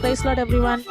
Praise Lord, everyone.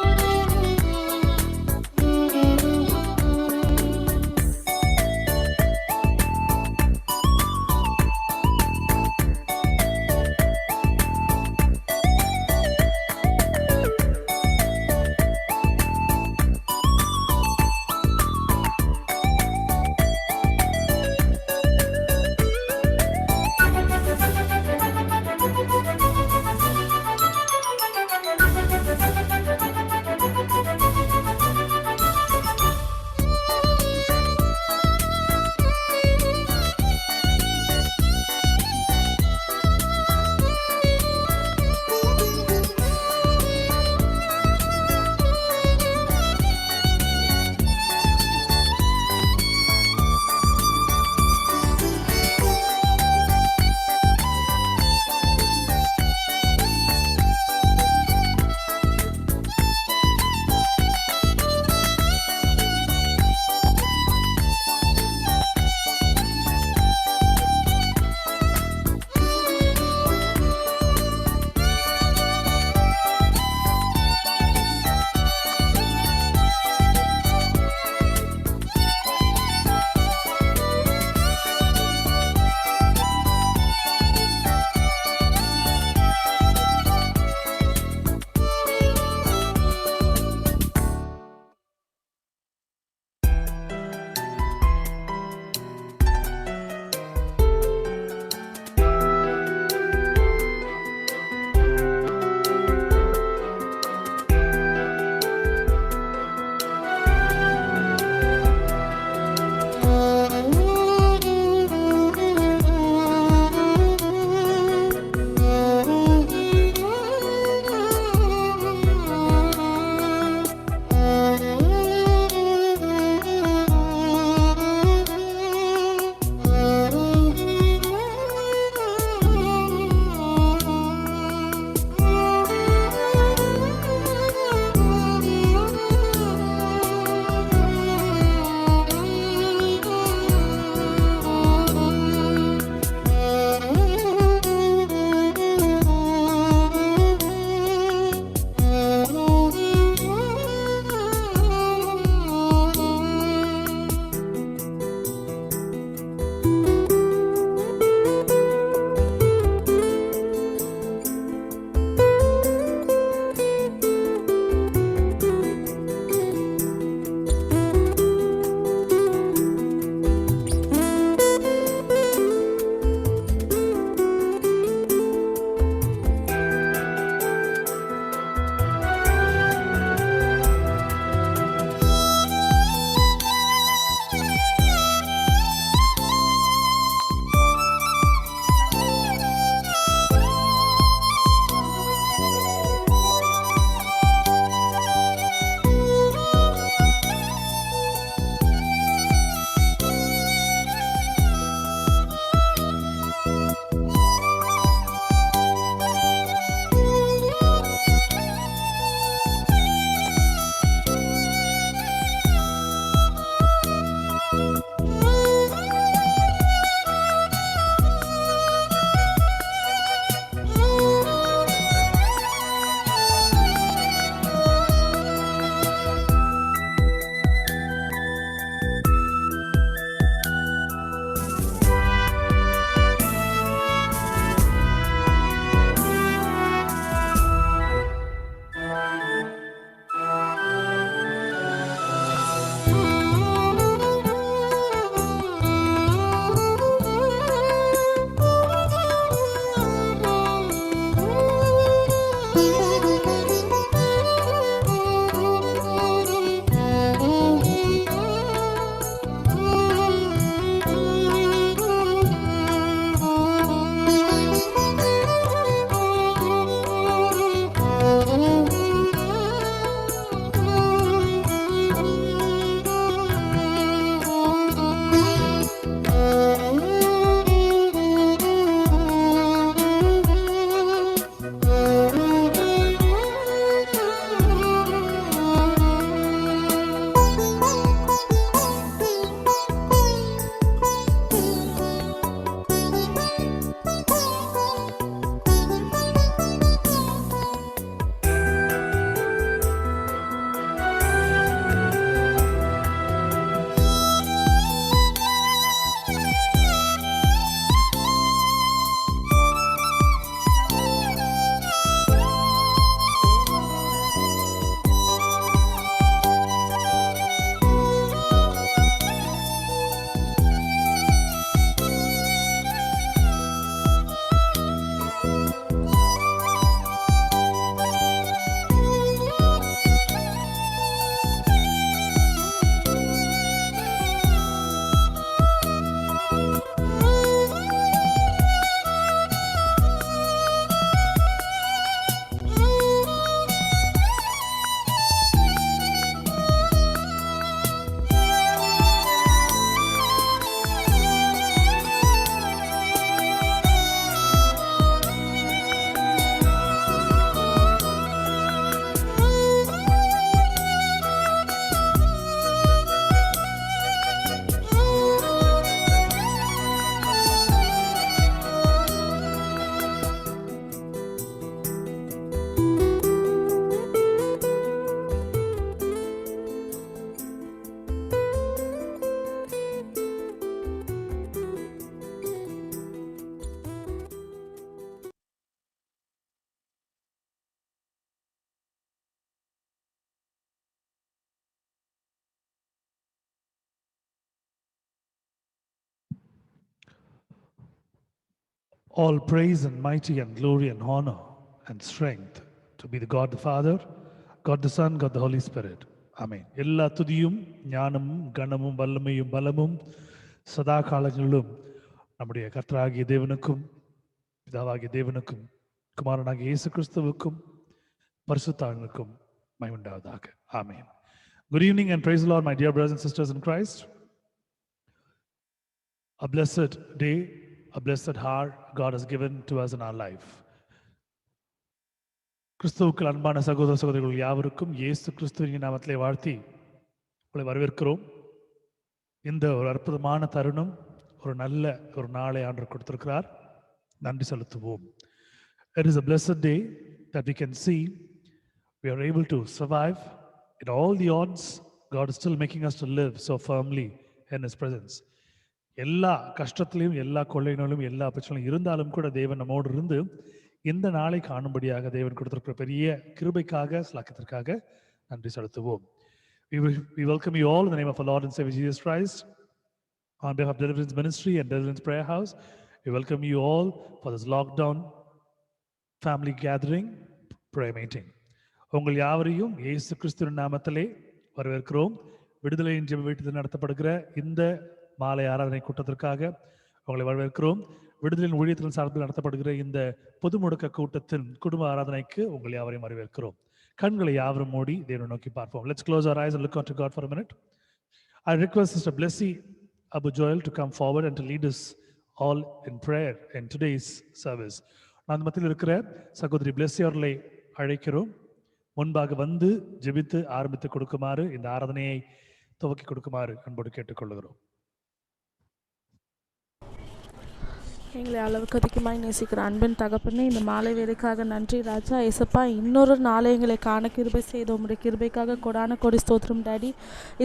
All praise and mighty and glory and honor and strength to be the God the Father, God the Son, God the Holy Spirit. Amen. எல்லா துதியும் ஞானமும் கனமும் வல்லமையும் பலமும் சதா காலங்களிலும் நம்முடைய கர்த்தராகிய தேவனுக்கும் பிதாவாகிய தேவனுக்கும் குமாரனாகிய இயேசு கிறிஸ்துவுக்கும் பரிசுத்தாவிற்கும் மகிமையுண்டாவதாக. Amen. Good evening and praise the Lord, my dear brothers and sisters in Christ. A blessed day, a blessed hour God has given to us in our life. கிறிஸ்துவுக்குள் அன்பான சகோதர சகோதரிகள் யாவருக்கும் இயேசு கிறிஸ்துவின் நாமத்திலே வாழ்த்தி உங்களை வரவேற்கிறோம். இந்த ஒரு அற்புதமான தருணம், ஒரு நல்ல ஒரு நாளை ஆண்டவர் கொடுத்திருக்கிறார். நன்றி செலுத்துவோம். It is a blessed day that we can see we are able to survive in all the odds. God is still making us to live so firmly in His presence. எல்லா கஷ்டத்திலையும் எல்லா கொள்ளையினாலும் எல்லா பிரச்சனையும் இருந்தாலும் கூட தேவன் நம்மோடு இருந்து இந்த நாளை காணும்படியாக தேவன் கொடுத்திருக்கிற பெரிய கிருபைக்காக ஸ்லாக்கியத்திற்காக நன்றி செலுத்துவோம். We welcome you all in the name of our Lord and Savior Jesus Christ. On behalf of Deliverance Ministry and Deliverance Prayer House, we welcome you all for this lockdown family gathering prayer meeting. உங்கள் யாவரையும் இயேசு கிறிஸ்துவின் நாமத்திலே வரவேற்கிறோம். விடுதலையின் ஜெப வீட்டில் நடத்தப்படுகிற இந்த மாலை ஆராதனை கூட்டத்திற்காக உங்களை வரவேற்கிறோம். விடுதலையின் ஊழியத்தின் சார்பில் நடத்தப்படுகிற இந்த பொது முடக்க கூட்டத்தின் குடும்ப ஆராதனைக்கு உங்கள் யாவரையும் வரவேற்கிறோம். கண்களை யாவரும் மூடி தேவனை நோக்கி பார்ப்போம். Let's close our eyes and look unto God for a minute. I request Sister Blessy Abu Joel to come forward and to lead us all in prayer in today's service. நான் மத்தியில் இருக்கிற சகோதரி பிளெஸி அவர்களை அழைக்கிறோம். முன்பாக வந்து ஜெபித்து ஆரம்பித்து கொடுக்குமாறு, இந்த ஆராதனையை துவக்கி கொடுக்குமாறு அன்போடு கேட்டுக்கொள்கிறோம். எங்களை அளவுக்கு அதிகமாக நேசிக்கிற அன்பின் தகப்பனே, இந்த மாலை வேலைக்காக நன்றி ராஜா. ஏசப்பா, இன்னொரு நாளை எங்களை காண கிருபை செய்த உங்களுடைய கிருபைக்காக கொடான கொடி ஸ்தோத்திரம் டாடி.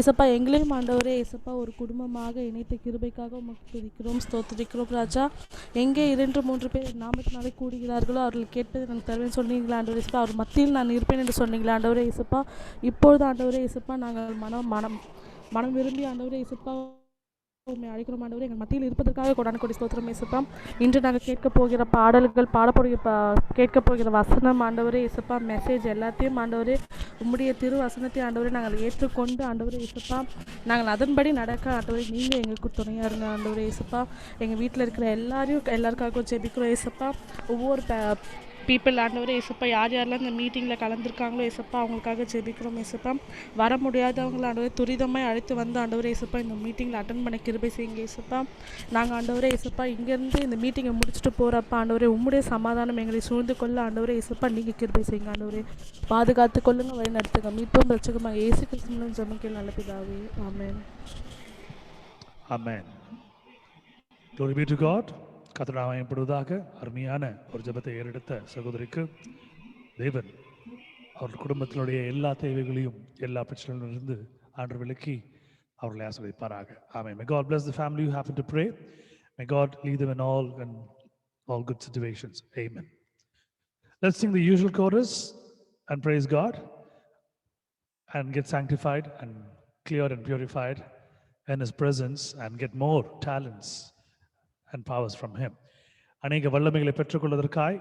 ஏசப்பா, எங்களையும் ஆண்டவரே ஏசப்பா ஒரு குடும்பமாக இணைத்த கிருபைக்காக உமக்கு துதிக்கிறோம், ஸ்தோத்திரிக்கிறோம் ராஜா. எங்கே 2-3 பேர் நாமத்தினாலே கூடுகிறார்களோ அவர்கள் கேட்பதை நான் தருவேன் சொன்னீங்களா ஆண்டவரே ஏசப்பா. அவர் மத்தியில் நான் இருப்பேன் என்று சொன்னீங்களா ஆண்டவரே ஏசப்பா. இப்பொழுது ஆண்டவரே ஏசப்பா, நாங்கள் மனம் விரும்பி ஆண்டவரே ஏசப்பா உண்மை அழைக்கிறோம் ஆண்டவரே. எங்கள் மத்தியில் இருப்பதற்காக கொடான கொடி ஸ்தோத்திரம் ஏசப்பா. இன்று நாங்கள் கேட்க போகிற பாடல்கள், கேட்க போகிற வசனம் ஆண்டவரே ஏசப்பா, மெசேஜ் எல்லாத்தையும் ஆண்டவரே உம்முடைய திரு வசனத்தை ஆண்டவரே நாங்கள் ஏற்றுக்கொண்டு ஆண்டவரே ஏசப்பா நாங்கள் அதன்படி நடக்க ஆண்டவரே நீங்கள் எங்களுக்கு துணையாக இருங்க ஆண்டவரே ஏசப்பா. எங்கள் வீட்டில் இருக்கிற எல்லாருக்காகவும் ஜெபிக்கிறோம் ஏசப்பா. ஒவ்வொரு பீப்புள் ஆண்டவரே ஏசப்பா, யாரெல்லாம் இந்த மீட்டிங்கில் கலந்துருக்காங்களோ ஏசப்பா அவங்களுக்காக ஜெபிக்கிறோம் ஏசப்பா. வர முடியாதவங்களை ஆண்டவரே துரிதமாக அழைத்து வந்து ஆண்டவரே ஏசப்பா இந்த மீட்டிங்கில் அட்டன் பண்ண கிருபை செய்யுங்க ஏசப்பா. நாங்கள் ஆண்டவரே ஏசப்பா இங்கேருந்து இந்த மீட்டிங்கை முடிச்சுட்டு போகிறப்ப ஆண்டவரே உம்முடைய சமாதானம் எங்களை சூழ்ந்து கொள்ள ஆண்டவரே ஏசப்பா நீங்கள் கிருபை செய்யுங்க ஆண்டவரே. பாதுகாத்து கொள்ளுங்க, வழி நடத்துங்க. மீட்பும் ரட்சகமாக இயேசு கிறிஸ்துவின் ஜெபங்கள் நல்ல பிதாவே, ஆமென். ஆமென். Glory be to God. கர்த்தராமயப்படுவதாக. அருமையான ஒரு ஜெபத்தை ஏறெடுத்த சகோதரிக்கு தேவன் அவர்கள் குடும்பத்தினுடைய எல்லா தேவைகளையும் எல்லா பிரச்சனைகளிலிருந்து ஆண்டவர் விலக்கி அவர்களை ஆசீர்வதிப்பாராக. Amen. May God bless the family who happen to pray. May God lead them in all good situations. Amen. Let's sing the usual chorus and praise God and get sanctified and cleared and purified in His presence and get more talents and powers from Him. அநேக வல்லமைகளை பெற்றுக்கொள்வதற்காய்,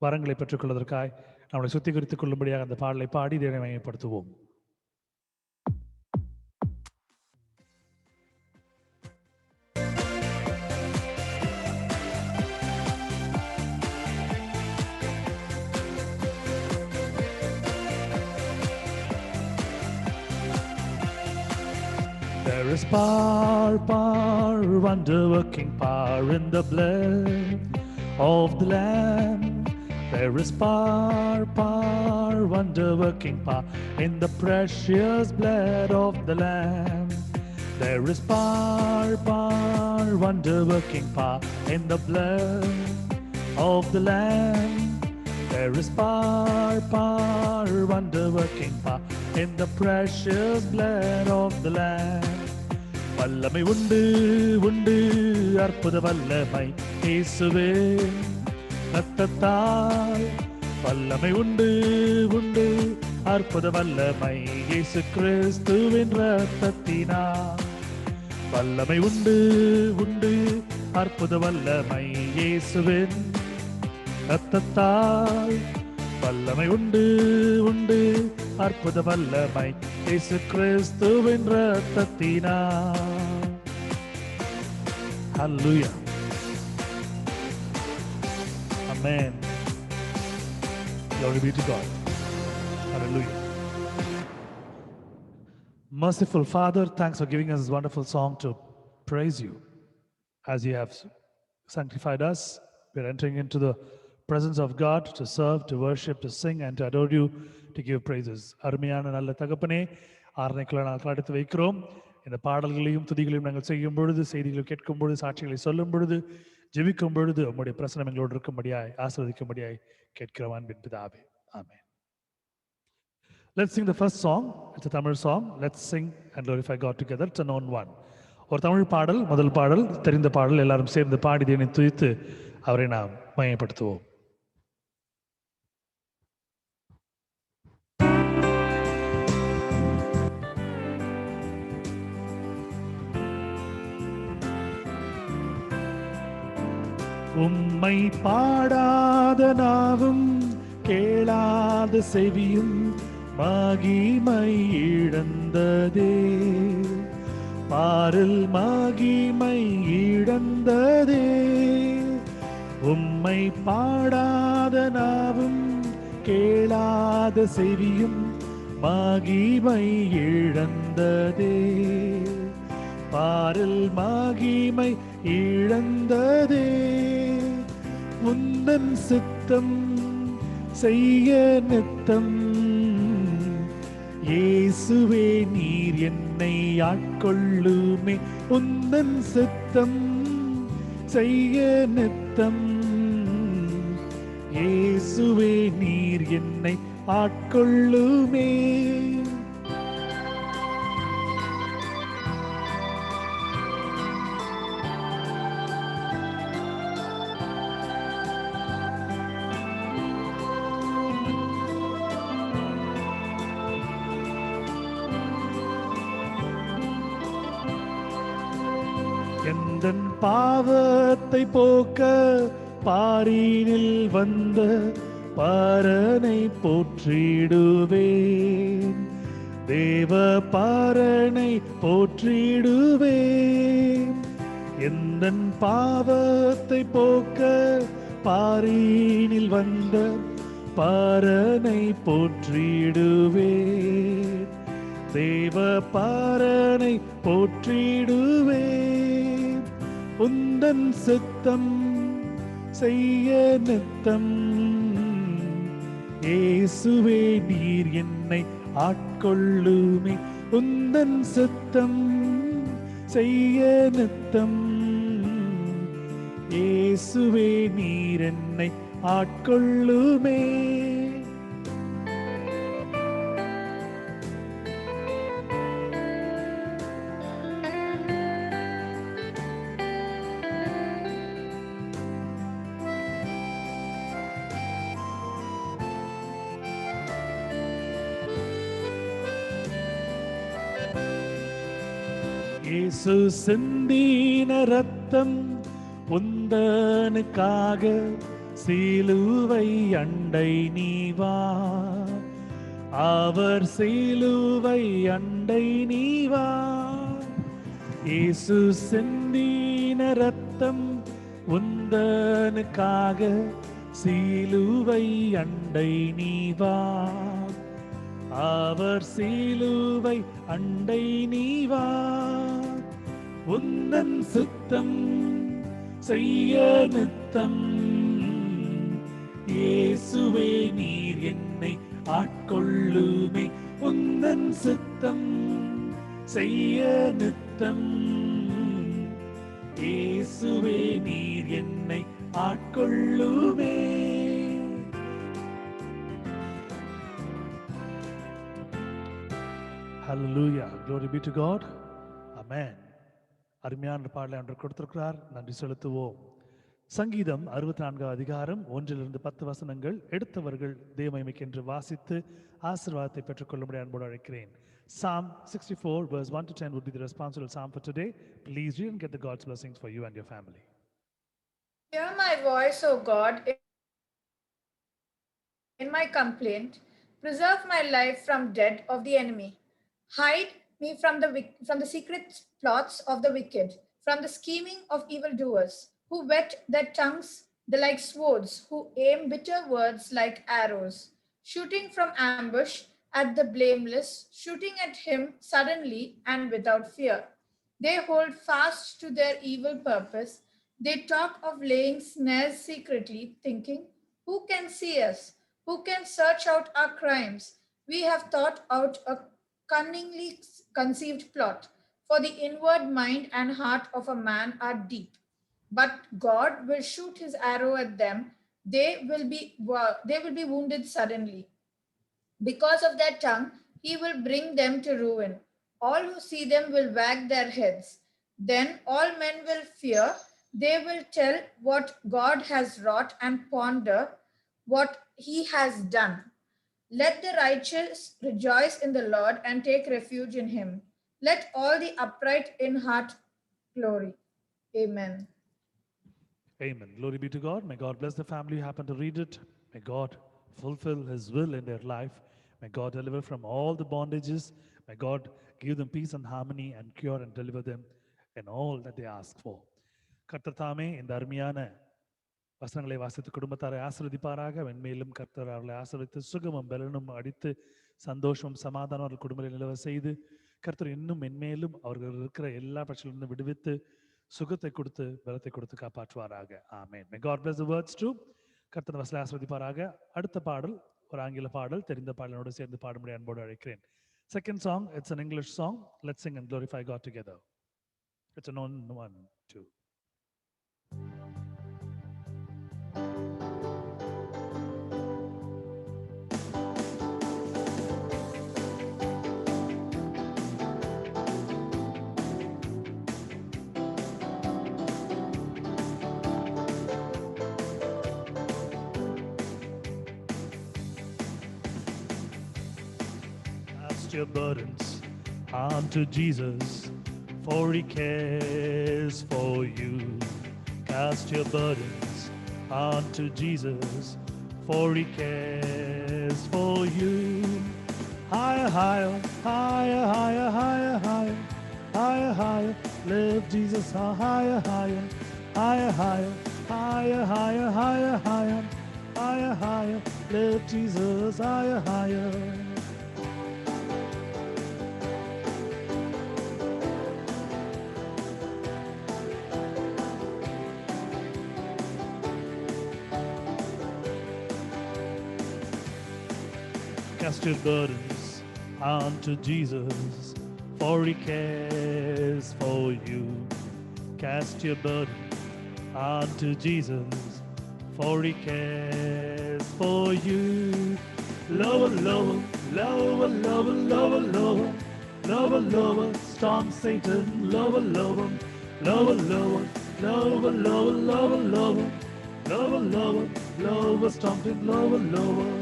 வரங்களை பெற்றுக்கொள்வதற்காய் நம்மளை சுத்திகரித்துக் கொள்ளும்படியாக அந்த பாடலை பாடி தேவனை மகிமைப்படுத்துவோம். There is power, wonder-working power in the blood of the Lamb. There is power, wonder-working power in the precious blood of the Lamb. There is power, wonder-working power in the blood of the Lamb. There is power, wonder-working power in the precious blood of the Lamb. வல்லமை உண்டு உண்டு, அற்புத வல்லமை இயேசுவே ரத்தத்தால். வல்லமை உண்டு உண்டு, அற்புத வல்லமை இயேசு கிறிஸ்துவின் ரத்தத்தினால். வல்லமை உண்டு உண்டு, அற்புத வல்லமை இயேசுவின் ரத்தத்தால் வல்லமை உண்டு உண்டு. அற்புத வல்லமை இயேசு கிறிஸ்துவின் ரத்தத்தினால். ஹல்லேலூயா. Amen. Glory be to God. Hallelujah. Merciful Father, thanks for giving us this wonderful song to praise you. As you have sanctified us, we are entering into the presence of God to serve, to worship, to sing, and to adore you, to give praises. அருமையான நல்ல தகப்பனே, ஆரணைக்குள்ள நாங்கள் அடுத்து வைக்கிறோம். இந்த பாடல்களையும் துதிகளையும் நாங்கள் செய்யும் பொழுது, செய்திகளை கேட்கும் பொழுது, சாட்சிகளை சொல்லும் பொழுது, ஜெபிக்கும் பொழுது உம்முடைய பிரசனம் எங்களோடு இருக்கும்படியாய், ஆசீர்வதிக்கும்படியாய் கேட்கிறோம் அன்பின் பிதாவே. ஆமென். Let's sing the first song. It's a Tamil song. Let's sing and glorify God together. It's a known one. ஒரு தமிழ் பாடல், முதல் பாடல், தெரிந்த பாடல். எல்லாரும் சேர்ந்து பாடி தேவனை துதித்து அவரை நாம் மகிமைப்படுத்துவோம். உம்மை பாடாத நாவும் கேளாத செவியும் மகிமை இழந்ததே. பாரில் மகிமை இழந்ததே. உம்மை பாடாத நாவும் கேளாத செவியும் மகிமை இழந்ததே. பாரில் மகிமை இழந்ததே. உந்தன் சித்தம் செய்ய நித்தம் இயேசுவே நீர் என்னை ஆட்கொள்ளுமே. உந்தன் சித்தம் செய்ய நித்தம் இயேசுவே நீர் என்னை ஆட்கொள்ளுமே. எந்தன் பாவத்தை போக்க பாரினில் வந்த பாரனை போற்றிடுவேன். தேவ பாரனை போற்றிடுவேன். எந்தன் பாவத்தை போக்க பாரினில் வந்த பாரனை போற்றிடுவேன். தேவ பாரனை போற்றிடுவேன். உந்தன் சித்தம் செய்ய நித்தம் இயேசுவே நீர் என்னை ஆட்கொள்ளுமே. உந்தன் சித்தம் செய்ய நித்தம் இயேசுவே நீர் என்னை ஆட்கொள்ளுமே. இயேசு சிந்தின ரத்தம் உந்தனுக்காக சிலுவை அண்டை நீ வா. அவர் சிலுவை அண்டை நீ வா. இயேசு சிந்தின ரத்தம் உந்தனுக்காக சிலுவை அண்டை நீ வா. அவர் சிலுவை அண்டை நீ வா. உந்தன் சித்தம் செய்ய நித்தம் இயேசுவே நீர் என்னை ஆட்கொள்ளுமே. உந்தன் சித்தம் செய்ய நித்தம் இயேசுவே நீர் என்னை ஆட்கொள்ளுமே. Hallelujah. Glory be to God. Amen. அருமையான பாடலை ஒன்று கொடுத்திருக்கிறார். நன்றி செலுத்துவோம். சங்கீதம் 64 அதிகாரம் 1-10 வசனங்கள் எடுத்தவர்கள் தேவமகிமைக்கு என்று வாசித்து ஆசீர்வாதத்தை பெற்றுக்கொள்ளும்படி அன்போடு அழைக்கிறேன். Psalm 64 verse 1-10 would be the responsible psalm for today. Please read and get the God's blessings for you and your family. Hear my voice, O God, in my complaint. Preserve my life from death of the enemy. Hide me from the secret plots of the wicked, from the scheming of evildoers, who whet their tongues like swords, who aim bitter words like arrows, shooting from ambush at the blameless, shooting at him suddenly and without fear. They hold fast to their evil purpose. They talk of laying snares secretly, thinking, who can see us? Who can search out our crimes? We have thought out a cunningly conceived plot, for the inward mind and heart of a man are deep. But God will shoot his arrow at them. They will be wounded suddenly. Because of their tongue, he will bring them to ruin. All who see them will wag their heads. Then all men will fear. They will tell what God has wrought and ponder what he has done. Let the righteous rejoice in the Lord and take refuge in him. Let all the upright in heart glory. Amen. Amen. Glory be to God. May God bless the family who happened to read it. May God fulfill His will in their life. May God deliver from all the bondages. May God give them peace and harmony and cure and deliver them in all that they ask for. கர்த்தர் தாமே இந்த அருமையான வசனங்களை வாசித்து குடும்பத்தாரை ஆசீர்வதிப்பாராக. மென்மேலும் கர்த்தர் அவர்களை ஆசீர்வதித்து சுகமும் பலனும் அடித்து சந்தோஷமும் சமாதானம் அவர்கள் குடும்பத்தில் நிலவ செய்து கர்த்தர் இன்னும் மென்மேலும் அவர்கள் இருக்கிற எல்லா பிரச்சனையிலிருந்து விடுவித்து சுகத்தை கொடுத்து பலத்தை கொடுத்து காப்பாற்றுவாராக. ஆமென். May God bless the words too. கர்த்தர் வசனங்களை ஆசீர்வதிப்பாராக. அடுத்த பாடல் ஒரு ஆங்கில பாடல், தெரிந்த பாடலோடு சேர்ந்து பாடும்படி அன்போடு அழைக்கிறேன். Second song, it's an English song. Let's sing and glorify God together. It's a known one too. Cast your burdens onto Jesus, for He cares for you. Cast your burdens onto Jesus, for He cares for you. Higher, higher, higher, higher, higher, higher, higher, higher. Lift Jesus higher, higher, higher, higher, higher, higher, higher, higher, higher, higher. Lift Jesus higher, higher. Cast your burdens onto Jesus, for He cares for you. Cast your burdens onto Jesus, for He cares for you. Lower, lower, lower, lower, lower, lower, lower, lower, storm Satan, lower, lower, lower, lower, lower, lower, lower, lower, lower, lower, lower, stomping, lower, lower.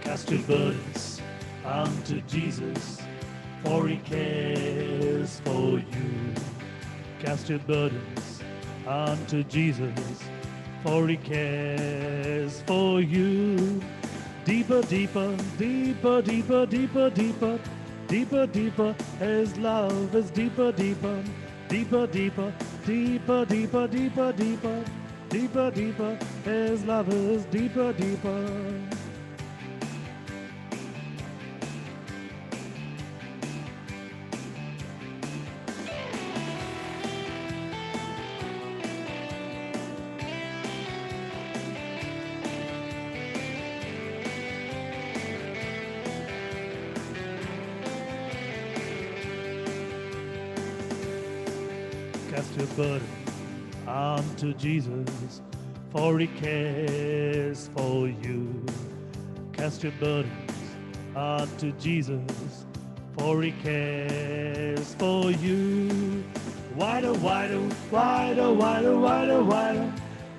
Cast your burdens onto Jesus, for He cares for you. Cast your burdens onto Jesus, for He cares for you. Deeper, deeper, deeper, deeper, deeper, deeper, deeper, deeper. His love is deeper, deeper, deeper, deeper, deeper, deeper, deeper, deeper, deeper, deeper. His love is deeper, deeper. Cast your burden onto Jesus, for He cares for you. Cast your burdens onto Jesus, for He cares for you. Wider, wider, wider, wider, wider, wider,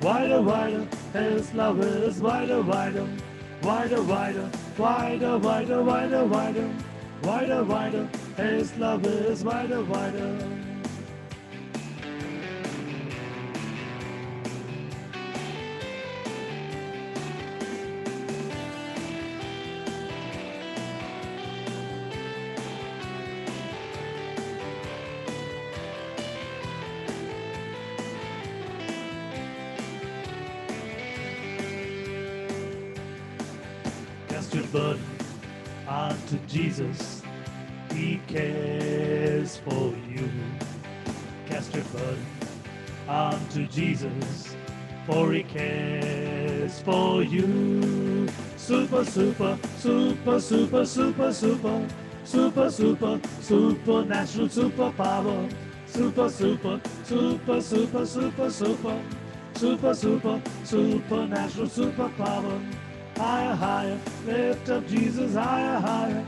wider, wider, His love is wider, wider, wider, wider, wider, wider, wider, wider, wider, wider, His love is wider, wider. Cast your burden onto Jesus, He cares for you. Cast your burden onto Jesus, for He cares for you. Super, super, super, super, super, super, super, super, supernatural superpower. Super, super, super, super, super, super, super, super, supernatural superpower. Higher, higher, lift up Jesus higher, higher,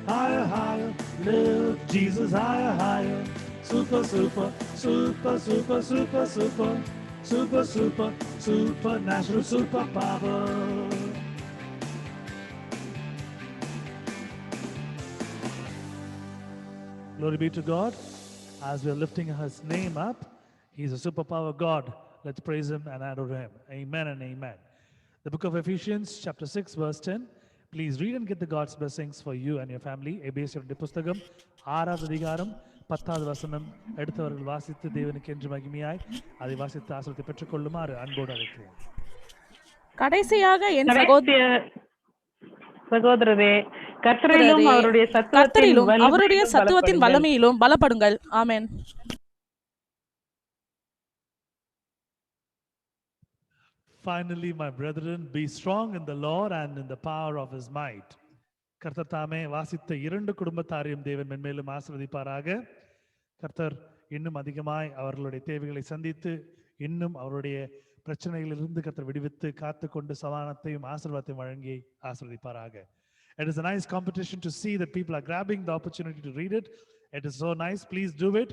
higher, higher, lift Jesus higher, higher. Super, super, super, super, super, super, super, super, supernatural superpower. Glory be to God. As we are lifting His name up, He's a superpower God. Let's praise Him and adore Him. Amen and amen. The book of Ephesians, chapter 6, verse 10. Please read and get the God's blessings for you and your family. எபேசியருடைய புஸ்தகம் 6வது அதிகாரம் 10வது வசனம் எடுத்தவர்கள் வாசித்து தேவனுக்கு என்று மகிமையாய் அதை வாசித்து ஆசீர்வாதத்தை பெற்றுக்கொள்ளுமாறு அன்போடு அழைக்கிறேன். கடைசியாக என் சகோதரரே, கர்த்தரிலும் அவருடைய சத்துவத்தின் வல்லமையிலும் பலப்படுங்கள். ஆமென். Finally, my brethren, be strong in the Lord and in the power of His might. கர்த்தர் தாமே வாசித்த 2 குடும்பத்தாரையும் தேவன் மென்மேலும் ஆசீர்வதிப்பாராக. கர்த்தர் இன்னும் அதிகமாய் அவர்களுடைய தேவைகளை சந்தித்து இன்னும் அவருடைய பிரச்சனைகளிலிருந்து கர்த்தர் விடுவித்து காத்துக்கொண்டு சமாதானத்தையும் ஆசீர்வாதத்தையும் வழங்கி ஆசீர்வதிப்பாராக. It is a nice competition to see that people are grabbing the opportunity to read it. It is so nice. Please do it.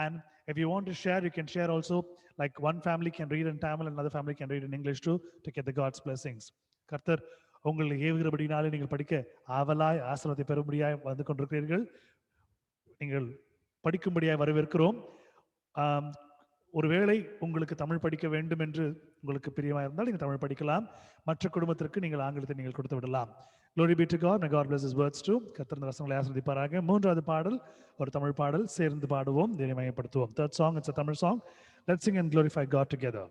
And if you want to share, you can share also. Like one family can read in Tamil, another family can read in English too, to get the God's blessings. கர்த்தர் உங்களை ஏவுகிறபடினாலே நீங்கள் படிக்க ஆவலாய் ஆசீர்வாதத்தை பெறும்படியாய் வந்து கொண்டிருக்கிறீர்கள். நீங்கள் படிக்கும்படியாய் வரவேற்கிறோம். ஒருவேளை உங்களுக்கு தமிழ் படிக்க வேண்டும் என்று உங்களுக்கு பிரியமாக இருந்தால் நீங்கள் தமிழ் படிக்கலாம். மற்ற குடும்பத்திற்கு நீங்கள் ஆங்கிலத்தை நீங்கள் கொடுத்து விடலாம். Glory be to God. May God bless His words too. கர்த்தர் இந்த வசனங்களை ஆசீர்வதிப்பாராக. 3வது பாடல் ஒரு தமிழ் பாடல், சேர்ந்து பாடுவோம், தேவனை மகிமைப்படுத்துவோம். Third song, it's a Tamil song. Let's sing and glorify God together.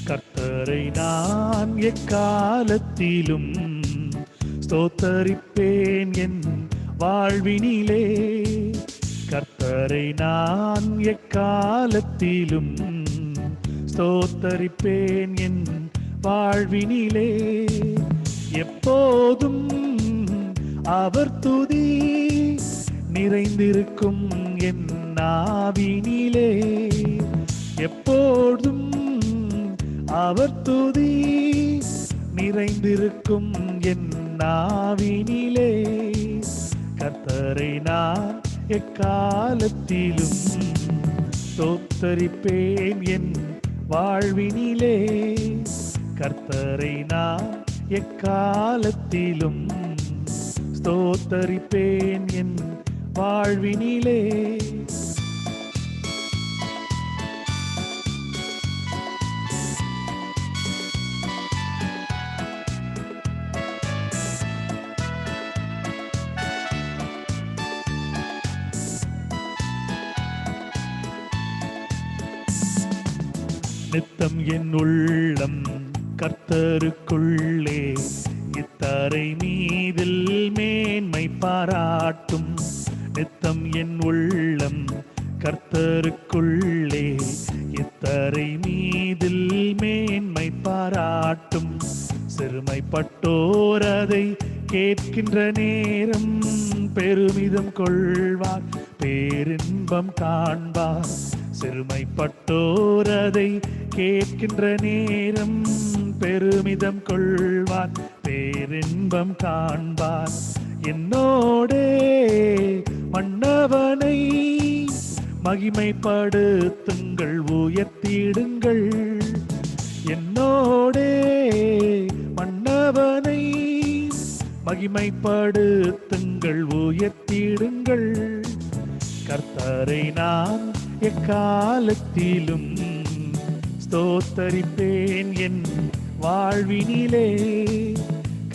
கர்த்தரை நான் எக்காலத்திலும் ஸ்தோத்தரிப்பேன் என் வாழ்வினிலே. கர்த்தரை நான் எக்காலத்திலும் ஸ்தோத்தரிப்பேன் என் வாழ்வினிலே. எப்போதும் அவர் துதி நிறைந்திருக்கும் என் நாவினிலே. எப்போதும் அவர் துதி நிறைந்திருக்கும் என் நாவினிலே. கர்த்தரை நான் எக்காலத்திலும் ஸ்தோத்தரிப்பேன் என் வாழ்வினிலே. கர்த்தரை நான் எக்காலத்திலும் ஸ்தோத்தரிப்பேன் என் வாழ்வினிலே. நித்தம் என் உள்ளம் கர்த்தருக்குள்ளே இத்தரை மீதில் மேன்மை பாராட்டும். நித்தம் என் உள்ளம் கர்த்தருக்குள்ளே இத்தரை மீதில் மேன்மை பாராட்டும் சிறுமைப்பட்டோர் அதை கேட்கின்ற நேரம் பெருமிதம் கொள்வார், பேரின்பம் காண்பார். சிறுமைப்பட்டோர் அதை கேட்கின்ற நேரம் பெருமிதம் கொள்வார், பேரின்பம் காண்பார். என்னோடே மன்னவனை மகிமைப்படுத்துங்கள், உயர்த்திடுங்கள். என்னோடே மன்னவனை மகிமைப்படுத்துங்கள், உயர்த்திடுங்கள். கர்த்தரை நான் எக்காலத்திலும் ஸ்தோத்தரிப்பேன் என் வாழ்வினிலே.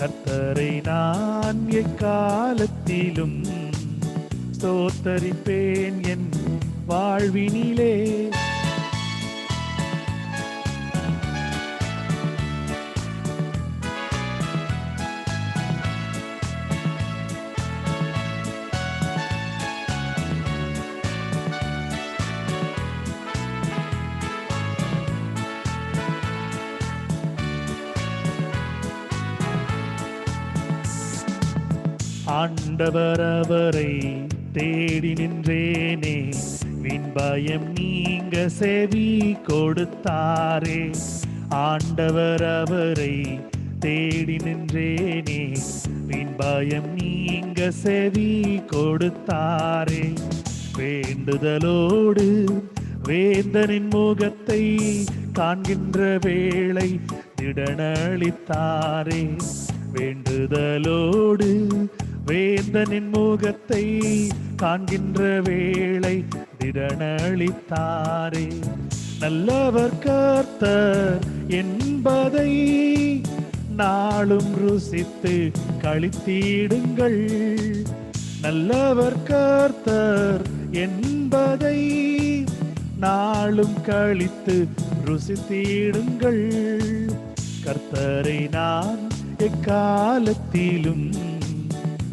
கர்த்தரை நான் எக்காலத்திலும் ஸ்தோத்தரிப்பேன் என் வாழ்வினிலே. ஆண்டவர் அவரை தேடி நின்றேனே, விண்பயம் நீங்க செவி கொடுத்தாரே. ஆண்டவர் அவரை தேடி நின்றேனே, விண்பயம் நீங்க செவி கொடுத்தாரே. வேண்டுதலோடு வேந்தனின் முகத்தை காண்கின்ற வேளை திடனளித்தாரே. வேண்டுதலோடு வேந்தனின் முகத்தை காண்கின்ற வேளை திடனளித்தாரே. நல்லவர் கர்த்தர் என்பதை நாளும் ருசித்து களித்திடுங்கள். நல்லவர் கர்த்தர் என்பதை நாளும் களித்து ருசித்திடுங்கள். கர்த்தரை நான் எக்காலத்திலும்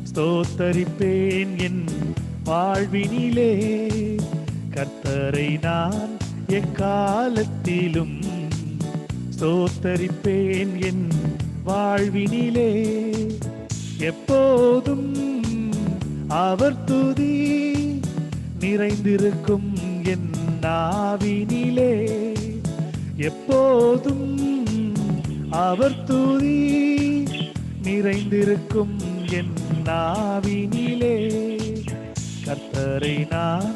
ஸ்தோத்தரிப்பேன் என் வாழ்வினிலே. கர்த்தரை நான் எக்காலத்திலும் ஸ்தோத்தரிப்பேன் என் வாழ்வினிலே. எப்போதும் அவர் துதி நிறைந்திருக்கும் என் நாவினிலே. எப்போதும் அவர் துதி நிறைந்திருக்கும் என் நாவினிலே. கர்த்தரை நான்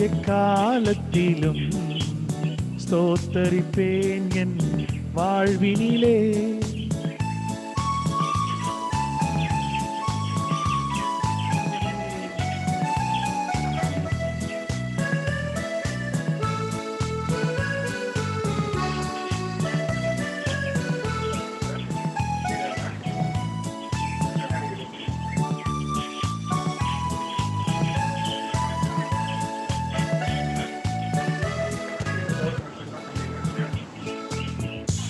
எக்காலத்திலும் ஸ்தோத்தரிப்பேன் என் வாழ்வினிலே.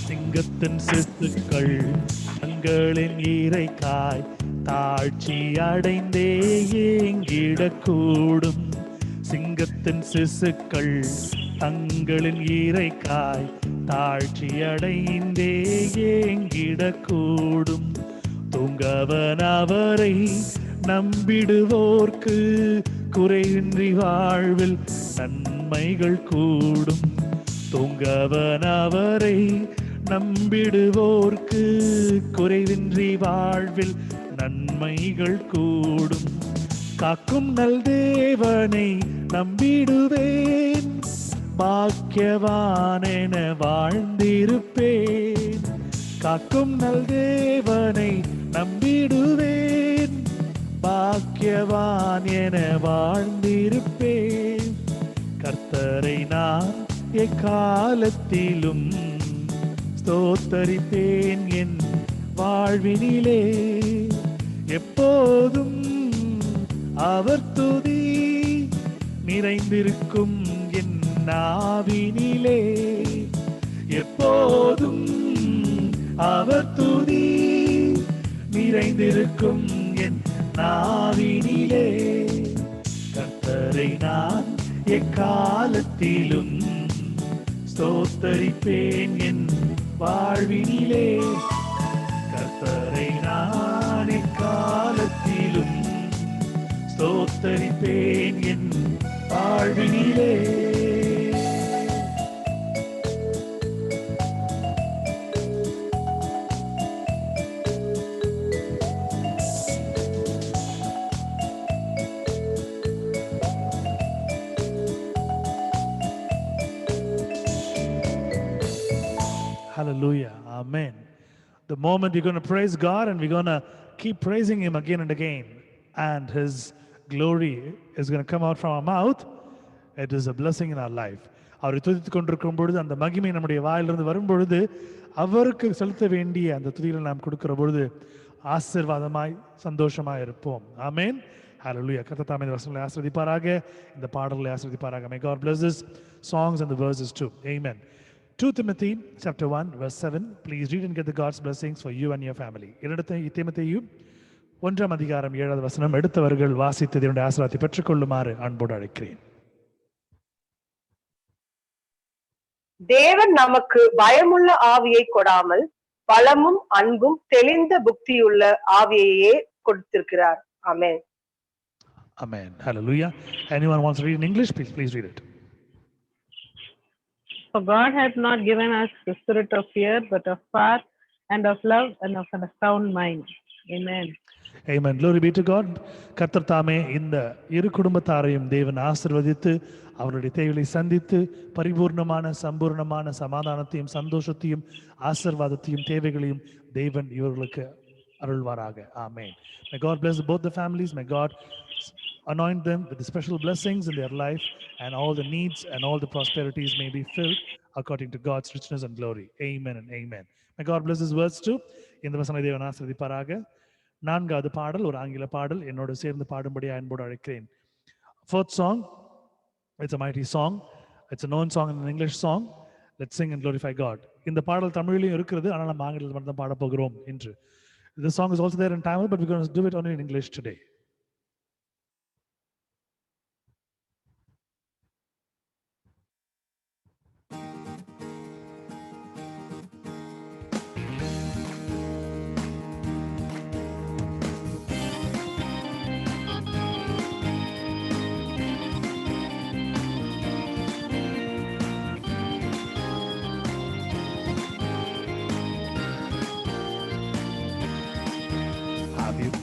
சிங்கத்தின் சிசுக்கள் தங்களின் இறைக்காய் தாழ்ச்சி அடைந்தே ஏங்கிடக்கூடும். சிங்கத்தின் சிசுக்கள் தங்களின் இறைக்காய் தாழ்ச்சி அடைந்தே ஏங்கிடக்கூடும். தூங்கவன் அவரை நம்பிடுவோர்க்கு குறையின்றி வாழ்வில் நன்மைகள் கூடும். தூங்கவன் அவரை நம்பிடுவோர்க்கு குறைவின்றி வாழ்வில் நன்மைகள் கூடும். காக்கும் நல் தேவனை நம்பிடுவேன், பாக்கியவானென வாழ்ந்திருப்பேன். காக்கும் நல் தேவனை நம்பிடுவேன், பாக்கியவான் என வாழ்ந்திருப்பேன். கர்த்தரை நான் எக்காலத்திலும் ஸ்தோத்தரிப்பேன் என் வாழ்வினிலே. எப்போதும் அவர் துதி நிறைந்திருக்கும் என் நாவினிலே. எப்போதும் அவர் துதி நிறைந்திருக்கும் என் நாவினிலே. கர்த்தரை நான் எக்காலத்திலும் ஸ்தோத்தரிப்பேன் என் வாழ்வினிலே. கர்த்தரை நான் எக்காலத்திலும் ஸ்தோத்தரிப்பேன் என் வாழ்வினிலே. Hallelujah. Amen. The moment we're going to praise God and we're going to keep praising Him again and again, and His glory is going to come out from our mouth, it is a blessing in our life. அவரை துதித்து கொண்டிருக்கும் பொழுது அந்த மகிமை நம்முடைய வாயிலிருந்து வரும் பொழுது அவருக்கு செலுத்த வேண்டிய அந்த துதிகளை நாம் கொடுக்கிற பொழுது ஆசீர்வாதமாய் சந்தோஷமாய் இருப்போம். ஆமென். Hallelujah. கர்த்தர் தாமே இந்த வசனங்களை ஆசீர்வதிப்பாராக, இந்த பாடல்களை ஆசீர்வதிப்பாராக. May God bless His songs and the verses too. Amen. 2 Timothy chapter 1 verse 7. Please read and get the God's blessings for you and your family. தீமோத்தேயு 1 அதிகாரம் 7வது வசனம் எடுத்தவர்கள் வாசித்து இதனுடைய ஆசீர்வாதத்தை பெற்றுக்கொள்ளுமாறு அன்போடு அழைக்கிறேன். தேவன் நமக்கு பயமுள்ள ஆவியை கொடாமல் பலமும் அன்பும் தெளிந்த புத்தியுள்ள ஆவியையே கொடுத்திருக்கிறார். ஆமென். Amen. Hallelujah. Anyone wants to read in English? Please read it. For God hath not given us the spirit of fear, but of power and of love and of a sound mind. Amen. Amen. Glory be to God. கர்த்தர் தாமே இந்த இரு குடும்பத்தாரையும் தேவன் ஆசீர்வதித்து அவருடைய தேவைகளை சந்தித்து பரிபூர்ணமான சம்பூர்ணமான சமாதானத்தையும் சந்தோஷத்தையும் ஆசீர்வாதத்தையும் தேவைகளையும் தேவன் இவர்களுக்கு அருள்வாராக. Amen. May God bless both the families. May God anoint them with the special blessings in their life, and all the needs and all the prosperities may be filled according to God's richness and glory. Amen and amen. May God bless His words too. இந்த வசனத்தை தேவன் ஆசீர்வதிப்பாராக. 4வது பாடல் ஒரு ஆங்கில பாடல், என்னோடு சேர்ந்து பாடும்படி அன்போடு அழைக்கிறேன். 4th song, it's a mighty song. It's a known song and an English song. Let's sing and glorify God. இந்த பாடல் தமிழிலும் இருக்கிறது, ஆனால் நம்ம ஆங்கிலத்தில் மட்டும் தான் பாட போகிறோம் இன்று. This song is also there in Tamil, but we're going to do it only in English today.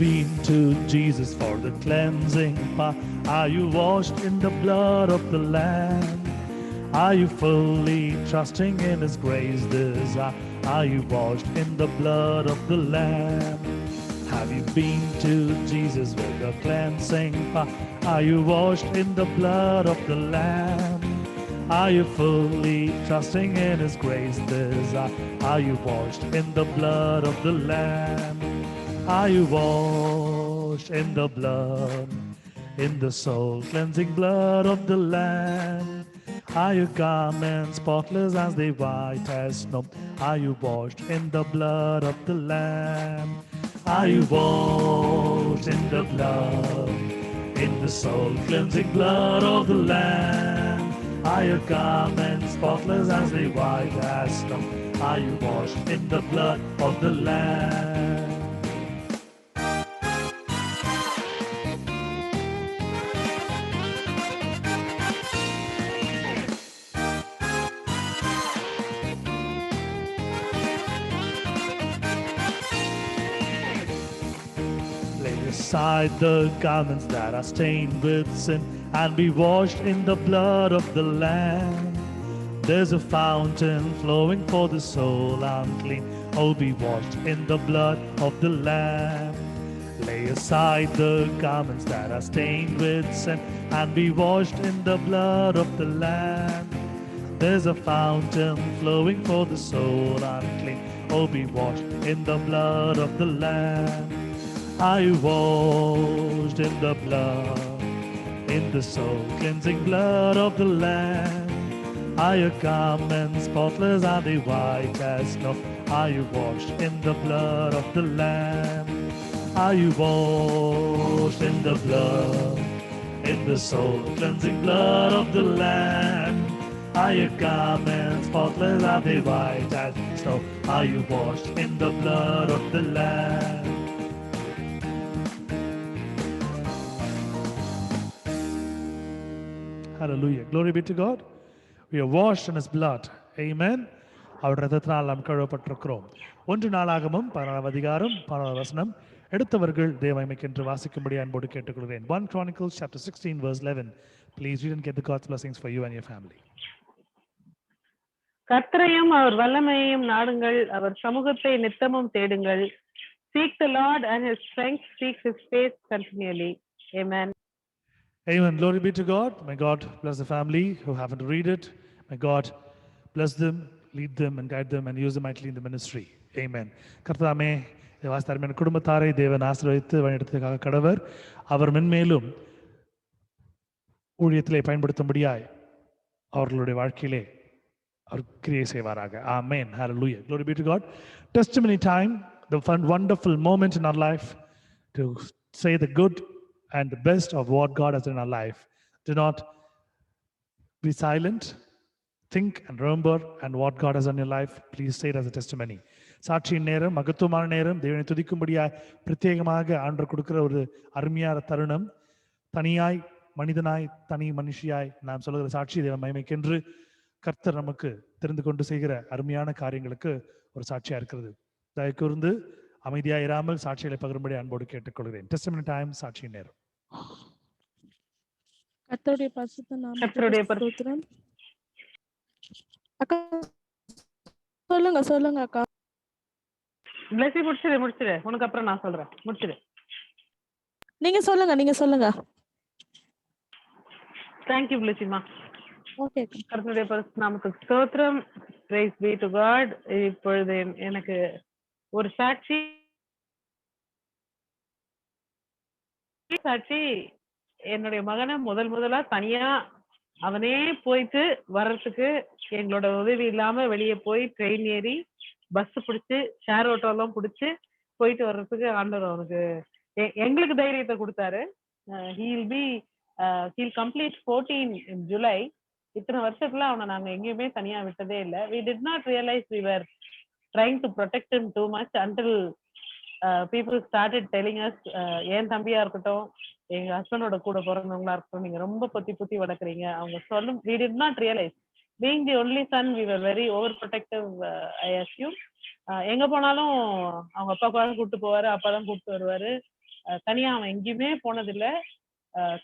Been to Jesus for the cleansing power? Are you washed in the blood of the Lamb? Are you fully trusting in His grace this hour? Are you washed in the blood of the Lamb? Have you been to Jesus with the cleansing power? Are you washed in the blood of the Lamb? Are you fully trusting in His grace this hour? Are you washed in the blood of the Lamb? Are you washed in the blood, in the soul cleansing blood of the Lamb? Are your garments spotless as they white as snow? Are you washed in the blood of the Lamb? Are you washed in the blood, in the soul cleansing blood of the Lamb? Are your garments spotless as they white as snow? Are you washed in the blood of the Lamb? Aside the garments that are stained with sin, and be washed in the blood of the Lamb. There's a fountain flowing for the soul unclean. Oh, be washed in the blood of the Lamb. Lay aside the garments that are stained with sin, and be washed in the blood of the Lamb. There's a fountain flowing for the soul unclean. Oh, be washed in the blood of the Lamb. Are you washed in the blood, in the soul cleansing blood of the Lamb? Are your garments spotless? Are they white as snow? Are you washed in the blood of the Lamb? Are you washed in the blood, in the soul cleansing blood of the Lamb? Are your garments spotless? Are they white as snow? Are you washed in the blood of the Lamb? Hallelujah. Glory be to God. We are washed in His blood. Amen. அவர் ரத்தத்தினால் நாம் கழுவப்பட்டிருக்கிறோம். 1 நாளாகமம் 16 அதிகாரம் 16 வசனம் எடுத்தவர்கள் தேவமைக்கென்று வாசிக்கும்படி அன்போடு கேட்டுக்கொள்கிறேன். 1 Chronicles chapter 16 verse 11. Please read and get the God's blessings for you and your family. கர்த்தரையும் அவர் வல்லமையையும் நாடுங்கள், அவர் சமூகத்தை நித்தமும் தேடுங்கள். Seek the Lord and His strength, seek His face continually. Amen. Amen. Glory be to God. May God bless the family who happen to read it. May God bless them, lead them and guide them and use them mightily in the ministry. Amen. கர்த்தாமே வாஸ்தவமான குடும்பத்தாரை தேவன் ஆசீர்வதித்து வழிநடத்துவதற்காக கடவர் அவர் மென்மேலும் ஊழியத்திலே பயன்படுத்தும்படியாய் அவர்களுடைய வாழ்க்கையிலே அவர் கிரியை செய்வாராக. Amen. Hallelujah. Glory be to God. Testimony time, the wonderful moment in our life to say the good and the best of what God has done in our life. Do not be silent. Think and remember and what God has done in your life. Please say it as a testimony. சாட்சியின் நேரம், மகத்துவமான நேரம், தேவனை துதிக்கும்படியாய் பிரத்யேகமாக ஆண்டவர் கொடுக்கிற ஒரு அருமையான தருணம். தனியாய் மனிதனாய் தனி மனுஷியாய் நாம் சொல்லுகிற சாட்சி தேவ மகிமைக்கென்று கர்த்தர் நமக்கு தெரிந்து கொண்டு செய்கிற அருமையான காரியங்களுக்கு ஒரு சாட்சியா இருக்கிறது. தயவு கூர்ந்து அமைதியாக இராமல் சாட்சிகளை பகிரும்படி அன்போடு கேட்டுக்கொள்கிறேன். டெஸ்டிமனி டைம், சாட்சியின் நேரம். கர்த்தருடைய பரிசுத்த நாமத்துக்கு ஸ்தோத்திரம். அக்கா சொல்லுங்க அக்கா. பிளஸி முடிச்சிடு. உனக்கு அப்புறம் நான் சொல்றேன். முடிச்சிடு. நீங்க சொல்லுங்க. Thank you பிளஸிமா. ஓகே. கர்த்தருடைய பரிசுத்த நாமத்துக்கு ஸ்தோத்திரம். Praise be to God. இப்பொழுது எனக்கு ஒரு சாட்சி என்னுடைய மகனை முதலா தனியா அவனே போயிட்டு வர்றதுக்கு எங்களோட உதவி இல்லாம வெளியே போய் ட்ரெயின் ஏறி பஸ் பிடிச்சு ஷேர் ஆட்டோ எல்லாம் பிடிச்சு போயிட்டு வர்றதுக்கு ஆண்டவர் அவனுக்கு எங்களுக்கு தைரியத்தை கொடுத்தாரு. he'll complete 14 in July. இத்தனை வருஷத்துல அவனை நாங்க எங்கேயுமே தனியா விட்டதே இல்லை. We did not realize we were trying to protect him too much until people started telling us, என் தம்பியா இருக்கட்டும், எங்க ஹஸ்பண்டோட கூட பிறந்தவங்களா இருக்கட்டும், நீங்க ரொம்ப பொத்தி வளர்க்குறீங்க. அவங்க சொல்லும். We did not realize. Being the only son, we were very overprotective, I assume. எங்க போனாலும் அவங்க அப்பா கூட கூப்பிட்டு போவாரு, அப்பா தான் கூப்பிட்டு வருவாரு. தனியா அவன் எங்கேயுமே போனதில்லை.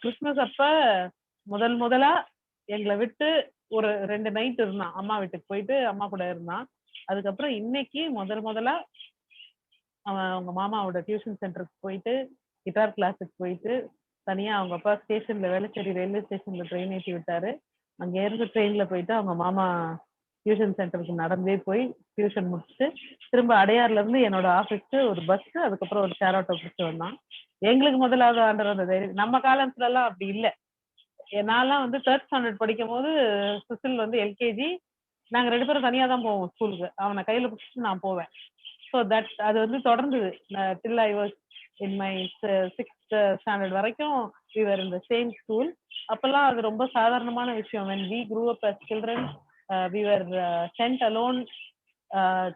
கிறிஸ்துமஸ் அப்ப முதலா எங்களை விட்டு ஒரு 2 நைட் இருந்தான். அம்மா வீட்டுக்கு போயிட்டு அம்மா கூட இருந்தான். அதுக்கப்புறம் இன்னைக்கு முதலா அவன் அவங்க மாமாவோட டியூஷன் சென்டருக்கு போயிட்டு கிட்டார் கிளாஸுக்கு போயிட்டு தனியா அவங்க அப்பா ஸ்டேஷன்ல வேளச்சேரி ரயில்வே ஸ்டேஷன்ல ட்ரெயின் ஏற்றி விட்டாரு. அங்க இருந்து ட்ரெயின்ல போயிட்டு அவங்க மாமா டியூஷன் சென்டருக்கு நடந்தே போய் டியூஷன் முடிச்சுட்டு திரும்ப அடையாறுல இருந்து என்னோட ஆஃபீஸ்க்கு ஒரு பஸ், அதுக்கப்புறம் ஒரு ஷேர் ஆட்டோ பிடிச்சு வந்தான். எங்களுக்கு முதலாவது ஆண்டர் அந்த தைரியம். நம்ம காலத்துல எல்லாம் அப்படி இல்லை. நான்லாம் வந்து 3rd ஸ்டாண்டர்ட் படிக்கும் போது சுசில் வந்து எல்கேஜி, நாங்க 2 பேரும் தனியா தான் போவோம் ஸ்கூலுக்கு. அவனை கையில பிடிச்சிட்டு நான் போவேன். ஸோ தட் அது வந்து தொடர்ந்தது. Till I was in my 6th standard வரைக்கும் we were in the same school. அப்பெல்லாம் அது ரொம்ப சாதாரணமான விஷயம். when we grew up as children, we were sent alone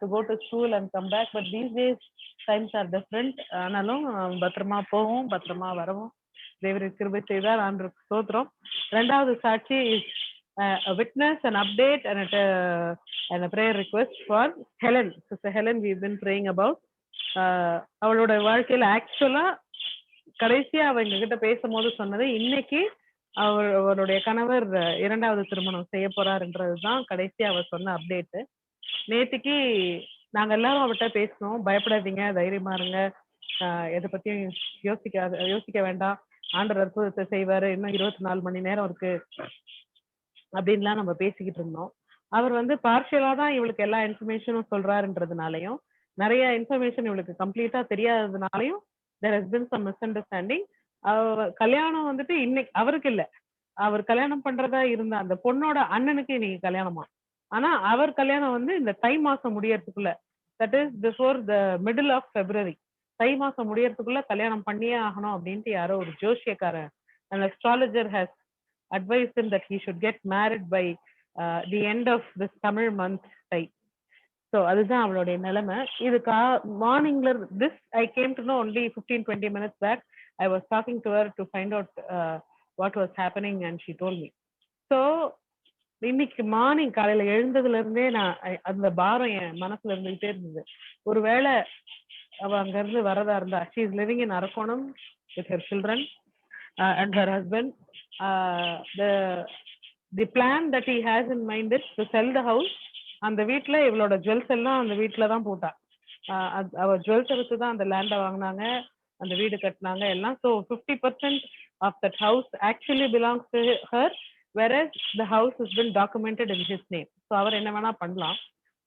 to go to school and come back. But these days times are different. ஆனாலும் பத்திரமா போவோம், பத்திரமா வரவும் தேவரை கிருபை செய்தார். ஆண்டவருக்கு ஸ்தோத்திரம். 2வது சாட்சி is a witness, an update and a prayer request for Helen. Sister Helen, we've been praying about. அவளோட வாழ்க்கையில ஆக்சுவலா கடைசியா அவ எங்ககிட்ட பேசும்போது சொன்னது, இன்னைக்கு அவருடைய கணவர் 2வது திருமணம் செய்ய போறாருன்றதுதான் கடைசியா அவ சொன்ன அப்டேட். நேற்றுக்கு நாங்க எல்லாரும் அவர்கிட்ட பேசணும். பயப்படாதீங்க, தைரியமா இருங்க, எதை பத்தியும் யோசிக்க வேண்டாம், ஆண்டவர் அற்புதத்தை செய்வாரு, இன்னும் 24 மணி நேரம் இருக்கு அப்படின்லாம் நம்ம பேசிக்கிட்டு இருந்தோம். அவர் வந்து பார்ஷியலா தான் இவளுக்கு எல்லா இன்ஃபர்மேஷனும் சொல்றாருன்றதுனாலையும் நிறைய இன்ஃபர்மேஷன் இவளுக்கு கம்ப்ளீட்டா தெரியாததுனாலையும் there has been some misunderstanding. கல்யாணம் வந்துட்டு இன்னைக்கு அவருக்கு இல்ல, அவர் கல்யாணம் பண்றதா இருந்த அந்த பொண்ணோட அண்ணனுக்கு இன்னைக்கு கல்யாணமா. ஆனா அவர் கல்யாணம் வந்து இந்த தை மாசம் முடியறதுக்குள்ள, that is before the middle of February, தை மாசம் முடியறதுக்குள்ள கல்யாணம் பண்ணியே ஆகணும் அப்படின்ட்டு யாரோ ஒரு ஜோசியக்காரன், an astrologer has advised him that he should get married by the end of this Tamil month time. So அதுதான் அவளுடைய நிலைமை. இது மார்னிங்ல this I came to know only 15-20 minutes back. I was talking to her to find out what was happening and she told me. So இன்னைக்கு morning காலையில எழுந்ததுல இருந்தே நான் அந்த பாரம் என் மனசுல இருந்துகிட்டே இருந்தது. ஒருவேளை அவ அங்க இருந்து வரதா இருந்தா, she is living in Arakkonam with her children and her husband. The plan that he has in mind is to sell the house. அந்த வீட்டுல இவளோட ஜுவல்ஸ் எல்லாம் அந்த வீட்டுல தான் போட்டா. அவ ஜுவல்ஸை வச்சு தான் அந்த லேண்டை வாங்கினாங்க, அந்த வீடு கட்டினாங்க எல்லாம். So 50% of that house actually belongs to her, whereas the house has been documented in his name. So அவர் என்ன வேணா பண்ணலாம்.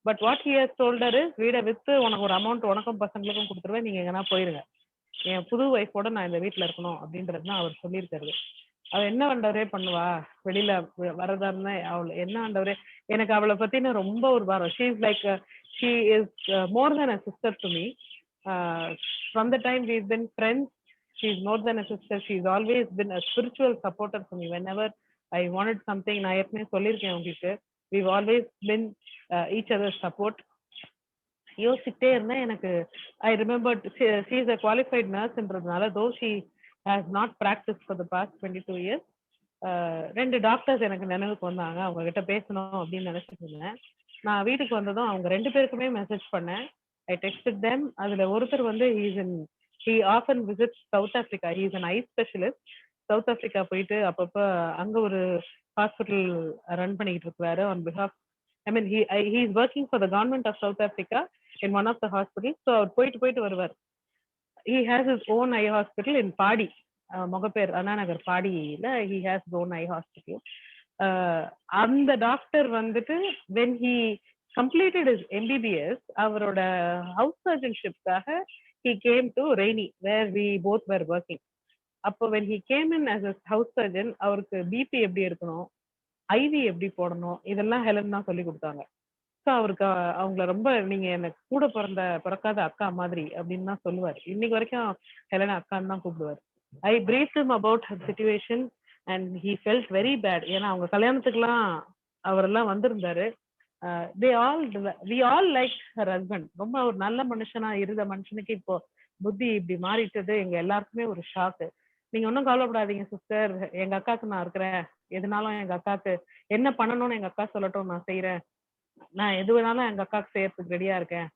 But what he has told her is, வீடை வித்து உனக்கு ஒரு அமௌண்ட் உனக்கும் பசங்களுக்கும் கொடுத்துருவேன், நீங்க எங்கன்னா போயிருங்க, என் புது ஒய்ஃபோட நான் இந்த வீட்டுல இருக்கணும் அப்படின்றது தான் அவர் சொல்லியிருக்காரு. அவ என்ன ஆண்டவரே பண்ணுவா, வெளியில வரதா இருந்தா அவள் என்ன ஆண்டவரே. எனக்கு அவளை பத்தின ரொம்ப ஒரு வாரம். She is like she is more then a sister to me. From the time we've been friends, she is more than a sister. She has always been a spiritual supporter for me whenever I wanted something. நான் ஏற்கனவே சொல்லியிருக்கேன் உங்களுக்கு, we've always been each other's support. யோசிச்சுட்டே இருந்தேன். எனக்கு I remember she is a qualified nurse-ன்றதுனால, though she has not practiced for the past 22 years, 2 doctors எனக்கு நினைவுக்கு வந்தாங்க. அவங்க கிட்ட பேசணும் அப்படின்னு நினைச்சிட்டு இருந்தேன். நான் வீட்டுக்கு வந்ததும் அவங்க 2 பேருக்குமே மெசேஜ் பண்ணேன். ஐ டெக்ஸ்டட் them. அதுல ஒருத்தர் வந்து he often visits South Africa. He is an eye specialist. South Africa போயிட்டு அப்பப்ப அங்க ஒரு ஹாஸ்பிட்டல் ரன் பண்ணிட்டு இருக்காரு on behalf, I mean he is working for the government of South Africa in one of the hospitals. So அவர் போயிட்டு வருவார். he has his own eye hospital in பாடி, மொகப்பேர் அண்ணா நகர் பாடியில he has his own eye hospital. அந்த doctor வந்துட்டு when he completed his MBBS, அவரோட house சர்ஜன்ஷிப்காக he came to Rainy where we both were working. அப்போ when he came in as a house surgeon, அவருக்கு BP எப்படி இருக்கணும், IV எப்படி போடணும், இதெல்லாம் ஹெலன் தான் சொல்லி கொடுத்தாங்க. ஸோ அவருக்கு அவங்கள ரொம்ப, நீங்க எனக்கு கூட பிறக்காத அக்கா மாதிரி அப்படின்னு தான் சொல்லுவார். இன்னைக்கு வரைக்கும் ஹெலன் அக்கான்னு தான் கூப்பிடுவார். ஐ பிரீஃப்ட் him about her situation and he felt very bad. ஏன்னா அவங்க கல்யாணத்துக்குலாம் அவரெல்லாம் வந்திருந்தாரு. we all liked her husband. ரொம்ப ஒரு நல்ல மனுஷனா இருந்த மனுஷனுக்கு இப்போ புத்தி இப்படி மாறிட்டது எங்க எல்லாருக்குமே ஒரு ஷாக்கு. நீங்க ஒன்றும் கவலைப்படாதீங்க சிஸ்டர், எங்க அக்காவுக்கு நான் இருக்கிறேன், எதுனாலும் எங்க அக்காவுக்கு என்ன பண்ணணும்னு எங்க அக்கா சொல்லட்டும், நான் செய்யறேன், நான் எது வேணாலும் எங்க அக்காவுக்கு செய்யறதுக்கு ரெடியா இருக்கேன்,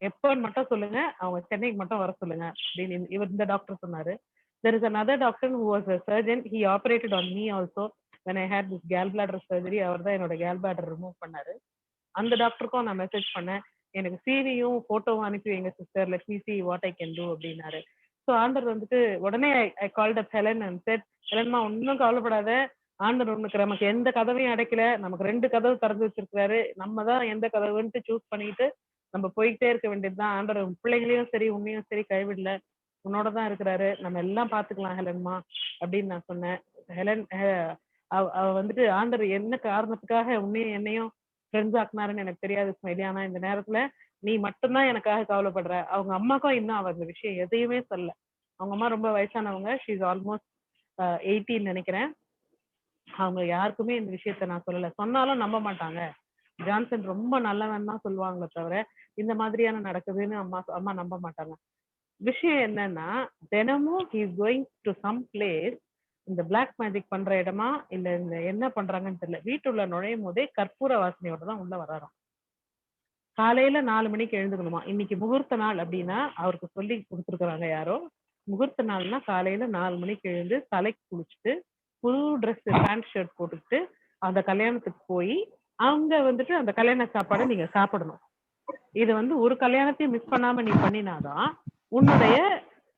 எப்போன்னு மட்டும் சொல்லுங்க, அவங்க சென்னைக்கு மட்டும் வர சொல்லுங்க அப்படின்னு இவர் இந்த டாக்டர் சொன்னாரு. There is another doctor who was a surgeon. He operated on me also when I had this gallbladder surgery. அவர் தான் என்னோட gallbladder ரிமூவ் பண்ணாரு. அந்த டாக்டருக்கும் நான் மெசேஜ் பண்ணேன், எனக்கு சிவியும் போட்டோவும் அனுப்பி வைங்க sister, let me see what I can do அப்படின்னாரு. ஸோ ஆண்டர் வந்துட்டு உடனே I called up Helen and said, ஹெலன்மா ஒன்றும் கவலைப்படாத, ஆண்டர் ஒண்ணுக்கு நமக்கு எந்த கதவையும் அடைக்கல, நமக்கு 2 கதவு திறந்து வச்சிருக்காரு, நம்ம தான் எந்த கதவுன்ட்டு சூஸ் பண்ணிட்டு நம்ம போய்கிட்டே இருக்க வேண்டியதுதான். ஆண்டர் பிள்ளைங்களையும் சரி உன்னையும் சரி கைவிடல, உன்னோட தான் இருக்கிறாரு, நம்ம எல்லாம் பாத்துக்கலாம் ஹெலன்மா அப்படின்னு நான் சொன்னேன். ஹெலன் அவ வந்துட்டு ஆண்டர் என்ன காரணத்துக்காக உன்னையும் என்னையும் ஃப்ரெண்ட்ஸ் ஆக்குனாருன்னு எனக்கு தெரியாது ஸ்மைலி, ஆனா இந்த நேரத்துல நீ மட்டும்தான் எனக்காக கவலைப்படுற. அவங்க அம்மாக்கும் இன்னும் அவ அந்த விஷயம் எதையுமே சொல்லல. அவங்க அம்மா ரொம்ப வயசானவங்க, ஷீ இஸ் ஆல்மோஸ்ட் 80 நினைக்கிறேன். அவங்க யாருக்குமே இந்த விஷயத்த நான் சொல்லல, சொன்னாலும் நம்ப மாட்டாங்க. ஜான்சன் ரொம்ப நல்லவன் தான் சொல்லுவாங்களே தவிர இந்த மாதிரியான நடக்குதுன்னு அம்மா நம்ப மாட்டாங்க. விஷயம் என்னன்னா, தினமும் he is going to some place, இந்த பிளாக் மேஜிக் பண்ற இடமா இல்ல இந்த என்ன பண்றாங்கன்னு தெரியல, வீட்டுள்ள நுழையும் போதே கற்பூர வாசனையோட தான் உள்ள வராராம். காலையில 4 மணிக்கு எழுந்துக்கணுமா. இன்னைக்கு முகூர்த்த நாள் அப்படின்னா அவருக்கு சொல்லி கொடுத்துருக்காங்க யாரோ, முகூர்த்த நாள்னா காலையில 4 மணிக்கு எழுந்து தலைக்கு குளிச்சுட்டு புது ட்ரெஸ் பேண்ட் ஷர்ட் போட்டுக்கிட்டு அந்த கல்யாணத்துக்கு போய் அவங்க வந்துட்டு அந்த கல்யாண சாப்பாடை நீங்க சாப்பிடணும். இது வந்து ஒரு கல்யாணத்தையும் மிஸ் பண்ணாம நீ பண்ணினாதான் உன்னுடைய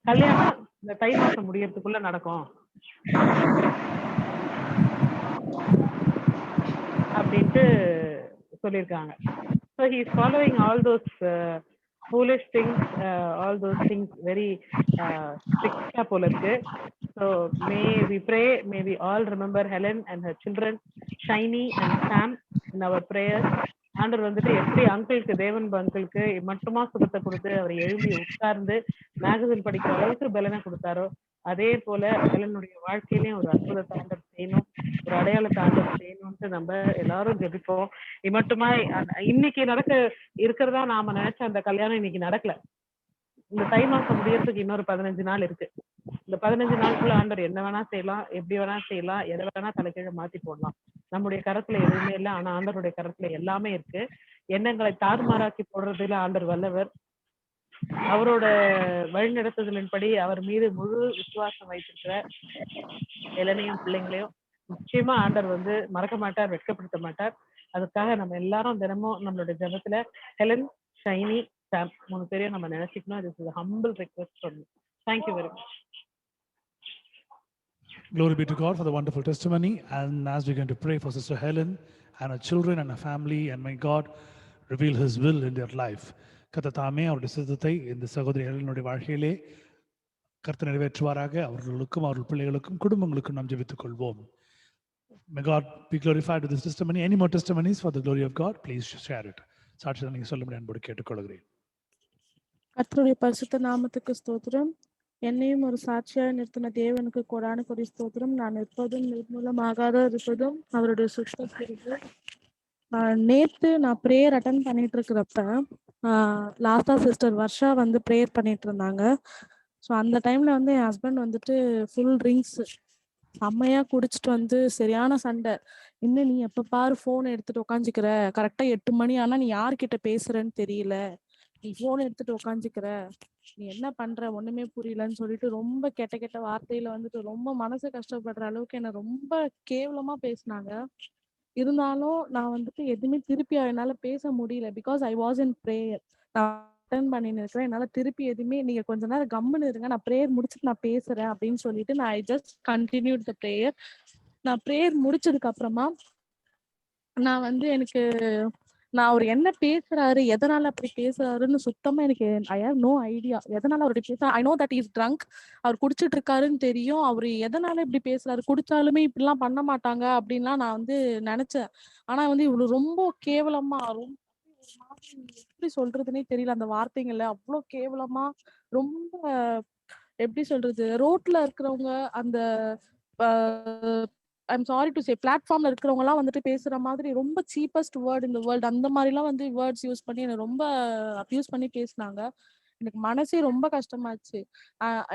கல்யாணம் இந்த தை மாசம் முடியறதுக்குள்ள நடக்கும் அப்படின்ட்டு சொல்லியிருக்காங்க. So he is following all those foolish things, all those things very strictly போல இருக்கு. So may we pray, may we all remember Helen and her children, Shiny and Sam in our prayers. ஆண்டவர் வந்துட்டு எப்படி அங்கிளுக்கு தேவன் அங்கிளுக்கு மட்டுமா சுகத்தை கொடுத்து அவர் எழும்பி உட்கார்ந்து மேகசின் படிக்கிற அளவுக்கு பலனை கொடுத்தாரோ, அதே போல ஹெலனுடைய வாழ்க்கையிலயும் ஒரு அற்புதத்தை ஆண்டவர் செய்யணும், ஒரு அடையாளத்தை ஆண்டவர் செய்யணும்ட்டு நம்ம எல்லாரும் ஜெபிப்போம். மட்டுமா இன்னைக்கு இருக்கிறதா நாம நினைச்ச அந்த கல்யாணம் இன்னைக்கு நடக்கல. இந்த தை மாசம் முடியறதுக்கு இன்னொரு 15 நாள் இருக்கு. இந்த 15 நாளுக்குள்ள ஆண்டவர் என்ன வேணா செய்யலாம், எப்படி வேணா செய்யலாம், எதை வேணா தலைக்கீழ மாத்தி போடலாம். நம்முடைய கரத்துல எதுவுமே இல்லை, ஆனா ஆண்டவருடைய கரத்துல எல்லாமே இருக்கு. எண்ணங்களை தாறுமாறாக்கி போடுறதுல ஆண்டவர் வல்லவர். அவரோட வழிநடத்துதலின்படி அவர் மீது முழு விசுவாசம் வைத்திருக்கிற இளனையும் பிள்ளைங்களையும் நிச்சயமா ஆண்டவர் வந்து மறக்க மாட்டார், வெட்கப்படுத்த மாட்டார். அதுக்காக நம்ம எல்லாரும் தினமும் நம்மளுடைய ஜபத்துல ஹெலன், ஷைனி, சாம் 3 பேரையும் நம்ம நினைச்சுக்கணும். This is a humble request from me. Thank you very much. Glory be to God for the wonderful testimony. And as we're going to pray for Sister Helen and her children and her family, and may God reveal His will in their life. கர்த்தர் அவருடைய சித்தத்தை இந்த சகோதரி ஹெலனுடைய வாழ்க்கையிலே கர்த்தர் நிறைவேற்றுவாராக. அவர்களுக்கும் அவர்கள் பிள்ளைகளுக்கும் குடும்பங்களுக்கும் நாம் ஜெபித்துக் கொள்வோம். May God be glorified with this testimony. Any more testimonies for the glory of God? Please share it. சாட்சியை நீங்க சொல்லும்படி அன்போடு கேட்டுக்கொள்கிறேன். கர்த்தருடைய பரிசுத்த நாமத்துக்கு ஸ்தோத்திரம். என்னையும் ஒரு சாட்சியாய் நிறுத்தின தேவனுக்கு கொடான கொடி ஸ்தோத்திரம். நான் இருப்பதும் நிர்மூலமாகாத இருப்பதும் அவருடைய சுத்தத்திற்கு. நேத்து நான் ப்ரேயர் அட்டன் பண்ணிட்டு இருக்கிறப்ப லாஸ்டா சிஸ்டர் வர்ஷா வந்து ப்ரேயர் பண்ணிட்டு இருந்தாங்க. ஸோ அந்த டைம்ல வந்து என் ஹஸ்பண்ட் வந்துட்டு ஃபுல் ட்ரிங்க்ஸ் செம்மையா குடிச்சிட்டு வந்து சரியான சண்டை. இன்னும் நீ எப்ப பாரு போன் எடுத்துட்டு உக்காந்துக்கிற, கரெக்டா 8 மணி ஆனா நீ யார்கிட்ட பேசுறன்னு தெரியல, நீ போன் எடுத்துட்டு உக்காந்துக்கிற, நீ என்ன பண்ற ஒண்ணுமே புரியலன்னு சொல்லிட்டு ரொம்ப கெட்ட கெட்ட வார்த்தையில வந்துட்டு ரொம்ப மனசு கஷ்டப்படுற அளவுக்கு என்ன ரொம்ப கேவலமா பேசினாங்க. இருந்தாலும் நான் வந்துட்டு எதுவுமே திருப்பி என்னால பேச முடியல. Because I was in prayer. நான் அட்டன் பண்ணின்னு இருக்கிறேன். என்னால திருப்பி எதுவுமே நீங்க கொஞ்ச நேரம் கம்முன்னு இருங்க, நான் ப்ரேயர் முடிச்சுட்டு நான் பேசுறேன் அப்படின்னு சொல்லிட்டு நான் I just continued the prayer. நான் ப்ரேயர் முடிச்சதுக்கு அப்புறமா நான் வந்து நான் அவர் என்ன பேசுறாரு, எதனால அப்படி பேசுறாருன்னு சுத்தமா எனக்கு ஐ ஹேவ் நோ ஐடியா. எதனால அவர் பேசுறாரு, I know that is drunk, அவர் குடிச்சிட்டு இருக்காருன்னு தெரியும். அவரு எதனால இப்படி பேசுறாரு, குடிச்சாலுமே இப்படிலாம் பண்ண மாட்டாங்க அப்படின்லாம் நான் வந்து நினைச்சேன். ஆனா வந்து இவ்வளவு ரொம்ப கேவலமா, ரொம்ப எப்படி சொல்றதுன்னே தெரியல, அந்த வார்த்தைங்கள்ல அவ்வளவு கேவலமா, ரொம்ப எப்படி சொல்றது, ரோட்ல இருக்கிறவங்க அந்த ஐம் சாரி டு சே பிளாட்ஃபார்ம்ல இருக்கிறவங்க எல்லாம் வந்துட்டு பேசுற மாதிரி ரொம்ப சீப்பஸ்ட் வேர்ட் இந்த வேர்ல்டு, அந்த மாதிரி எல்லாம் வந்து வேர்ட்ஸ் யூஸ் பண்ணி என்ன ரொம்ப அப்யூஸ் பண்ணி பேசினாங்க. எனக்கு மனசே ரொம்ப கஷ்டமாச்சு.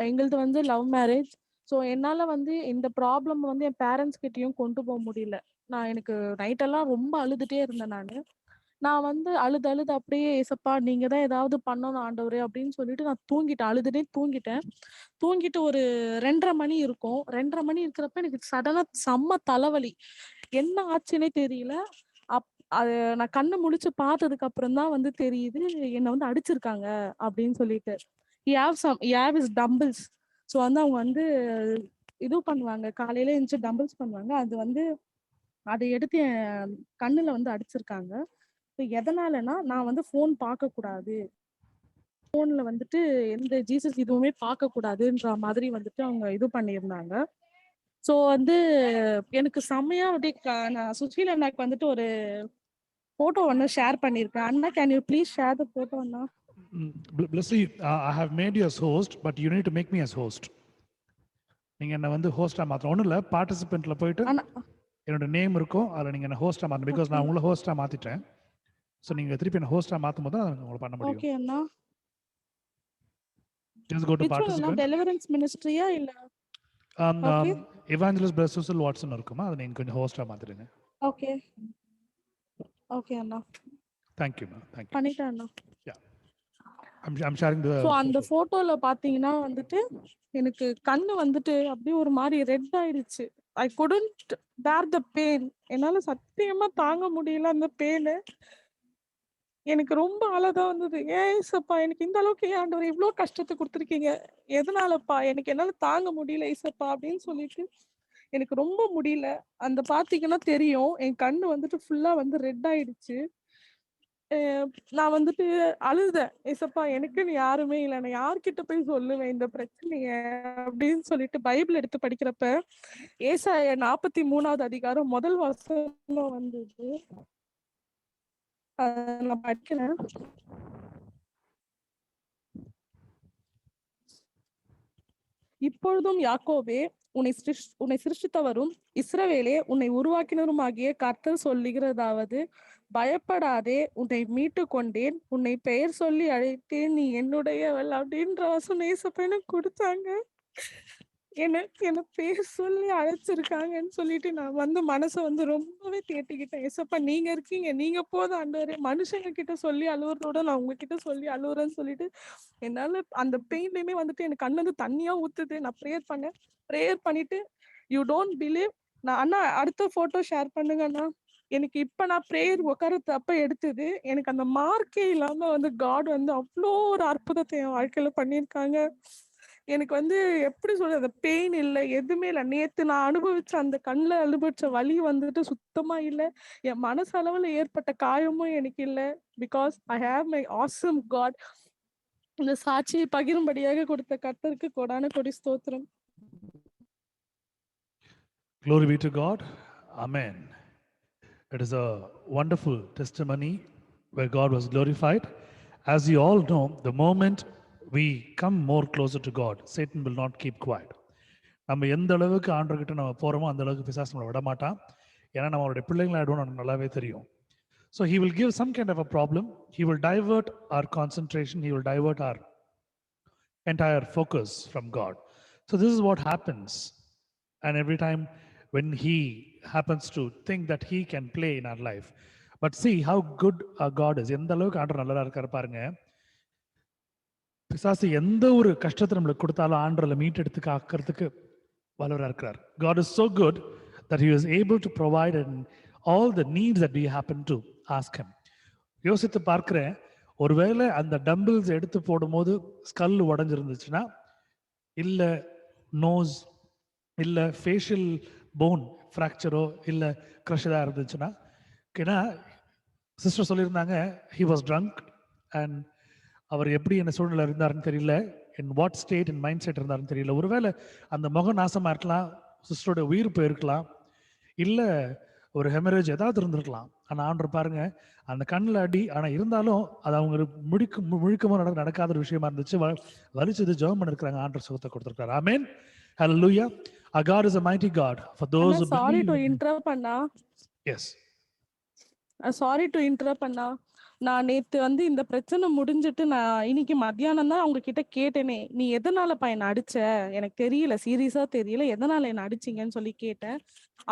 எங்களது வந்து லவ் மேரேஜ். ஸோ என்னால வந்து இந்த ப்ராப்ளம் வந்து என் பேரண்ட்ஸ் கிட்டயும் கொண்டு போக முடியல. எனக்கு நைட்டெல்லாம் ரொம்ப அழுதுட்டே இருந்தேன். நான் வந்து அழுது அப்படியே ஏசப்பா நீங்க தான் ஏதாவது பண்ணணும் ஆண்டவரே அப்படின்னு சொல்லிட்டு நான் தூங்கிட்டேன். அழுதுட்டே தூங்கிட்டு ஒரு 2:30 மணி இருக்கும். 2:30 மணி இருக்கிறப்ப எனக்கு சடனா செம்ம தலைவலி. என்ன ஆச்சுன்னே தெரியல. அது நான் கண்ணு முழிச்சு பார்த்ததுக்கு அப்புறம் தான் வந்து தெரியுது என்னை வந்து அடிச்சிருக்காங்க அப்படின்னு சொல்லிட்டு. டம்பிள்ஸ். ஸோ வந்து அவங்க வந்து இது பண்ணுவாங்க, காலையில எழுந்துச்சு டம்பிள்ஸ் பண்ணுவாங்க. அது வந்து அதை எடுத்து என் கண்ணுல வந்து அடிச்சிருக்காங்க. எதனாலனா நான் வந்து போன் பார்க்க கூடாது, போன்ல வந்துட்டு எந்த ஜீசஸ் இதுவுமே பார்க்க கூடாதுன்ற மாதிரி வந்துட்டு அவங்க இது பண்ணியிருந்தாங்க. ஸோ வந்து எனக்கு செம்மையா அப்படியே நான் சுஷீல் அண்ணாக்கு வந்துட்டு ஒரு போட்டோ ஒன்று ஷேர் பண்ணியிருக்கேன். அண்ணா can you please share the photo அண்ணா? Blessy, I have made you as host, but you need to make me as host. நீங்க என்ன வந்து ஹோஸ்டா மாத்தணும். ஒண்ணும் இல்ல, பார்ட்டிசிபென்ட்ல போயிட்டு என்னோட நேம் இருக்கும், அதுல நீங்க என்ன ஹோஸ்டா மாத்தணும். பிகாஸ் நான் உங்களை ஹோஸ்டா மாத்திட்டேன். சோ நீங்க திருப்பி என்ன ஹோஸ்டா மாத்தும் போது தான் உங்களுக்கு பண்ண முடியும். ஓகே அண்ணா. Just go to participant. Deliverance ministry-யா இல்ல Evangelist Brother Cecil Watson இருக்குமா, அதை நீங்க கொஞ்சம் ஹோஸ்டா மாத்திடுங்க. ஓகே ஓகே அண்ணா. Thank you ma. Thank you. பண்ணிட்டேன் அண்ணா. Yeah. I'm sharing the So அந்த போட்டோல பாத்தீங்கன்னா வந்துட்டு எனக்கு கண்ணு வந்துட்டு அப்படியே ஒரு மாதிரி ரெட் ஆயிடுச்சு. I couldn't bear the pain. என்னால சத்தியமா தாங்க முடியல அந்த பெயின். எனக்கு ரொம்ப அழகா வந்தது. ஏசப்பா எனக்கு இந்த அளவுக்கு ஆண்டவர் இவ்வளவு கஷ்டத்தை கொடுத்துருக்கீங்க, எதனாலப்பா, எனக்கு என்னால தாங்க முடியல ஏசப்பா அப்படின்னு சொல்லிட்டு எனக்கு ரொம்ப முடியல. அந்த பாத்தீங்கன்னா தெரியும் என் கண்ணு வந்துட்டு ஃபுல்லா வந்து ரெட் ஆயிடுச்சு. நான் வந்துட்டு அழுதேன், ஏசப்பா எனக்குன்னு யாருமே இல்லை, நான் யார்கிட்ட போய் சொல்லுவேன் இந்த பிரச்சனைய அப்படின்னு சொல்லிட்டு பைபிள் எடுத்து படிக்கிறப்ப ஏசாயா 43வது அதிகாரம் முதல் வசனம் வந்தது. நான் படிக்கிறேன். இப்பொழுதும் யாக்கோபே, உன்னை சிருஷ்டித்தவரும் இஸ்ரவேலே உன்னை உருவாக்கினருமாகிய கர்த்தர் சொல்லுகிறதாவது, பயப்படாதே, உன்னை மீட்டு கொண்டேன், உன்னை பெயர் சொல்லி அழைத்தேன், நீ என்னுடையவள் அப்படின்ற வசனம் ஏசப்பா எனக்கு கொடுத்தாங்க. என்ன பேர் சொல்லி அழைச்சிருக்காங்கன்னு சொல்லிட்டு நான் மனசை ரொம்பவே தேட்டிக்கிட்டேன். ஏசப்பா நீங்க இருக்கீங்க, நீங்க போதும் ஆண்டவரே, மனுஷங்க கிட்ட சொல்லி அழுவுறதோட நான் உங்ககிட்ட சொல்லி அழுவுறேன்னு சொல்லிட்டு என்னால அந்த பெயின்லயுமே எனக்கு கண்ணு தண்ணியா ஊத்துது. நான் ப்ரேயர் பண்ணிட்டு யூ டோன்ட் பிலீவ். நான் அண்ணா அடுத்த போட்டோ ஷேர் பண்ணுங்க அண்ணா. எனக்கு இப்ப நான் ப்ரேயர் உட்காரத்து அப்ப எடுத்தது. எனக்கு அந்த மார்க்கே இல்லாம காட் அவ்வளோ ஒரு அற்புதத்தை என் வாழ்க்கையில பண்ணியிருக்காங்க. எனக்கு எப்படி சொல்றது, அந்த பெயின் இல்லை, எதுவுமே இல்லை. நேத்து நான் அனுபவிச்ச அந்த கண்ணில் அனுபவிச்ச வலி சுத்தமா இல்லை. என் மனசளவுல ஏற்பட்ட காயமும் எனக்கு இல்லை. Because I have my awesome God. இந்த சாட்சியை பகிரும்படியாக கொடுத்த கர்த்தருக்கு கொடான கொடி ஸ்தோத்திரம். Glory be to God. Amen. It is a wonderful testimony where God was glorified. As you all know, the moment we come more closer to God, Satan will not keep quiet. நம்ம எந்த அளவுக்கு ஆண்டவர்கிட்ட நம்ம போறோமோ அந்த அளவுக்கு பிசாசு நம்மளை விட மாட்டான். ஏன்னா நம்ம அவருடைய பிள்ளைங்களை ஆயிடுவோம், நமக்கு நல்லாவே தெரியும். So he will give some kind of a problem. He will divert our concentration. He will divert our entire focus from God. So this is what happens. And every time when he happens to think that he can play in our life. But see how good our God is. எந்த அளவுக்கு ஆண்டவர் நல்லா இருக்காரு பாருங்க. பிசாசு எந்த ஒரு கஷ்டத்தை நம்மளுக்கு கொடுத்தாலும் ஆண்டவரை மீட்டெடுத்து காக்கிறதுக்கு வல்லவராக இருக்கிறார். God is so good that he is able to provide in all the needs that we happen to ask him. யோசித்து பார்க்கிறேன், ஒருவேளை அந்த டம்பிள்ஸ் எடுத்து போடும்போது ஸ்கல் உடஞ்சிருந்துச்சுன்னா, இல்லை நோஸ், இல்லை ஃபேஷியல் போன் ஃப்ராக்சரோ இல்லை க்ரஷ்ஷாக இருந்துச்சுன்னா, ஏன்னா சிஸ்டர் சொல்லியிருந்தாங்க he was drunk and அவர் எப்படி என்ன சூழ்நிலை இருந்தாருன்னு தெரியல, in what state in mind set இருந்தாருன்னு தெரியல. ஒருவேளை அந்த முகம் நாசமாக இருக்கலாம், சிஸ்டரோட உயிர் போயிருக்கலாம், இல்லை ஒரு ஹெமரேஜ் ஏதாவது இருந்திருக்கலாம். ஆனால் ஆண்டவர் பாருங்க, அந்த கண்ணில் அடி, ஆனால் இருந்தாலும் அது அவங்க முழுக்கமாக நடக்காத ஒரு விஷயமா இருந்துச்சு. வலிச்சது ஜெபம் பண்ணிருக்காங்க, ஆண்டவர் சுகத்தை கொடுத்திருக்காரு. ஆமென். ஹல்லேலூயா. Our God is a mighty God. For those who sorry to interrupt Anna. Yes. Sorry to interrupt அண்ணா. நான் நேத்து இந்த பிரச்சனை முடிஞ்சிட்டு நான் இன்னைக்கு மத்தியானம் தான் அவங்க கிட்ட கேட்டேனே, நீ எதனாலப்பா என்ன அடிச்ச, எனக்கு தெரியல, சீரியஸா தெரியல, எதனால என்ன அடிச்சிங்கன்னு சொல்லி கேட்டேன்.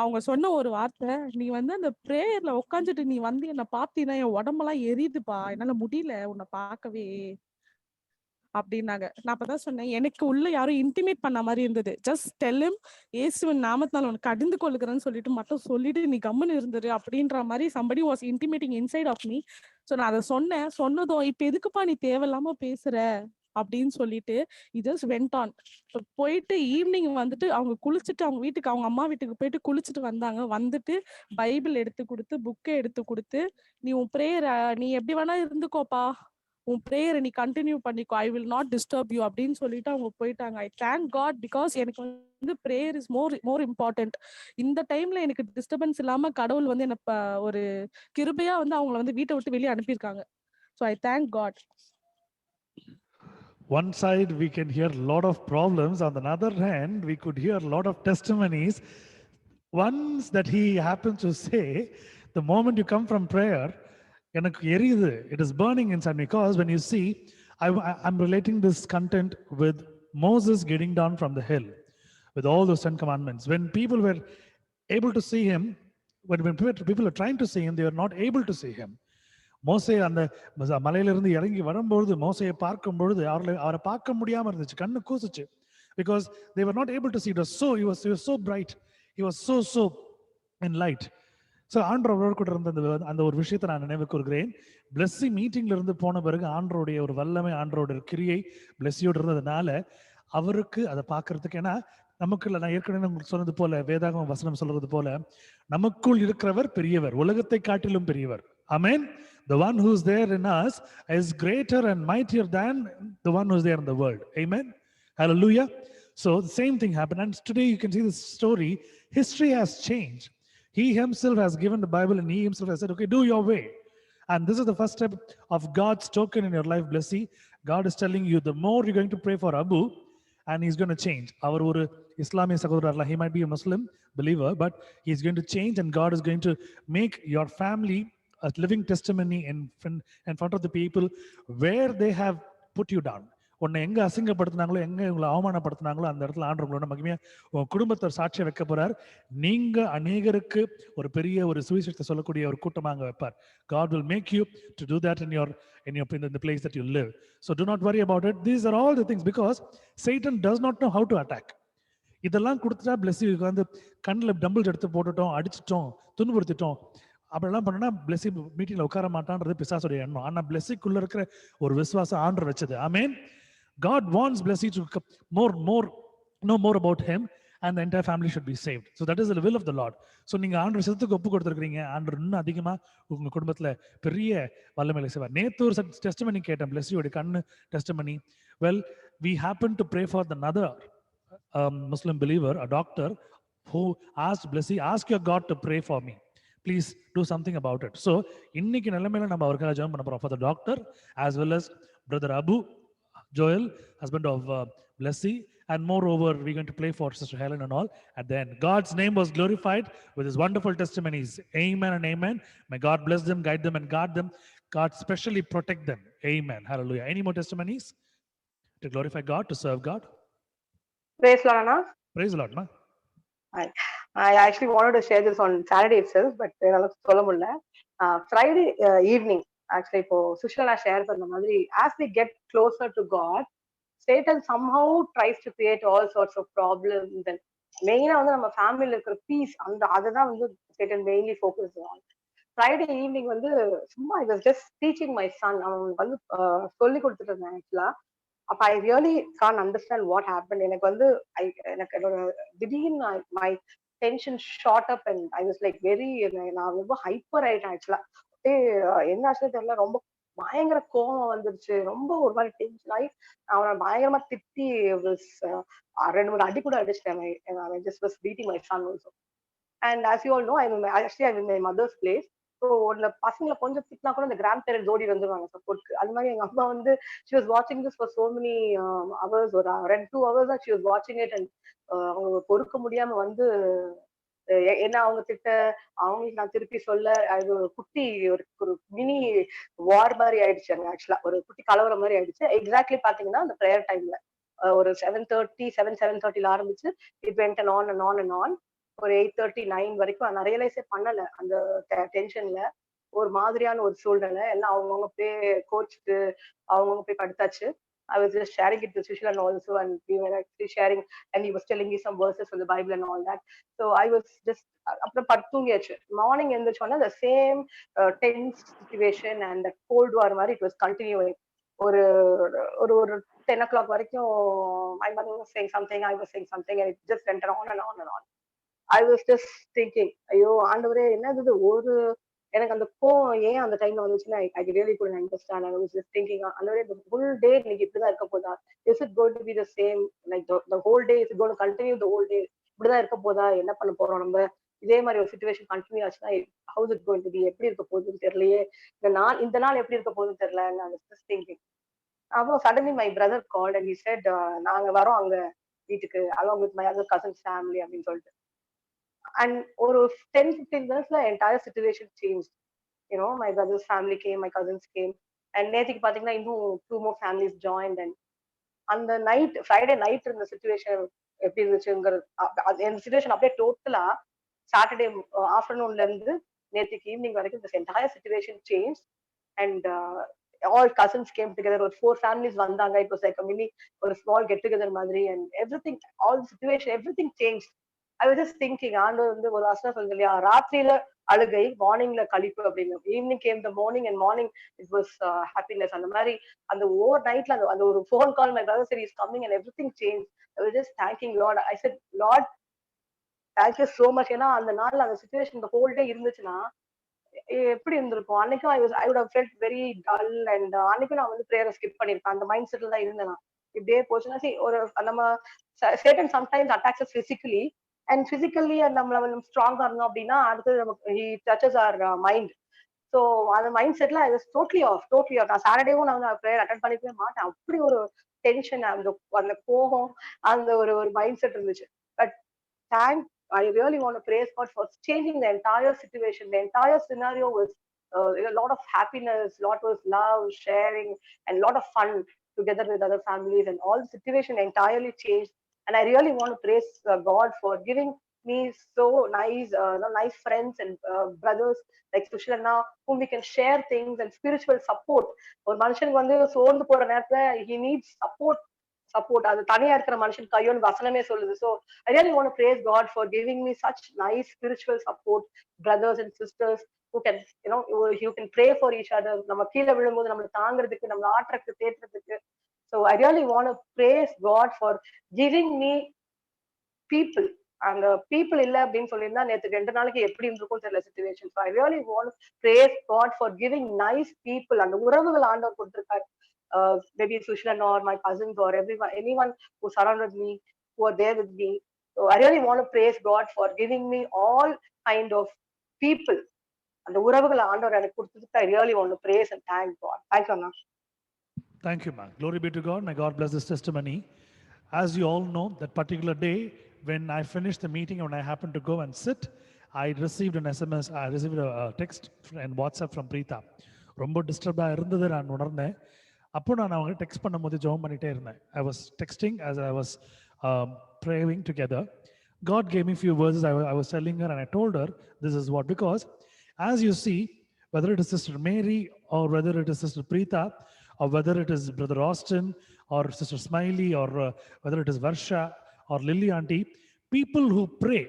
அவங்க சொன்ன ஒரு வார்த்தை, நீ அந்த பிரேயர்ல உட்காந்துட்டு நீ என்ன பாத்தீங்கன்னா என் உடம்பெல்லாம் எரியுதுப்பா, என்னால முடியல உன்னை பார்க்கவே அப்படின்னாங்க. நான் அப்பதான் சொன்னேன், எனக்கு உள்ள யாரும் இன்டிமேட் பண்ண மாதிரி இருந்தது. ஜஸ்ட் டெல் ஹிம், இயேசுவின் நாமத்தினால உனக்கு கடிந்து கொள்ளுகிறேன்னு சொல்லிட்டு மட்டும் சொல்லிட்டு நீ கம்முன்னு இருந்துரு அப்படின்ற மாதிரி somebody was intimating inside of me. So நான் அதை சொன்னதும், இப்ப எதுக்குப்பா நீ தேவையில்லாம பேசுற அப்படின்னு சொல்லிட்டு ஜஸ்ட் வெண்ட் ஆன். போயிட்டு ஈவினிங் அவங்க குளிச்சுட்டு அவங்க வீட்டுக்கு, அவங்க அம்மா வீட்டுக்கு போயிட்டு குளிச்சுட்டு வந்தாங்க. வந்துட்டு பைபிள் எடுத்து கொடுத்து, புக்கை எடுத்து கொடுத்து, நீ உன் பிரேயர் நீ எப்படி வேணா இருந்துக்கோப்பா, உன் பிரேயரை நீ கண்டினியூ பண்ணிக்கோ, I will not disturb you அப்படின்னு சொல்லிட்டு அவங்க போயிட்டாங்க. ஐ தேங்க் காட், பிகாஸ் எனக்கு பிரேயர் இஸ் மோர் இம்பார்ட்டன்ட். இந்த டைம்ல எனக்கு டிஸ்டர்பன்ஸ் இல்லாம கடவுள் என்ன ஒரு கிருபையா அவங்கள வீட்டை விட்டு வெளியே அனுப்பியிருக்காங்க. So I thank God. One side we can hear a lot of problems, on the other hand we could hear a lot of testimonies. Once that he happened to say, the moment you come from prayer, எனக்கு எரியுது, it is burning inside me. Because when you see, I'm relating this content with Moses getting down from the hill with all those 10 commandments. When people were able to see him, when people are trying to see him, they were not able to see him. மோசே அந்த மலையிலிருந்து இறங்கி வரும்பொழுது, மோசையை பார்க்கும் பொழுது அவரை பார்க்க முடியாம இருந்துச்சு, கண்ணு கூசுச்சு. Because they were not able to see. It was so, he was so bright, he was so in light. So ஆண்டவரோடு கூட இருந்த அந்த ஒரு விஷயத்தை நான் நினைவு கூறுகிறேன். பிளஸ்ஸி மீட்டிங்ல இருந்து போன பிறகு ஆண்டவருடைய ஒரு வல்லமை, ஆண்டவருடைய கிரியை பிளஸ்ஸியோடு இருந்ததுனால அவருக்கு அதை பார்க்கறதுக்கு, ஏன்னா நமக்கு இல்லை, நான் ஏற்கனவே உங்களுக்கு சொன்னது போல, வேதாகம வசனம் சொல்றது போல, நமக்குள் இருக்கிறவர் பெரியவர், உலகத்தை காட்டிலும் பெரியவர். ஆமென். The one who's there in us is greater and mightier than the one who's there in the world. Amen. Hallelujah. So the same thing happened, and today you can see this story. History has changed. He himself has given the Bible and he himself has said, okay, do your way. And this is the first step of God's token in your life, Blessy. God is telling you, the more you're going to pray for Abu, and he's going to change. Our Islamic Sakodarla, he might be a Muslim believer, but he's going to change, and God is going to make your family a living testimony in front of the people where they have put you down. உன்னை எங்க அசிங்கப்படுத்தினாங்களோ, எங்க உங்களை அவமானப்படுத்தினாங்களோ, அந்த இடத்துல ஆண்டவர் உங்களோட மகிமையா உங்க குடும்பத்தை சாட்சியை வைக்க போறார். நீங்க அநேகருக்கு ஒரு பெரிய ஒரு சுவிசேஷத்தை சொல்லக்கூடிய ஒரு கூட்டமாக வைப்பார். God will make you to do that in the place that you live. So do not worry about it. These are all the things, because Satan does not know how to attack. இதெல்லாம் கொடுத்துட்டா Blessy வந்து கண்ணில் dumbbells எடுத்து போட்டுட்டோம், அடிச்சிட்டோம், துன்புறுத்திட்டோம், அப்படிலாம் பண்ணா Blessy மீட்டிங்ல உட்கார மாட்டான்றது பிசாசுடைய எண்ணம். ஆனா Blessyக்குள்ள இருக்கிற ஒரு விசுவாசம் ஆண்டவர் வச்சது. ஆமென். God wants Blessy to know more about him, and the entire family should be saved. So that is the will of the Lord. So நீங்க ஆண்டவர் சித்தத்துக்கு ஒப்பு கொடுத்துருக்கீங்க. ஆண்டவர் இன்னும் அதிகமா உங்க குடும்பத்துல பெரிய வல்லமையை செய்வார். நேத்து ஒரு டெஸ்டிமனி கேட்டேன், Blessyயோட கண்ணு testimony. Well, we happen to pray for another Muslim believer, a doctor, who asked Blessy, ask your God to pray for me. Please do something about it. So இன்னைக்கு நிலைமையில நம்ம அவருக்காக ஜெபம் பண்ண போறோம், for the doctor as well as brother Abu Joel, husband of Blessy, and moreover we're going to pray for Sister Helen and all at the end. God's name was glorified with his wonderful testimonies. Amen and amen. May God bless them, guide them and guard them. God specially protect them. Amen. Hallelujah. Any more testimonies to glorify God, to serve God? Praise Lord, Anna. Praise the Lord, ma. I actually wanted to share this on Saturday itself, but என்னால சொல்ல முடியல. Friday evening, actually இப்போ சுஷலா share பண்ண மாதிரி, as we get closer to God, Satan somehow tries to create all sorts of problems. And மெயினா வந்து நம்ம ஃபேமிலில இருக்கிற பீஸ், அதுதான் வந்து Satan mainly focus on. Friday evening வந்து சும்மா I was just teaching my son. அவன் வந்து சொல்லி கொடுத்துட்டு இருந்தேன் ஆக்சுவலா. அப்ப I really can't understand what happened. எனக்கு வந்து எனக்கு என்னோட திடீர்னு my tension shot up and I was like நான் ரொம்ப ஹைப்பர் ஆயிட்டேன் ஆக்சுவலா. என்ன ஆச்சுன்னு தெரியல, ரொம்ப பயங்கர கோவம் வந்துருச்சு, ரொம்ப ஒரு மாதிரி டென்ஷன் ஆகி அவனை பயங்கரமா திட்டி 2-3 அடி கூட அடிச்சிட்டேன். just was beating my son also. And as you all know, I'm in my mother's place. So ஒரு பசங்களை கொஞ்சம் திட்டினா கூட இந்த கிராண்ட் பேரண்ட்ஸ் ஓடி வந்துருவாங்க சப்போர்ட்க்கு. அது மாதிரி எங்க அம்மா வந்து she was watching this for so many hours, ஒரு 2 hours தான் she was watching it. And அவங்க பொறுக்க முடியாம வந்து என்ன அவங்க திட்ட, அவங்களுக்கு நான் திருப்பி சொல்ல, அது குட்டி ஒரு மினி வார் மாதிரி ஆயிடுச்சு அங்க. ஆக்சுவலா ஒரு குட்டி கலவரம் மாதிரி ஆயிடுச்சு. எக்ஸாக்ட்லி பாத்தீங்கன்னா அந்த ப்ரேயர் டைம்ல ஒரு 7:30 ஆரம்பிச்சு it went and on and on and on. ஒரு 8:30-9 வரைக்கும் நான் ரியலைஸே பண்ணல அந்த டென்ஷன்ல. ஒரு மாதிரியான ஒரு சூழ்நிலை. எல்லாம் அவங்கவுங்க போய் கோச்சுட்டு அவங்கவுங்க போய் படுத்தாச்சு. I was just sharing it with Sushila also, and we were actually sharing, and he was telling me some verses from the Bible and all that. So I was just அப்புறம் படுத்துங்கியாச்சு. மார்னிங் எழுந்திரிச்சோன்னா the same tense situation and the cold war மாதிரி it was continuing. ஒரு 10 o'clock வரைக்கும் my mother was saying something, I was saying something, and it just went on and on and on. I was just thinking, ஐயோ ஆண்டவரே என்னது ஒரு எனக்கு அந்த கோவம் ஏன் அந்த டைம்ல வந்துச்சுன்னா I really couldn't understand. I was just thinking, ஆண்டவரே the whole day இன்னைக்கு இப்படிதான் இருக்க போதா? Is it going to be the same like the whole day? Is it going to continue the whole day? இப்படிதான் இருக்க போதா? என்ன பண்ண போறோம் நம்ம? இதே மாதிரி ஒரு சிச்சுவேஷன் கண்டினியூ ஆச்சுன்னா how is it going to be? எப்படி இருக்க போகுதுன்னு தெரியலையே, இந்த நாள் எப்படி இருக்க போகுதுன்னு தெரியல. I was just thinking. அப்புறம் suddenly my brother called and he said, நாங்க வரோம் அங்க வீட்டுக்கு along with my other cousin's family அப்படின்னு சொல்லிட்டு. And ஒரு 10-15 minutesல entire situation changed. You know, my brother's family came, my cousins came, and நேத்திக்கு பாத்தீங்கன்னா இன்னும் 2 more families joined. And அந்த நைட் ஃப்ரைடே நைட் இருந்த சிச்சுவேஷன் எப்படி இருந்துச்சுங்கிற இந்த சிச்சுவேஷன் அப்படியே டோட்டலா சாட்டர்டே ஆஃப்டர்நூன்ல இருந்து நேத்திக்கு ஈவினிங் வரைக்கும் this entire situation changed. And all cousins came together. ஒரு 4 families வந்தாங்க. It was like a mini ஒரு small get together மாதிரி. And everything, all the situation, everything changed. I was just thinking, ஆண்டவர் வந்து ஒரு வசனம் சொல்லுங்க இல்லையா, ராத்திரியில அழுகை மார்னிங்ல கழிப்பு அப்படின்னு. Evening game the morning and morning it was happiness. அந்த மாதிரி அந்த ஓவர் நைட்ல அந்த ஒரு phone call my brother said he's coming and everything changed. I was just thanking Lord. I said, Lord, thank you so much. ஏன்னா அந்த நாள்ல அந்த சிச்சுவேஷன் the whole day இருந்துச்சுன்னா எப்படி இருந்திருக்கும்? அன்னைக்கும் I would have felt very dull. And அன்னைக்கும் நான் வந்து பிரேயரை ஸ்கிப் பண்ணிருப்பேன். அந்த மைண்ட் செட்ல தான் இருந்தேன். இப்படியே போச்சுன்னா ஒரு நம்ம Satan sometimes attacks us physically, and physically நம்மள ஸ்ட்ராங்கா இருந்தோம் அப்படின்னா அடுத்தது நமக்கு he touches our mind. So so அந்த மைண்ட் செட்ல ஐ வாஸ் டோட்லி ஆஃப். நான் சாட்டர்டேவும் நான் வந்து ப்ரேயர் அட்டன் பண்ணிக்கவே மாட்டேன். அப்படி ஒரு டென்ஷன், அந்த கோபம், அந்த ஒரு மைண்ட் செட் இருந்துச்சு. But thank I really want to praise God for changing the entire situation. The entire scenario was a lot of happiness, lot was love, sharing, and a lot of fun together with other families, and all the situation entirely changed. And I really want to praise God for giving me so nice friends and brothers like Sushilana, whom we can share things and spiritual support. ஒரு மனுஷனுக்கு வந்து சோர்ந்து போற நேரத்துல he needs support. அது தனியா இருக்கிற மனுஷன் கையோன்னு வசனமே சொல்லுது. So I really want to praise God for giving me such nice spiritual support, brothers and sisters who can, you can pray for each other. நம்ம கீழே விழும்போது நம்மளை தாங்கிறதுக்கு, நம்ம ஆற்றத்துக்கு, தேற்றத்துக்கு. So I really want to praise God for giving me people. அந்த people இல்ல அப்படின்னு சொல்லியிருந்தா நேற்று 2 நாளைக்கு எப்படி இருந்திருக்கும் தெரியல situation. So I really want to praise God for giving nice people. அந்த உறவுகள் ஆண்டவர் கொடுத்திருக்காரு. Maybe Sushilana or my cousins or anyone who surrounded me, who are there with me. So I really want to praise God for giving me all kind of people. அந்த உறவுகளை ஆண்டவர் எனக்கு கொடுத்ததுக்கு I really want to praise and thank God. Thank you, Anna. Thank you, ma'am. Glory be to God. May God bless this testimony. As you all know, that particular day when I finished the meeting and when I happened to go and sit, I received an SMS, I received a text and WhatsApp from Preetha. ரொம்ப டிஸ்டர்பாக இருந்தது நான் உணர்ந்தேன். அப்போ நான் அவங்க text பண்ணும்போது ஜெபம் பண்ணிட்டே இருந்தேன். I was texting as I was praying together. God gave me few verses. I was telling her and I told her this is what, because as you see, whether it is Sister Mary or whether it is Sister Preetha or whether it is Brother Austin or Sister Smiley or whether it is Varsha or Lily Auntie, people who pray,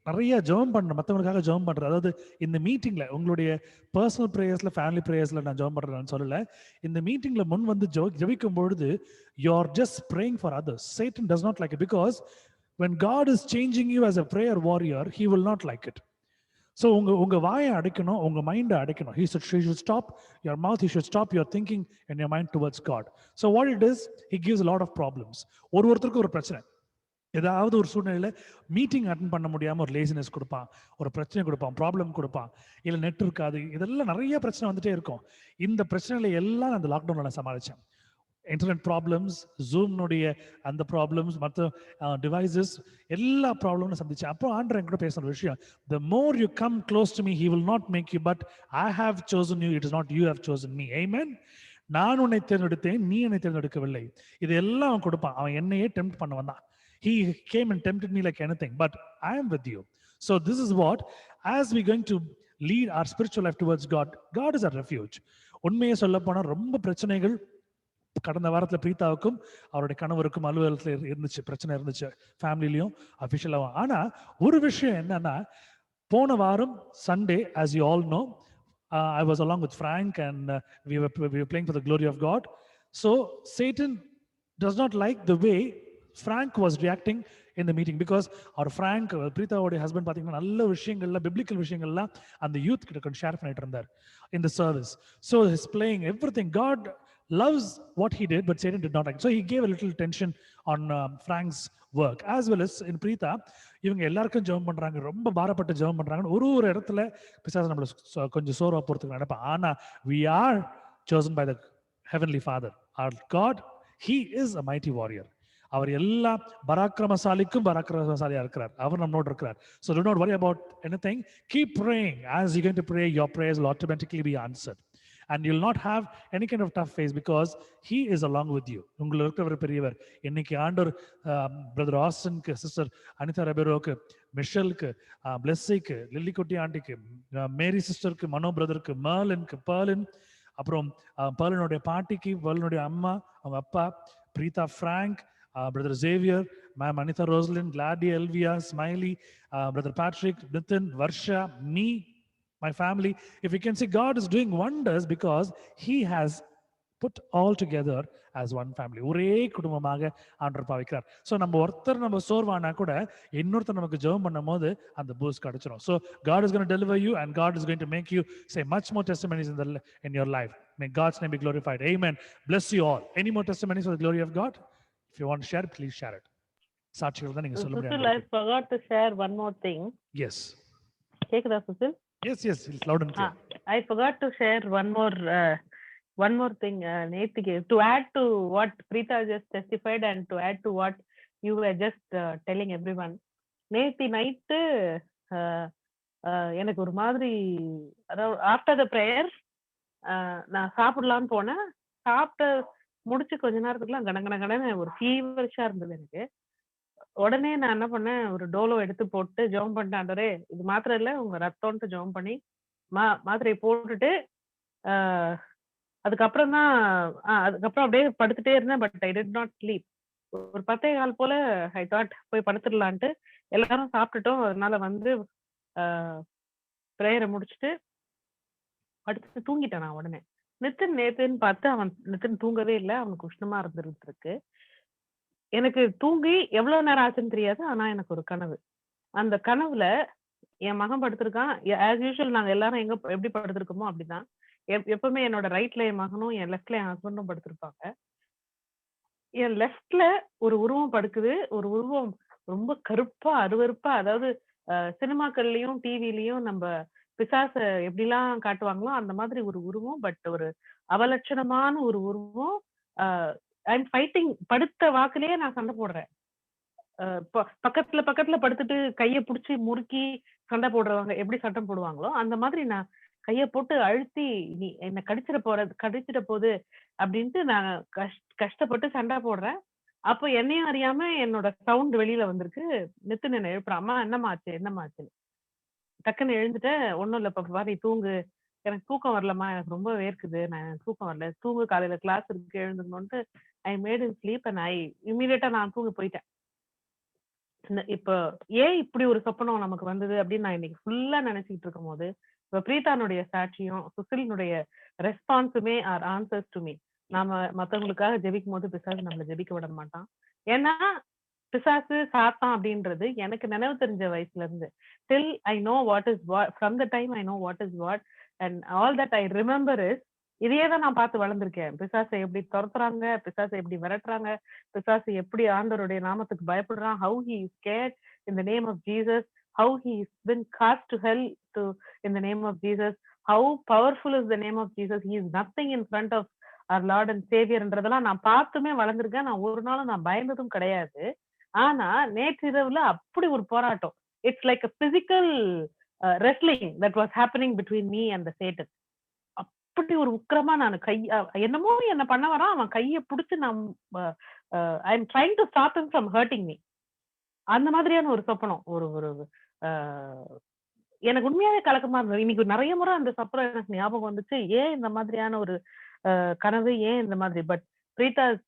நிறைய ஜெபம் பண்ண மற்றவங்களுக்காக ஜெபம் பண்ணுறது. அதாவது இந்த மீட்டிங்கில் உங்களுடைய பர்சனல் ப்ரேயர்ஸில், ஃபேமிலி ப்ரேயர்ஸில் நான் ஜெபம் பண்ணுறேன்னு சொல்லலை. இந்த மீட்டிங்கில் முன் வந்து ஜெபிக்கும் பொழுது you are just praying for others. Satan does not like it, because when God is changing you as a prayer warrior, he will not like it. So உங்க வாயை அடைக்கணும், உங்க மைண்டை அடைக்கணும். He should stop your mouth, he should stop your thinking and your mind towards God. So what it is, he gives a lot of problems. ஒருத்தருக்கு ஒரு பிரச்சனை, ஏதாவது ஒரு சூழ்நிலையில் மீட்டிங் அட்டன் பண்ண முடியாமல் ஒரு லேசினஸ் கொடுப்பான், ஒரு பிரச்சனை கொடுப்பான், ப்ராப்ளம் கொடுப்பான், இல்லை நெட் இருக்காது, இதெல்லாம் நிறைய பிரச்சனை வந்துட்டே இருக்கும். இந்த பிரச்சனைகளை எல்லாம் அந்த லாக்டவுனில் நான் சமாளித்தேன். இன்டர்நெட் ப்ராப்ளம்ஸ், ஜூம்னுடைய அந்த ப்ராப்ளம்ஸ், மற்ற டிவைசஸ், எல்லா ப்ராப்ளமும் சந்திச்சேன். அப்போ ஆண்டவர் என் கூட பேசுகிற விஷயம், the more you come close to me, he will not make you, but I have chosen you, it is not you have chosen me. Amen. நான் உன்னை தேர்ந்தெடுத்தேன், நீ என்னை தேர்ந்தெடுக்கவில்லை. இது எல்லாம் அவன் கொடுப்பான். அவன் என்னையே டெம்ப்ட் பண்ண வந்தான். He came and tempted me like anything, but I am with you. So this is what, as we going to lead our spiritual life towards God, God is our refuge. உண்மையை சொல்ல போனா ரொம்ப பிரச்சனைகள் கடந்த வாரத்தில் பிரீதாவுக்கும் அவருடைய கணவருக்கும் அலுவலகத்தில் இருந்துச்சு, பிரச்சனை இருந்துச்சு, ஃபேமிலிலையும் அஃபிஷியலாகவும். ஆனால் ஒரு விஷயம் என்னன்னா, போன வாரம் Sunday, as you all know, I was along with Frank and we were playing for the glory of God. So Satan does not like the way Frank was reacting in the meeting, because our Frank, Preethaவோட husband பார்த்தீங்கன்னா நல்ல விஷயங்கள்லாம், biblical விஷயங்கள்லாம் அந்த youth கிட்ட share பண்ணிட்டு இருந்தார் in the service. So he's playing everything. God loves what he did, but Satan did not like. So he gave a little tension on Frank's work, as well as in Preetha. இவங்க எல்லாருக்கும் ஜெபம் பண்றாங்க, ரொம்ப பாரப்பட்டு ஜெபம் பண்றாங்க. ஒரு இடத்துல பிசாசு நம்மள கொஞ்சம் சோர்வா போறதுக்கு நினைப்பான். ஆனா we are chosen by the heavenly Father. Our God, he is a mighty warrior. அவர் எல்லா பராக்கிரமசாலிக்கும் பராக்கிரமசாலியா இருக்கிறார். அவர் நம்மோட இருக்கிறார். So do not worry about anything. Keep praying. As you're going to pray, your prayers will automatically be answered. And you'll not have any kind of tough phase, because he is along with you. உங்களை இருக்கிறவர் பெரியவர். இன்னைக்கு ஆண்டவர் brother ஆஸ்டனுக்கு, sister Anitha ரெபேரோக்கு, மிஷலுக்கு, பிளெஸ்ஸிக்கு, லில்லிக்குட்டி ஆண்டிக்கு, மேரி சிஸ்டருக்கு, மனோ பிரதருக்கு, Berlin, அப்புறம் பேர்லினுடைய பாட்டிக்கு, பேர்லினுடைய அம்மா, அவங்க அப்பா, Preetha, Frank, Brother Xavier, Ma'am Anita Rosalind, Gladys, Elvia, Smiley, Brother Patrick, Nitin, Varsha, me, my family. If you can see, God is doing wonders because he has put all together as one family. ஒரே குடும்பமாக ஆண்டவர் பாவிக்கிறார். So நம்ம சோர்வானா கூட இன்னொருத்தர் நமக்கு ஜெபம் பண்ணும் போது அந்த பூஸ்ட் கிடைச்சிரும். So God is going to deliver you and God is going to make you say much more testimonies in your life. May God's name be glorified. Amen. Bless you all. Any more testimonies for the glory of God? If you want to share, please share it. சாட்சிகள் தான் நீங்க சொல்ல முடியாது. I forgot to share one more thing. Yes. கேக்குதா Susil? Yes, yes, it's loud and clear. I forgot to share one more thing, Neethike, to add to what Preetha just testified and to add to what you were just telling everyone. நேத்தி night எனக்கு ஒரு மாதிரி, அதாவது after the prayer நான் சாப்பிடலான்னு போனேன். சாப்பிட்டு முடிச்சு கொஞ்ச நேரத்துக்குலாம் கடன்னு ஒரு ஃபீவரிஷா இருந்தது எனக்கு. உடனே நான் என்ன பண்ணேன், ஒரு டோலோ எடுத்து போட்டு ஜெபம் பண்ணிட்டேன். ஆண்டவரே, இது மாத்திரை இல்ல, உங்க ரத்தம்ன்ட்டு ஜெபம் பண்ணி மாத்திரையை போட்டுட்டு அதுக்கப்புறம் தான் அதுக்கப்புறம் அப்படியே படுத்துட்டே இருந்தேன். But I did not sleep. ஒரு 10:15 போல ஐ தாட் போய் படுத்துடலான்ட்டு, எல்லாரும் சாப்பிட்டுட்டோம். அதனால வந்து ப்ரேயரை முடிச்சுட்டு படுத்து தூங்கிட்டேன் நான். உடனே நேத்துன்னு பார்த்து நித்தின் தூங்கவே இல்லை. அவனுக்கு உஷ்ணமா இருந்துருக்கு. எனக்கு தூங்கி எவ்வளவு நேரம் ஆச்சுன்னு தெரியாது. ஆனா எனக்கு ஒரு கனவு. அந்த கனவுல என் மகன் படுத்திருக்கான். ஆஸ் யூஷுவல் நாங்க எல்லாரும் எப்படி படுத்திருக்கோமோ அப்படிதான். எப்பவுமே என்னோட ரைட்ல என் மகனும், என் லெஃப்ட்ல என் ஹஸ்பண்டும் படுத்திருப்பாங்க. என் லெஃப்ட்ல ஒரு உருவம் படுக்குது. ஒரு உருவம் ரொம்ப கருப்பா, அருவருப்பா, அதாவது சினிமாக்கள்லயும் டிவிலயும் நம்ம பிசாச எப்படிலாம் காட்டுவாங்களோ அந்த மாதிரி ஒரு உருவம். பட் ஒரு அவலட்சணமான ஒரு உருவம். I'm fighting. படுத்த வாக்குலயே நான் சண்டை போடுறேன். பக்கத்துல படுத்துட்டு கைய புடிச்சு முறுக்கி சண்டை போடுறவங்க எப்படி சண்டை போடுவாங்களோ அந்த மாதிரி நான் கைய போட்டு அழுத்தி, நீ என்ன கடிச்சிட போகுது அப்படின்ட்டு நான் கஷ்டப்பட்டு சண்டை போடுறேன். அப்போ என்னையும் அறியாம என்னோட சவுண்ட் வெளியில வந்திருக்கு. நித்தின் என்ன எழுப்புறான், அம்மா என்னமாச்சுன்னு. டக்குன்னு எழுந்துட்டேன். ஒன்னும் இல்ல பாப்பா, நீ தூங்கு, எனக்கு தூக்கம் வரலம்மா, எனக்கு ரொம்ப வேர்க்குது, நான் தூக்கம் வரல, தூங்கு, காலையில கிளாஸ் இருக்கு, எழுந்துக்கணும்ட்டு I made in sleep and I இமீடியட்டா நான் தூங்கி போயிட்டேன். இப்ப ஏன் இப்படி ஒரு சொப்பனம் நமக்கு வந்தது அப்படின்னு நான் இன்னைக்கு ஃபுல்லா நினைச்சிட்டு இருக்கும் போது, இப்ப பிரீதானுடைய சாட்சியும் சுசிலினுடைய ரெஸ்பான்ஸுமே ஆர் ஆன்சர்ஸ் டு மீ. நாம மத்தவங்களுக்காக ஜெபிக்கும் போது பிசாசு நம்மள ஜெபிக்க விட மாட்டான். ஏன்னா பிசாசு சாத்தான் அப்படின்றது எனக்கு நினைவு தெரிஞ்ச வயசுல இருந்து till I know what is what, from the time I know what is what and all that I remember is, இதையே தான் நான் பார்த்து வளர்ந்துருக்கேன். பிசாசை எப்படி துரத்துறாங்க, பிசாசை எப்படி விரட்டுறாங்க, பிசாசு எப்படி ஆண்டவருடைய நாமத்துக்கு பயப்படுறான், how he is scared in the name of Jesus, how he has been cast to hell in the name of Jesus, how powerful is the name of Jesus, he is nothing in front of our Lord and Savior என்றதெல்லாம் நான் பார்த்துமே வளர்ந்துருக்கேன். நான் ஒரு நாளும் நான் பயந்ததும் கிடையாது. ஆனா நேற்றிரவுல அப்படி ஒரு போராட்டம். It's like a physical wrestling that was happening between me and the Satan. அப்படி ஒரு உக்கிரமா நான் என்னமோ என்ன பண்ண வரான், அவன் கையை பிடிச்சு நான் I am trying to stop him from hurting me. அந்த மாதிரியான ஒரு சொப்பனம். ஒரு எனக்கு உண்மையாவே கலக்கமா இருந்தது. இன்னைக்கு நிறைய முறை அந்த சொப்பனம் எனக்கு ஞாபகம் வந்துச்சு. ஏன் இந்த மாதிரியான ஒரு கனவு, ஏன் இந்த மாதிரி. But Preetha's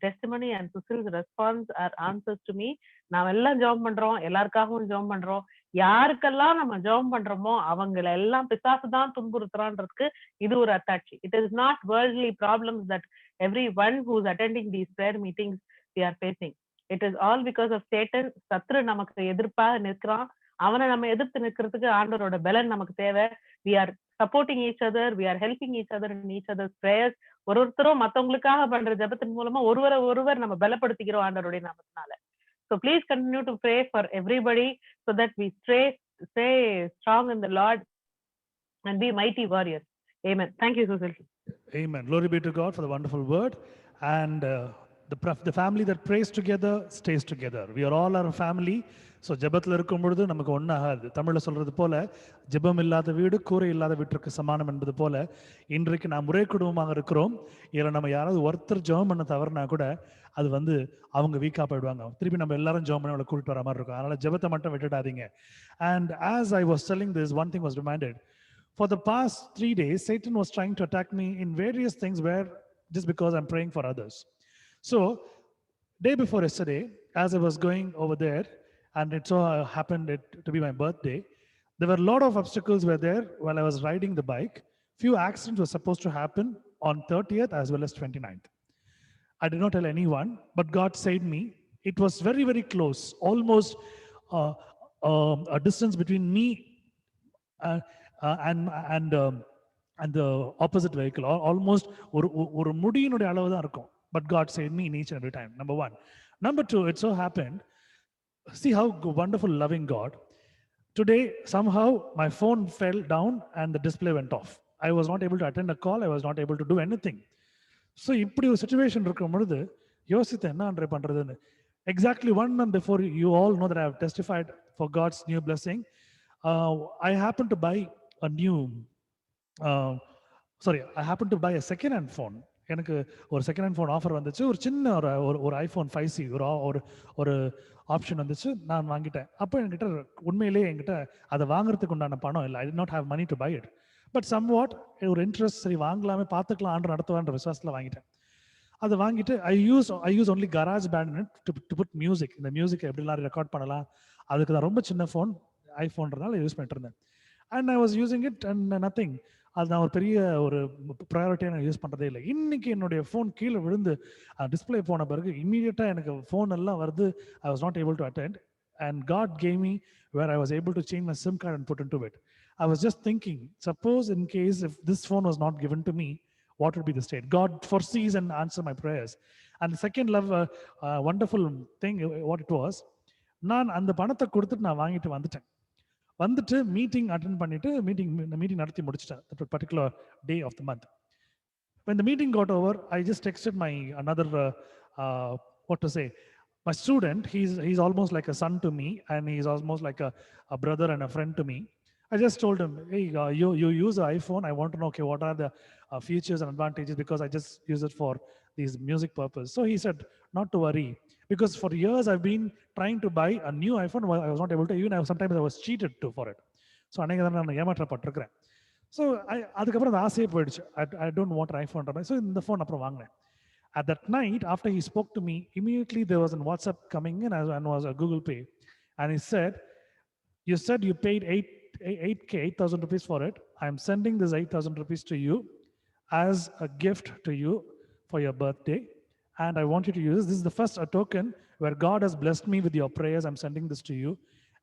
testimony and Susil's response are answers to me. நாம எல்லாம் ஜெபம் பண்றோம், எல்லாருக்காகவும் ஜெபம் பண்றோம். யாருக்கெல்லாம் நம்ம ஜெபம் பண்றோமோ அவங்களை எல்லாம் பிசாசு தான் துன்புறுத்துறான்றதுக்கு இது ஒரு அத்தாட்சி. It is not worldly problems that everyone who is attending these prayer meetings we are facing. It is all because of Satan. சத்ரு நமக்கு எதிர்ப்பா நிற்கிறான். அவனை நம்ம எதிர்த்து நிற்கிறதுக்கு ஆண்டவரோட பலன் நமக்கு தேவை. We are supporting each other, we are helping each other in each other's prayers. ஒருத்தரும் மத்தவங்களுக்காக பண்ற ஜெபத்தின் மூலமா ஒருவர் நம்ம பலப்படுத்திக்கிறோம் ஆண்டவருடைய நாமத்தினால. So please continue to pray for everybody so that we stay strong in the Lord and be mighty warriors. Amen. Thank you, Susil. Amen. Glory be to God for the wonderful word. And the family that prays together stays together. We are all our family. So ஜெபத்தில் இருக்கும் பொழுது நமக்கு ஒன்றாகாது. தமிழில் சொல்கிறது போல, ஜெபம் இல்லாத வீடு கூரை இல்லாத வீட்டிற்கு சமானம் என்பது போல, இன்றைக்கு நாம் ஒரே குடும்பமாக இருக்கிறோம். இதில் நம்ம யாராவது ஒருத்தர் ஜெபம் பண்ண தவறுனா கூட அது வந்து அவங்க வீக்காக போயிடுவாங்க. திருப்பி நம்ம எல்லாரும் ஜெபம் பண்ணி அவளை கூட்டிட்டு வர மாதிரி இருக்கும். அதனால் ஜெபத்தை மட்டும் விட்டுடாதீங்க. And as I was telling this, one thing was reminded. For the past 3 days, Satan was trying to attack me in various things where just because I'm praying for others. So, day before yesterday, as I was going over there, and it so happened to be my birthday, there were a lot of obstacles were there while I was riding the bike. Few accidents were supposed to happen on 30th as well as 29th. I did not tell anyone, but God saved me. It was very, very close, almost a distance between me and the opposite vehicle, almost ஒரு முடியினுடைய அளவு தான் இருக்கும். But God saved me in each and every time. Number one. Number two, it so happened, see how wonderful, loving God. Today, somehow, my phone fell down and the display went off. I was not able to attend a call. I was not able to do anything. So இப்படி ஒரு situation இருக்கும் பொழுது யோசித்து என்ன அன்றை பண்ணுறதுன்னு. Exactly 1 month before, you all know that I have testified for God's new blessing. I happened to buy a new, I happened to buy a second-hand phone. எனக்கு ஒரு second hand phone offer வந்துச்சு. ஒரு சின்ன ஒரு iPhone 5C ஒரு option வந்துச்சு. நான் வாங்கிட்டேன். அப்போ என்கிட்ட உண்மையிலேயே என்கிட்ட அதை வாங்குறதுக்கு உண்டான பணம் இல்லை. I did not have money to buy it. But somewhat ஒரு இன்ட்ரெஸ்ட், சரி வாங்கலாமே, பார்த்துக்கலாம், ஆண்டு நடத்துவான்ற விசுவாசத்தில் வாங்கிட்டேன். அதை வாங்கிட்டு I use only GarageBand to put music. இந்த மியூசிக் எப்படிலாம் ரெக்கார்ட் பண்ணலாம், அதுக்கு தான் ரொம்ப சின்ன ஃபோன், ஐஃபோன்றதுனால யூஸ் பண்ணிட்டு இருந்தேன். And I was using it and nothing. அது நான் ஒரு பெரிய ஒரு ப்ரையாரிட்டியாக நான் யூஸ் பண்ணுறதே இல்லை. இன்னைக்கு என்னுடைய ஃபோன் கீழே விழுந்து டிஸ்பிளே போன பிறகு இம்மீடியட்டாக எனக்கு ஃபோன் எல்லாம் வருது. I was not able to attend and God gave me where I was able to change my SIM card and put in to it. I was just thinking, suppose in case if this phone was not given to me, what would be the state? God foresees and answers my prayers. And the second wonderful thing, what it was, நான் அந்த பணத்தை கொடுத்துட்டு நான் வாங்கிட்டு வந்துட்டு meeting attend பண்ணிட்டு meeting நடத்தி முடிச்சிட்டேன். that particular day of the month. When the meeting got over, I just texted my another my student. He's almost like a son to me, and he's almost like a brother and a friend to me. I just told him, hey, you use an iPhone. I want to know, okay, what are the features and advantages, because I just use it for these music purpose. So he said, not to worry, because for years I've been trying to buy a new iPhone. I was not able to. Even sometimes I was cheated too for it. So அன்னைக்கு தான் நான் ஏமாற்றப்பட்டிருக்கிறேன். So அதுக்கப்புறம் அந்த ஆசையே போயிடுச்சு. I don't want an iPhone. So இந்த phone அப்புறம் வாங்கினேன். At that night, after he spoke to me, immediately there was a WhatsApp coming in and was a Google Pay. And he said, you said you paid 8,000 rupees for it. I'm sending this 8,000 rupees to you as a gift to you for your birthday. And I want you to use this. This is the first token where God has blessed me with your prayers. I'm sending this to you.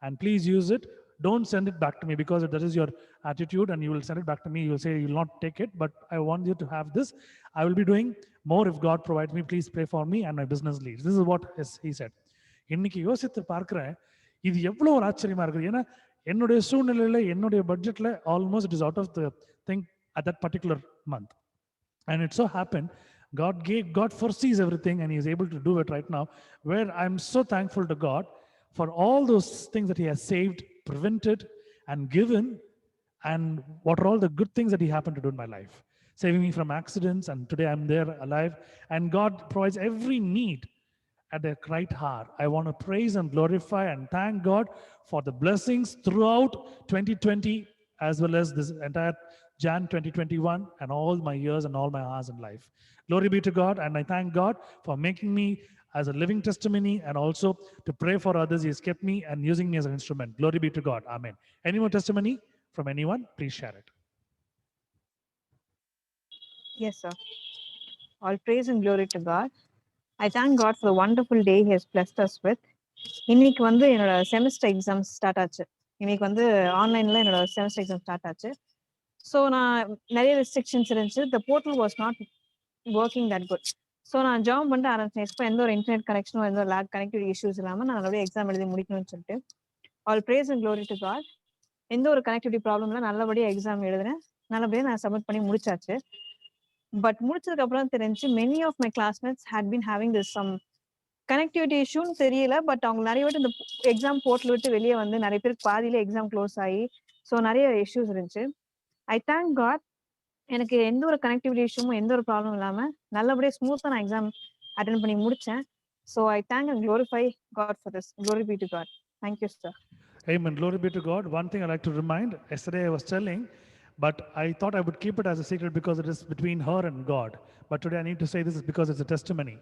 And please use it. Don't send it back to me, because that is your attitude, and you will send it back to me. You will say you will not take it, but I want you to have this. I will be doing more if God provides me. Please pray for me and my business leads. This is what he said. இன்னைக்கு யோசித்து பார்க்கிறேன், இது எவ்வளவு ஒரு ஆச்சரியமா இருக்குது. ஏன்னா என்னுடைய சூழ்நிலையில, என்னுடைய பட்ஜெட்ல almost it is out of the thing at that particular month. And it so happened, God foresees everything, and he is able to do it right now, where I'm so thankful to God for all those things that he has saved, prevented, and given, and what are all the good things that he happened to do in my life, saving me from accidents, and today I'm there alive, and God provides every need at the right hour. I want to praise and glorify and thank God for the blessings throughout 2020, as well as this entire Jan 2021, and all my years and all my hours in life. Glory be to God, and I thank God for making me as a living testimony, and also to pray for others. He has kept me and using me as an instrument. Glory be to God. Amen. Any more testimony from anyone? Please share it. Yes, sir. All praise and glory to God. I thank God for the wonderful day he has blessed us with. இன்னைக்கு வந்து என்னோட semester exam start ஆச்சு. இன்னைக்கு வந்து ஆன்லைன்ல என்னோட semester exam start ஆச்சு. So நான் நிறைய ரெஸ்ட்ரிக்ஷன்ஸ் இருந்துச்சு. த portal was not working that good. So நான் ஜாப் பண்ணிட்டு ஆரம்பிச்சேன். இப்போ எந்த ஒரு இன்டர்நெட் கனெக்ஷனோ, எந்த ஒரு லேக் கனெக்டிவிட்டி இஷ்யூஸ் இல்லாமல் நான் நல்லபடியாக எக்ஸாம் எழுதி முடிக்கணும்னு சொல்லிட்டு, all praise and glory to God. எந்த ஒரு கனெக்டிவிட்டி ப்ராப்ளம்ல நல்லபடியாக எக்ஸாம் எழுதுனேன். நல்லபடியாக நான் சப்மிட் பண்ணி முடிச்சாச்சு. பட் முடிச்சதுக்கு அப்புறம் தெரிஞ்சு many of my classmates had been having this some connectivity இஷ்யூன்னு தெரியல. பட் அவங்க நிறைய பேர் இந்த எக்ஸாம் போர்ட்டல் விட்டு வெளியே வந்து நிறைய பேருக்கு பாதியில எக்ஸாம் க்ளோஸ் ஆகி ஸோ நிறைய இஷ்யூஸ் இருந்துச்சு. ஐ தேங்க் காட், எனக்கு எந்த ஒரு கனெக்டிவிட்டி இஷ்யூவும் எந்த ஒரு ப்ராப்ளம் இல்லாமல் நல்லபடியாக ஸ்மூத்தாக நான் எக்ஸாம் அட்டென்ட் பண்ணி முடிச்சேன். So I thank and glorify God for this. Glory be to God. Thank you, sir. Amen. Glory be to God. One thing I like to remind, yesterday I was telling, but I thought I would keep it as a secret because it is between her and God. But today I need to say this is because it's a testimony.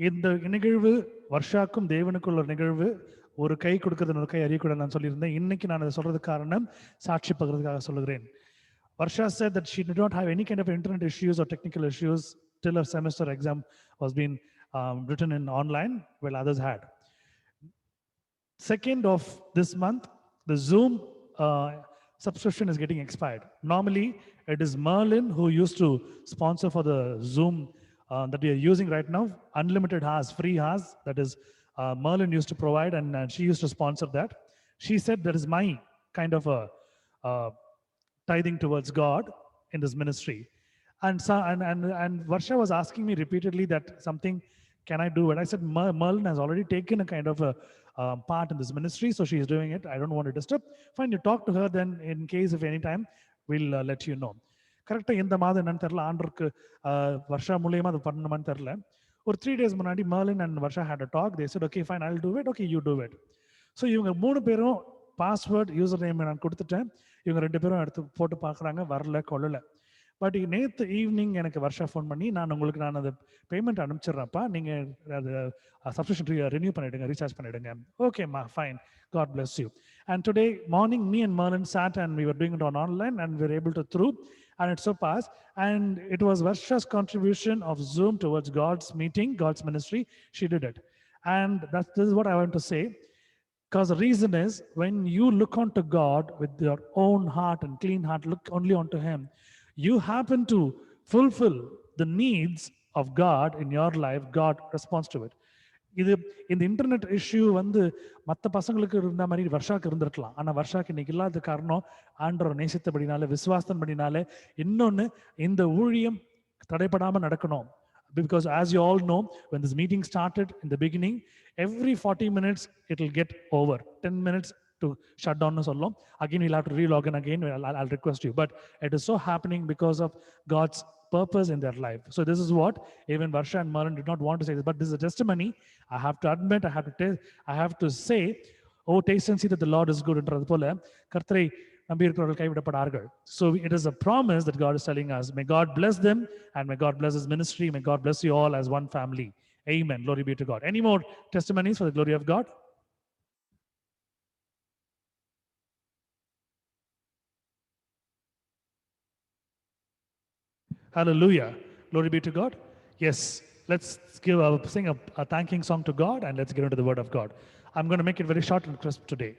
இந்த நிகழ்வு வர்ஷாக்கும் தேவனுக்குள்ள நிகழ்வு, ஒரு கை கொடுக்கிறது ஒரு கை அறியக்கூட நான் சொல்லியிருந்தேன். இன்னைக்கு நான் அதை சொல்றது காரணம் சாட்சி பகிர்றதுக்காக சொல்லுகிறேன். Varsha said that she did not have any kind of internet issues or technical issues till her semester exam was being written in online, while others had. 2nd of this month, the Zoom subscription is getting expired. Normally, it is Merlin who used to sponsor for the Zoom that we are using right now, unlimited hours, free hours. That is Merlin used to provide, and she used to sponsor that. She said that is my kind of a tithing towards God in this ministry. And Varsha was asking me repeatedly that something, can I do it? I said, Merlin has already taken a kind of a part in this ministry, so she is doing it. I don't want to disturb. Fine, you talk to her, then in case of any time, we'll let you know. கரெக்டாக இந்த மாதம் என்னன்னு தெரியல, ஆண்டருக்கு வர்ஷா மூலியமாக அது பண்ணணுமான்னு தெரியல. ஒரு 3 days முன்னாடி Merlin and Varsha had a talk. They said, okay, fine, I'll do it. Okay, you do it. So இவங்க 3 பேரும் பாஸ்வேர்ட் யூசர் நேம் நான் கொடுத்துட்டேன். இவங்க 2 பேரும் எடுத்து போட்டு பார்க்குறாங்க, வரல கொள்ளலை. பட் நேற்று ஈவினிங் எனக்கு வர்ஷா ஃபோன் பண்ணி, நான் அந்த பேமெண்ட் அனுப்பிச்சிடுறேன்ப்பா, நீங்கள் அது சப்ஸ்கிரிப்ஷன் ரினியூ பண்ணிவிடுங்க, ரீசார்ஜ் பண்ணிவிடுங்க. ஓகேம்மா, fine, God bless you. And today morning, me and Merlin sat and we were doing it on online and we were able to through, and it surpassed. And it was Varsha's contribution of Zoom towards God's meeting, God's ministry. She did it. And this is what I want to say. Because the reason is, when you look onto God with your own heart and clean heart, look only onto Him, you happen to fulfill the needs of God in your life, God responds to it. இது இந்த internet issue வந்து மற்ற பசங்களுக்கு இருந்த மாதிரி வர்ஷாக்கு இருந்திருக்கலாம். ஆனால் வர்ஷாக்கு இன்னைக்கு இல்லாத காரணம் ஆண்டவரை நேசித்தபடினால, விசுவாசத்தின்படினால. இன்னொன்று, இந்த ஊழியம் தடைப்படாமல் நடக்கணும். Because as you all know, when this meeting started in the beginning, every 40 minutes it will get over. 10 minutes to shut down. Again, we'll have to relog in again. I'll request you. But it is so happening because of God's purpose in their life. So this is what even Varsha and Merlin did not want to say this, but this is a testimony. I have to admit, I have to say, oh, taste and see that the Lord is good. Karthrai நம்பியிருக்கிறவர்கள் கைவிடப்படார்கள். So it is a promise that God is telling us. May God bless them and may God bless His ministry. May God bless you all as one family. Amen. Glory be to God. Any more testimonies for the glory of God? Hallelujah. Glory be to God. Yes, let's sing a thanking song to God and let's get into the word of God. I'm going to make it very short and crisp today.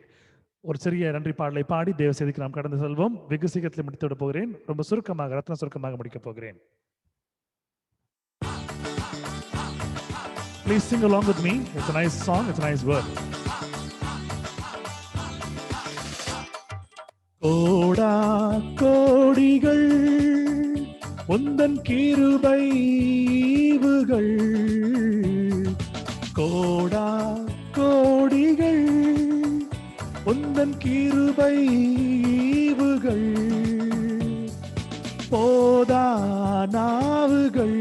ஒரு சிறிய நன்றி பாடலை பாடி தேவ செய்திக்கு நாம் கடந்து செல்வோம். வெகு சீக்கிரத்தில் முடித்துவிட போகிறேன். ரொம்ப சுருக்கமாக, ரத்ன சுருக்கமாக முடிக்கப் போகிறேன். Please sing along with me. It's a nice song. It's a nice word. கோடா கோடிகள் உந்தன் கிருபைகள், கோடா கோடிகள் உந்தன் கிருபைகள், போதா நாவுகள்,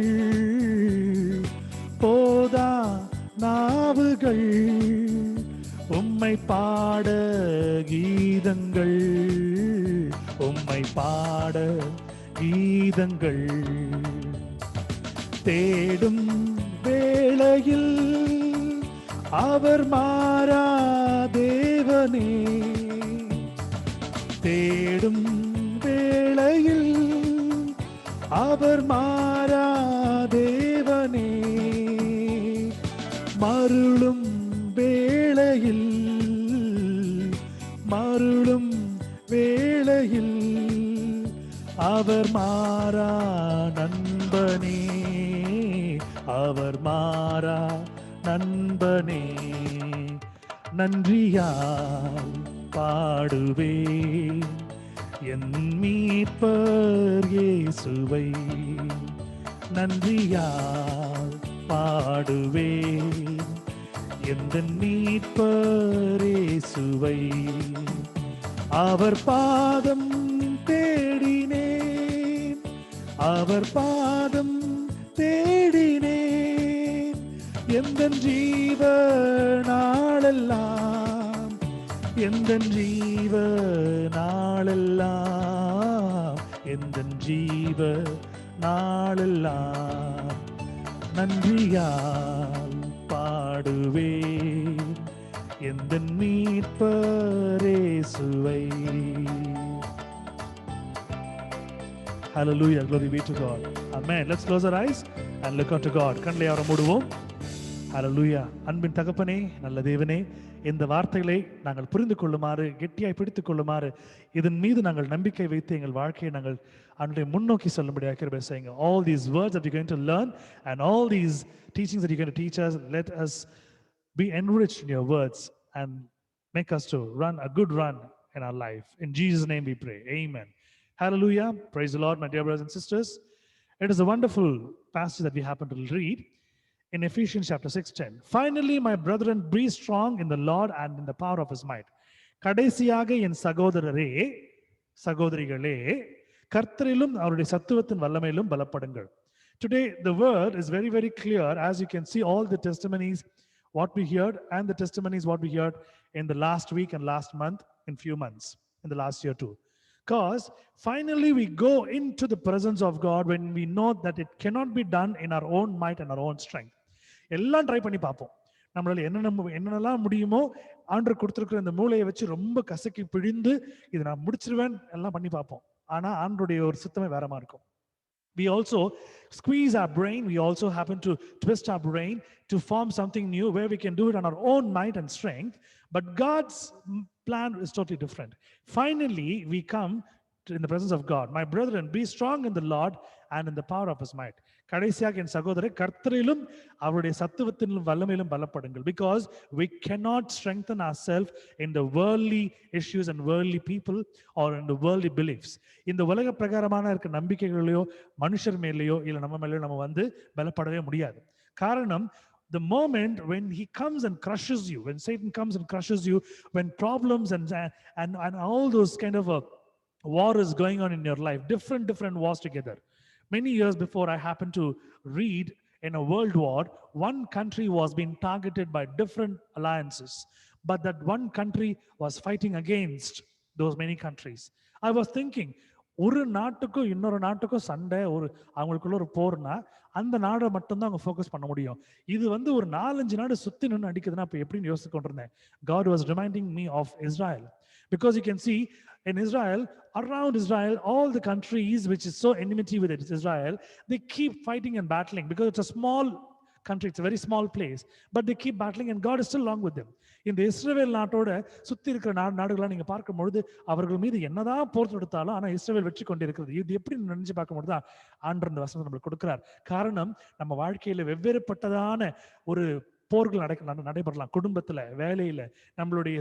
போதா நாவுகள், உம்மை பாட கீதங்கள், உம்மை பாட கீதங்கள், தேடும் வேளையில் அவர் மாறா தேவனே, தேடும் வேளையில் அவர் மாறா தேவனே, மருளும் வேளையில், மருளும் வேளையில் அவர் மாறா நண்பனே, அவர் மாறா நண்பனே, நன்றியால் பாடுவேன் என் மீட்பர் இயேசுவை, நன்றியால் பாடுவேன் எந்த மீட்பர் இயேசுவை, அவர் பாதம் தேடினேன், அவர் பாதம் தேடினேன் எந்த ஜீவ நாளெல்லாம், எந்த ஜீவ நாளெல்லாம், எந்த ஜீவ நாளெல்லாம், நன்றியால் பாடுவேன் எந்த மீட்பர் இயேசுவை. Hallelujah. Glory be to God. Amen. Let's close our eyes and look unto God. கண்களை அவரை மூடுவோம். Hallelujah. அன்பின் தகப்பனே, நல்ல தேவனே, இந்த வார்த்தைகளை நாங்கள் புரிந்து கொள்ளுமாறு, கெட்டியாய் பிடித்துக் கொள்ளுமாறு, இதன் மீது நாங்கள் நம்பிக்கை வைத்து எங்கள் வாழ்க்கையை நாங்கள் அன்றைய முன்னோக்கி செல்லும்படியாக கிருபை செய்யுங்க. All these words that you're going to learn and all these teachings that you're going to teach us, let us be enriched in your words and make us to run a good run in our life. In Jesus' name we pray. Amen. Hallelujah. Praise the Lord, my dear brothers and sisters. It is a wonderful passage that we happen to read in Ephesians chapter 6:10. Finally, my brethren, be strong in the Lord and in the power of his might. கடைசியாக என் சகோதரரே சகோதரிகளே கர்த்தரிலும் அவருடைய சத்துவத்தின் வல்லமையிலும் பலப்படுங்கள். Today the word is very, very clear, as you can see all the testimonies what we heard and the testimonies what we heard in the last week and last month, in few months, in the last year too. Because finally we go into the presence of God when we know that it cannot be done in our own might and our own strength. எல்லாம் try பண்ணி பார்ப்போம். நம்மளால என்னென்னலாம் முடியுமோ ஆண்டவர் கொடுத்திருக்கிற இந்த மூளையை வச்சு ரொம்ப கசக்கி பிழிந்து இதை நான் முடிச்சிருவேன் எல்லாம் பண்ணி பார்ப்போம். ஆனா ஆண்டவருடைய ஒரு சித்தமே வேறமா இருக்கும். We also squeeze our brain. We also happen to twist our brain to form something new where we can do it on our own might and strength. But God's plan is totally different. Finally, we come in the presence of God. My brethren, be strong in the Lord and in the power of his might. கடைசியாக என் சகோதரர் கர்த்தரிலும் அவருடைய சத்துவத்திலும் வல்லமையிலும் பலப்படுங்கள். Because we cannot strengthen ourselves in the worldly issues and worldly people or in the worldly beliefs. இந்த உலக பிரகாரமான இருக்க நம்பிக்கைகளையோ மனுஷர் மேலேயோ இல்லை நம்ம மேலேயோ நம்ம வந்து பலப்படவே முடியாது. காரணம், the moment when he comes and crushes you, when Satan comes and crushes you, when problems and all those kind of a war is going on in your life, different wars together. Many years before, I happened to read in a world war, one country was being targeted by different alliances, but that one country was fighting against those many countries. I was thinking, ஒரு நாட்டுக்கும் இன்னொரு நாட்டுக்கும் சண்டை, ஒரு அவங்களுக்குள்ள ஒரு போர்னா அந்த நாடை மட்டும்தான் அவங்க ஃபோக்கஸ் பண்ண முடியும். இது வந்து ஒரு 4-5 நாடு சுத்தி நின்று அடிக்குதுன்னா அப்ப எப்படின்னு யோசிச்சு கொண்டிருந்தேன். God was reminding me of Israel, because you can see in Israel, around Israel, all the countries which is so enmity with Israel, they keep fighting and battling because it's a small country, it's a very small place, but they keep battling and God is still along with them. இந்த இஸ்ரவேல் நாட்டோட சுத்தி இருக்கிற நாடுகளை நீங்க பார்க்கும்பொழுது அவர்கள் மீது என்னதான் போர் தொடுத்தாலும் ஆனா இஸ்ரவேல் வெற்றி கொண்டிருக்கிறது. இது எப்படி நினைச்சு பார்க்கும்பொழுது தான் ஆண்டவர் இந்த வசனத்தை நம்மளுக்கு கொடுக்கிறார். காரணம், நம்ம வாழ்க்கையில வெவ்வேறுபட்டதான ஒரு போர்கள் நடைபெறலாம். குடும்பத்துல, வேலையில, நம்மளுடைய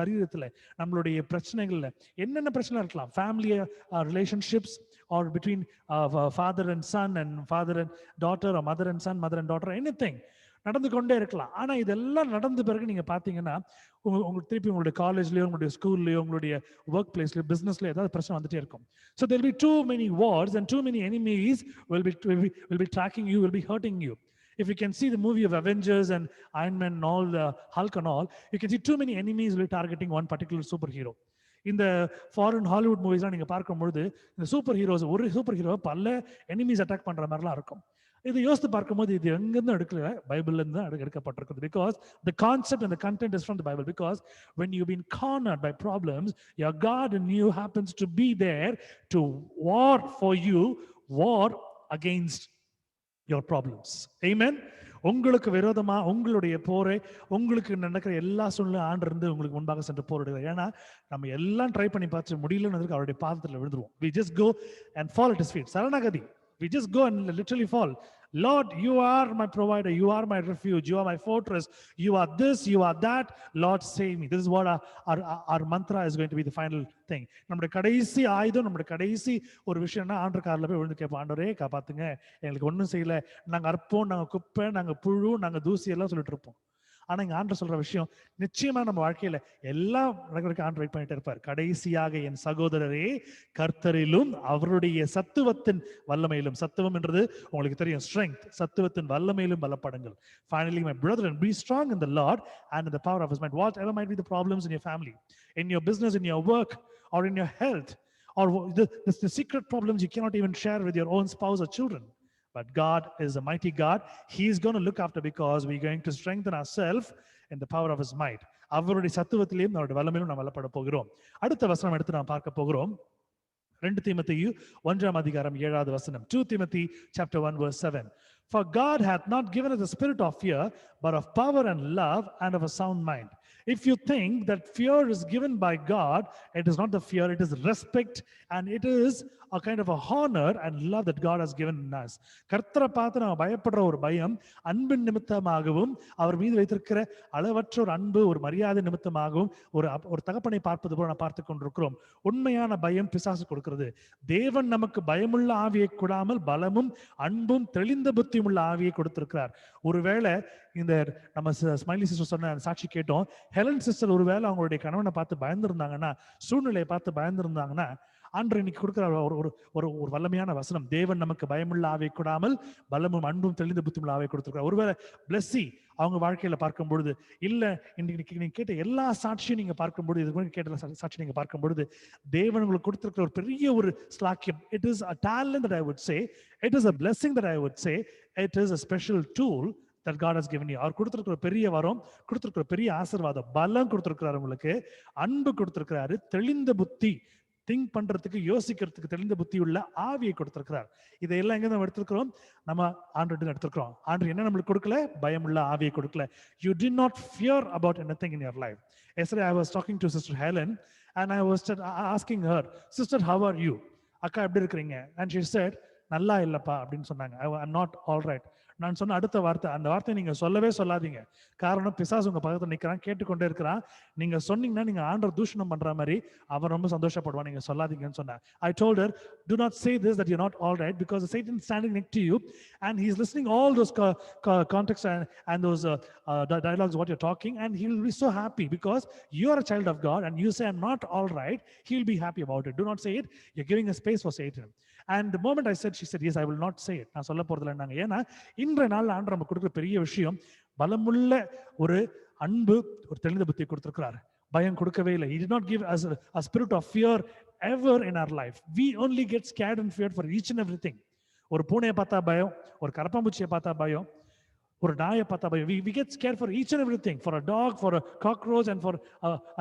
சரீரத்துல, நம்மளுடைய பிரச்சனைகள்ல என்னென்ன பிரச்சனை இருக்கலாம். Family relationships or between father and son and father and daughter or mother and son, mother and daughter, anything நடந்து கொண்டே இருக்கலாம். ஆனா இதெல்லாம் நடந்த பிறகு நீங்க பாத்தீங்கன்னா உங்களுக்கு திருப்பி உங்களுடைய காலேஜ்லயோ உங்களுடைய ஸ்கூல்லயோ உங்களுடைய ஒர்க் பிளேஸ்லயோ பிசினஸ்லயோ ஏதாவது பிரச்சனை வந்துட்டே இருக்கும். So there will be too many wars and too many enemies will be tracking you, will be hurting you. If you can see the movie of Avengers and Iron Man and all, the Hulk and all, you can see too many enemies will be targeting one particular superhero. இந்த foreign Hollywood மூவிஸ்லாம் நீங்க பார்க்கும்பொழுது இந்த super heroes ஒரு super hero பல enemies attack பண்ற மாதிரிலாம் இருக்கும். இது யோசித்து பார்க்கும்போது இது எங்கிருந்து எடுக்கல, பைபிள்ல இருந்து தான் எடுக்கப்பட்டிருக்குது. Because the concept and the content is from the Bible. Because when you've been cornered by problems, your God in you happens to be there to war for you, war against your problems. Amen. உங்களுக்கு விரோதமா உங்களுடைய போரை, உங்களுக்கு நடக்கிற எல்லா சூழ்நிலை ஆண்டவர் இருந்து உங்களுக்கு முன்பாக சென்று போரிடுகிறார். ஏன்னா நம்ம எல்லாம் ட்ரை பண்ணி பார்த்து முடியலன்னு அவருடைய பாதத்தில் விழுந்துருவோம். We just go and fall at his feet. சரணாகதி. We just go and literally fall. Lord, you are my provider, you are my refuge, you are my fortress, you are this, you are that, Lord save me. This is what our mantra is going to be, the final thing. நம்முடைய கடைசி ஆயுதம், நம்முடைய கடைசி ஒரு விஷயம்னா ஆண்டவர் காலில் போய் விழுந்து கேட்போம், ஆண்டவரே காப்பாத்துங்க, எங்களுக்கு ஒன்றும் செய்யல, நாங்க அற்போம், நாங்க குப்பை, நாங்க புழு, நாங்க தூசி எல்லாம் சொல்லிட்டு இருப்போம். ஆனா இங்க ஆண்டவர் சொல்ற விஷயம் நிச்சயமா நம்ம வாழ்க்கையில எல்லாம் நடக்கிறதுக்கு ஆண்டவர் வெயிட் பண்ணிட்டு இருப்பார். கடைசியாக என் சகோதரரே கர்த்தரிலும் அவருடைய சத்துவத்தின் வல்லமையிலும், சத்துவம் என்றது உங்களுக்கு தெரியும், strength, சத்துவத்தின் வல்லமையிலும் பலப்படுங்கள். Finally, my brethren, be strong in the Lord and in the power of his might. Whatever might be the problems in your family, in your business, in your work, or in your health, or the secret problems you cannot even share with your own spouse or children. But God is a mighty God. He is going to look after, because we're going to strengthen ourselves in the power of his might. அவருடைய சத்துவத்திலேயும் அவருடைய வல்லமையிலும் நாம் வல்லப்பட போகிறோம். அடுத்த வசனம் எடுத்து நாம் பார்க்க போகிறோம். 2 தீமோத்தேயு 1:7. 2 Timothy chapter 1 verse 7. For God hath not given us a spirit of fear, but of power and love and of a sound mind. If you think that fear is given by God, it is not the fear, it is respect, and it is a kind of a honor and love that God has given in us. கர்த்தரை பார்த்து நம்ம பயப்படுற ஒரு பயம் அன்பின் நிமித்தமாகவும் அவர் மீது வைத்திருக்கிற அளவற்ற ஒரு அன்பு, ஒரு மரியாதை நிமித்தமாகவும் ஒரு தகப்பனை பார்ப்பது போல நான் பார்த்து கொண்டிருக்கிறோம். உண்மையான பயம் பிசாசு கொடுக்கிறது. தேவன் நமக்கு பயமுள்ள ஆவியை கொடாமல் பலமும் அன்பும் தெளிந்த புத்தியும் உள்ள ஆவியை கொடுத்திருக்கிறார். ஒருவேளை இந்த நம்ம ஸ்மைலி சிஸ்டர் சொன்ன சாட்சி கேட்டோம். ஹெலன் சிஸ்டர் ஒருவேளை அவங்களுடைய கணவனை பார்த்து பயந்துருந்தாங்கன்னா, சூழ்நிலையை பார்த்து பயந்துருந்தாங்கன்னா, ஆண்டவர் இன்னைக்கு கொடுக்கிற ஒரு வல்லமையான வசனம், தேவன் நமக்கு பயமுள்ள ஆவியை கொடாமல் பலமும் அன்பும் தெளிந்த புத்தியுள்ள ஆவியை கொடுத்திருக்கிறார். ஒருவேளை பிளஸ்ஸி அவங்க வாழ்க்கையில பார்க்கும் பொழுது, இல்ல இன்னைக்கு நீங்க கேட்ட எல்லா சாட்சியும் நீங்க பார்க்கும் பொழுது, இதுக்கு கேட்ட சாட்சி நீங்க பார்க்கும் பொழுது, தேவன் உங்களுக்கு கொடுத்திருக்கிற ஒரு பெரிய ஒரு ஸ்லாக்கியம். It is a talent that I would say, it is a blessing that I would say, it is a special tool that God has given you. அவர் கொடுத்திருக்கிற பெரிய வரம், கொடுத்திருக்கிற பெரிய ஆசீர்வாதம், பலம் கொடுத்திருக்கிறார், உங்களுக்கு அன்பு கொடுத்திருக்கிறாரு, தெளிந்த புத்தி, திங்க் பண்றதுக்கு யோசிக்கிறதுக்கு தெளிந்த புத்தி உள்ள ஆவியை கொடுத்திருக்கிறார். இதையெல்லாம் எங்க நம்ம எடுத்திருக்கிறோம்? நம்ம ஆண்டவர்கிட்ட எடுத்திருக்கிறோம். ஆண்டவர் என்ன நம்மளுக்கு கொடுக்கல? பயமுள்ள ஆவியை கொடுக்கல. You did not fear about anything in your life. Yesterday I was talking to Sister Helen and I was asking her, sister, how are you? அக்கா எப்படி இருக்கிறீங்க? And she said, நல்லா இல்லப்பா அப்படின்னு சொன்னாங்க. I'm not all right. நான் சொன்ன அடுத்த வார்த்தை, அந்த வார்த்தையை நீங்க சொல்லவே சொல்லாதீங்க. காரணம், பிசாசு உங்க பக்கத்துல நிக்கிறான், கேட்டுக்கொண்டே இருக்கிறான். நீங்க சொன்னீங்கன்னா நீங்க ஆண்டவர் தூஷணம் பண்ற மாதிரி அவன் ரொம்ப சந்தோஷப்படுவான். நீங்க சொல்லாதீங்கன்னு சொன்னேன். I told her, do not say this that you're not all right, because Satan is standing next to you and he's listening all those contexts and those dialogues what you're talking, and he'll be so happy because you're a child of God and you say I'm not all right. He'll be happy about it. Do not say it. You're giving a space for Satan. And the moment I said, she said, yes, I will not say it. நான் சொல்ல போறதில்லை நாங்க. ஏன்னா இன்றைய நாள் ஆண்டவர் நமக்கு கொடுக்கிற பெரிய விஷயம், பலமுள்ள ஒரு அன்பு, ஒரு தெளிந்த புத்தியை கொடுத்திருக்கிறார். பயம் கொடுக்கவே இல்லை. He did not give us a spirit of fear ever in our life. We only get scared and feared for each and everything. ஒரு பூனையை பார்த்தா பயம், ஒரு கரப்பாம்பூச்சியை பார்த்தா பயம், ஒரு நாயை பார்த்தா பயம். We get scared for each and everything, for a dog, for a cockroach and for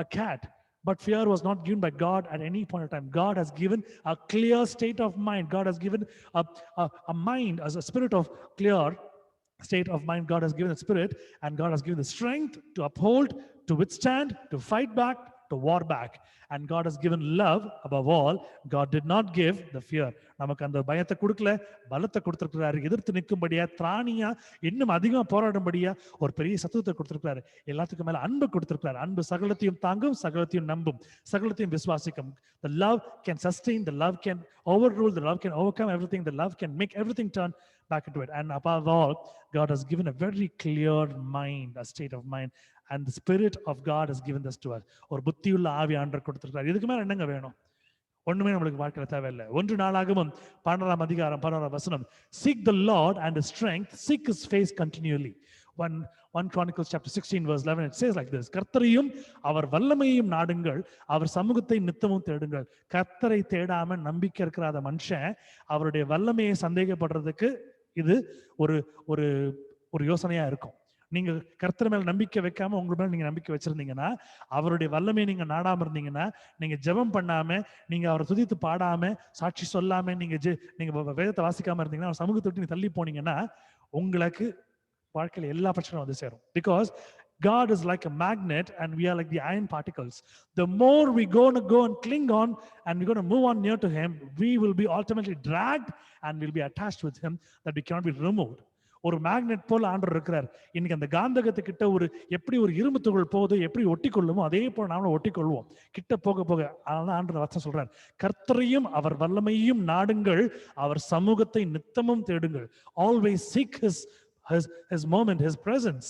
a cat. But fear was not given by God at any point in time. God has given a clear state of mind. God has given a mind as a spirit of clear state of mind. God has given the spirit, and God has given the strength to uphold, to withstand, to fight back, to war back. And God has given love above all. God did not give the fear. நமக்கு அந்த பயத்தை கொடுக்கல, பலத்தை கொடுத்திருக்கிறாரு. எதிர்த்து நிற்கும்படியா, திராணியா, இன்னும் அதிகமா போராடும்படியா ஒரு பெரிய சத்துவத்தை கொடுத்திருக்கிறாரு. எல்லாத்துக்கும் மேல அன்பு கொடுத்திருக்கிறாரு. அன்பு சகலத்தையும் தாங்கும், சகலத்தையும் நம்பும், சகலத்தையும் விசுவாசிக்கும். The love can sustain, the love can overrule, the love can overcome everything, the love can make everything turn back into it. And above all, God has given a very clear mind, a state of mind, and the Spirit of God has given this to us. ஒரு புத்தியுள்ள ஆவி ஆண்டவர் கொடுத்திருக்கிறார். இதுக்கு மேல என்னங்க வேணும்? ஒண்ணுமே நம்மளுக்கு வாழ்க்கையில தேவையில்லை. 1 நாளாகமம் 12ஆம் அதிகாரம் 16ஆம் வசனம், seek the Lord and his strength, seek his face continually. 1 Chronicles chapter 16 verse 11, it says like this, கர்த்தரையும் அவர் வல்லமையையும் நாடுங்கள், அவர் சமூகத்தை நித்தமும் தேடுங்கள். கர்த்தரை தேடாம நம்பிக்கை இருக்கிறாத மனுஷன் அவருடைய வல்லமையை சந்தேகப்படுறதுக்கு இது ஒரு யோசனையா இருக்கும். நீங்க கர்த்தர் மேல நம்பிக்கை வைக்காம உங்க மேல நீங்க நம்பிக்கை வச்சிருந்தீங்கன்னா, அவருடைய வல்லமையை நீங்க நாடாம இருந்தீங்கன்னா, நீங்க ஜெபம் பண்ணாம, நீங்க அவரை துதித்து பாடாம, சாட்சி சொல்லாம, நீங்க வேதத்தை வாசிக்காம இருந்தீங்கன்னா, அவர் சமூகத்தை விட்டு நீங்க தள்ளி போனீங்கன்னா, உங்களுக்கு வாழ்க்கையில எல்லா பிரச்சனையும் வந்து சேரும். Because God is like a magnet and we are like the iron particles. The more we go and cling on and we're going to move on near to him, we will be ultimately dragged and we'll be attached with him, that we cannot be removed. ஒரு magnet போல ஆண்டவர் இருக்கிறார். இன்னைக்கு அந்த காந்தகத்துக்கிட்ட எப்படி ஒரு இரும்பு துகள் போகுது, எப்படி ஒட்டி கொள்ளுமோ அதே போல நாமளும் ஒட்டி கொள்வோம் கிட்ட போக போக. அதனால ஆண்டவர் வசனம் சொல்றார், கர்த்தரையும் அவர் வல்லமையையும் நாடுங்கள், அவர் சமூகத்தை நித்தமும் தேடுங்கள். Always seek his moment, his presence.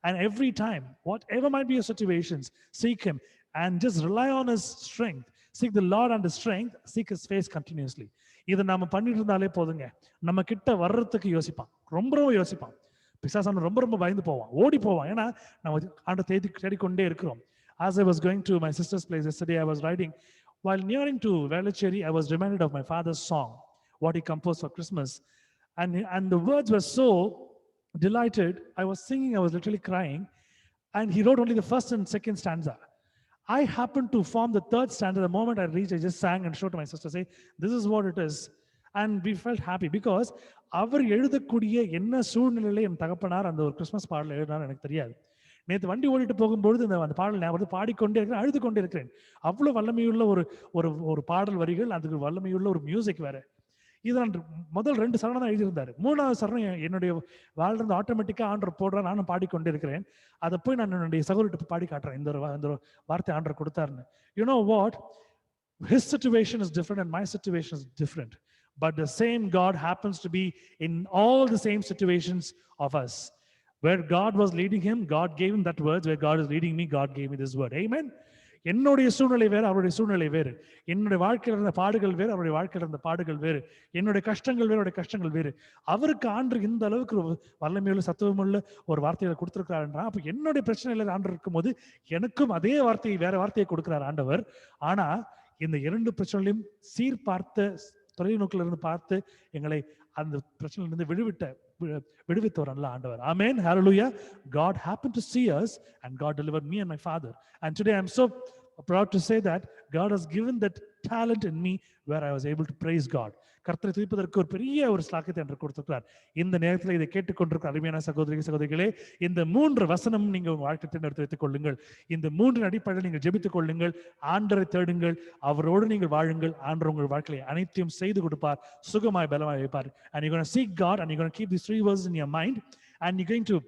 And every time, whatever might be your situations, seek him and just rely on his strength. Seek the Lord and his strength, seek his face continuously. இதை நாம பண்ணிட்டு இருந்தாலே போதுங்க. நம்ம கிட்ட வர்றதுக்கு யோசிப்பான், ரொம்ப யோசிப்பான். பிசாசான ரொம்ப பயந்து போவான், ஓடி போவான். ஏன்னா நம்ம ஆண்டவரை தேடிக்கொண்டே இருக்கிறோம். As I was going to my sister's place yesterday, I was riding. While nearing to Velachery, I was reminded of my father's song, what he composed for Christmas. And the words were so delighted. I was singing, I was literally crying. And he wrote only the first and second stanza. I happened to form the third stanza. The moment I reached, I just sang and showed to my sister, say, this is what it is. And we felt happy because அவர் எழுதக்கூடிய என்ன சூழ்நிலையில என் தகப்பனார் அந்த ஒரு Christmas பாடல எழுதினார் எனக்கு தெரியாது. நேற்று வண்டி ஓடிட்டு போகும்பொழுது அந்த பாடல் ஞாபகம் பாடிக்கொண்டே இருக்கிறேன், அழுது கொண்டே இருக்கிறேன். அவ்வளோ வல்லமையுள்ள ஒரு பாடல் வரிகள், அதுக்கு வல்லமையுள்ள ஒரு மியூசிக் வேற. இதுதான் முதல் 2 சரணம் தான் எழுதியிருந்தாரு. 3வது சரணம் என்னுடைய வாழ்ந்து ஆட்டோமேட்டிக்கா ஆண்டர் போடுறா, நானும் பாடிக்கொண்டே இருக்கிறேன். அதை போய் நான் என்னுடைய சகோதரிட்ட பாடி காட்டுறேன், இந்த ஒரு வார்த்தை ஆண்டர் கொடுத்தாருன்னு. You know what? His situation is different and my situation is different. But the same God happens to be in all the same situations of us. Where God was leading him, God gave him that words. Where God is leading me, God gave me this word. Amen. என்னுடைய சூழ்நிலை வேறு, அவருடைய சூழ்நிலை வேறு. என்னுடைய வாழ்க்கையில் இருந்த பாடுகள் வேறு, அவருடைய வாழ்க்கையில் இருந்த பாடுகள் வேறு. என்னுடைய கஷ்டங்கள் வேறு, அவருடைய கஷ்டங்கள் வேறு. அவருக்கு ஆண்டு இந்த அளவுக்கு வல்லமையுள்ள சத்துவமுள்ள ஒரு வார்த்தைகளை கொடுத்திருக்கிறாருன்றா, அப்ப என்னுடைய பிரச்சனையில ஆண்டு இருக்கும்போது எனக்கும் அதே வார்த்தையை, வேற வார்த்தையை கொடுக்கிறார் ஆண்டவர். ஆனா இந்த 2 பிரச்சனைகளையும் சீர்பார்த்த தொலைநோக்கில் இருந்து பார்த்து எங்களை அந்த பிரச்சனையிலிருந்து விடுவித்தவர் நல்ல ஆண்டவர். Amen. Hallelujah. God happened to see us and God delivered me and my father. And today I'm so proud to say that God has given that talent in me where I was able to praise God. கர்த்தரை துதிப்பதற்கு ஒரு பெரிய ஒரு ஸ்லாக்கியத்தை என்று கொடுத்திருக்கிறார். இந்த நேரத்தில் இதை கேட்டுக்கொண்டிருக்கிற அருமையான சகோதரிகளே, இந்த 3 வசனம் நீங்க உங்க வாழ்க்கை தேர்ந்தெடுத்து வைத்துக் கொள்ளுங்கள். இந்த 3 அடிப்படையில் நீங்கள் ஜெபித்துக் கொள்ளுங்கள், ஆண்டரை தேடுங்கள், அவரோடு நீங்கள் வாழுங்கள். ஆண்டவர் உங்கள் வாழ்க்கையை அனைத்தையும் செய்து கொடுப்பார், சுகமாய் பலமாய் வைப்பார். And you're going to seek God and you're going to keep these 3 verses in your mind and you're going to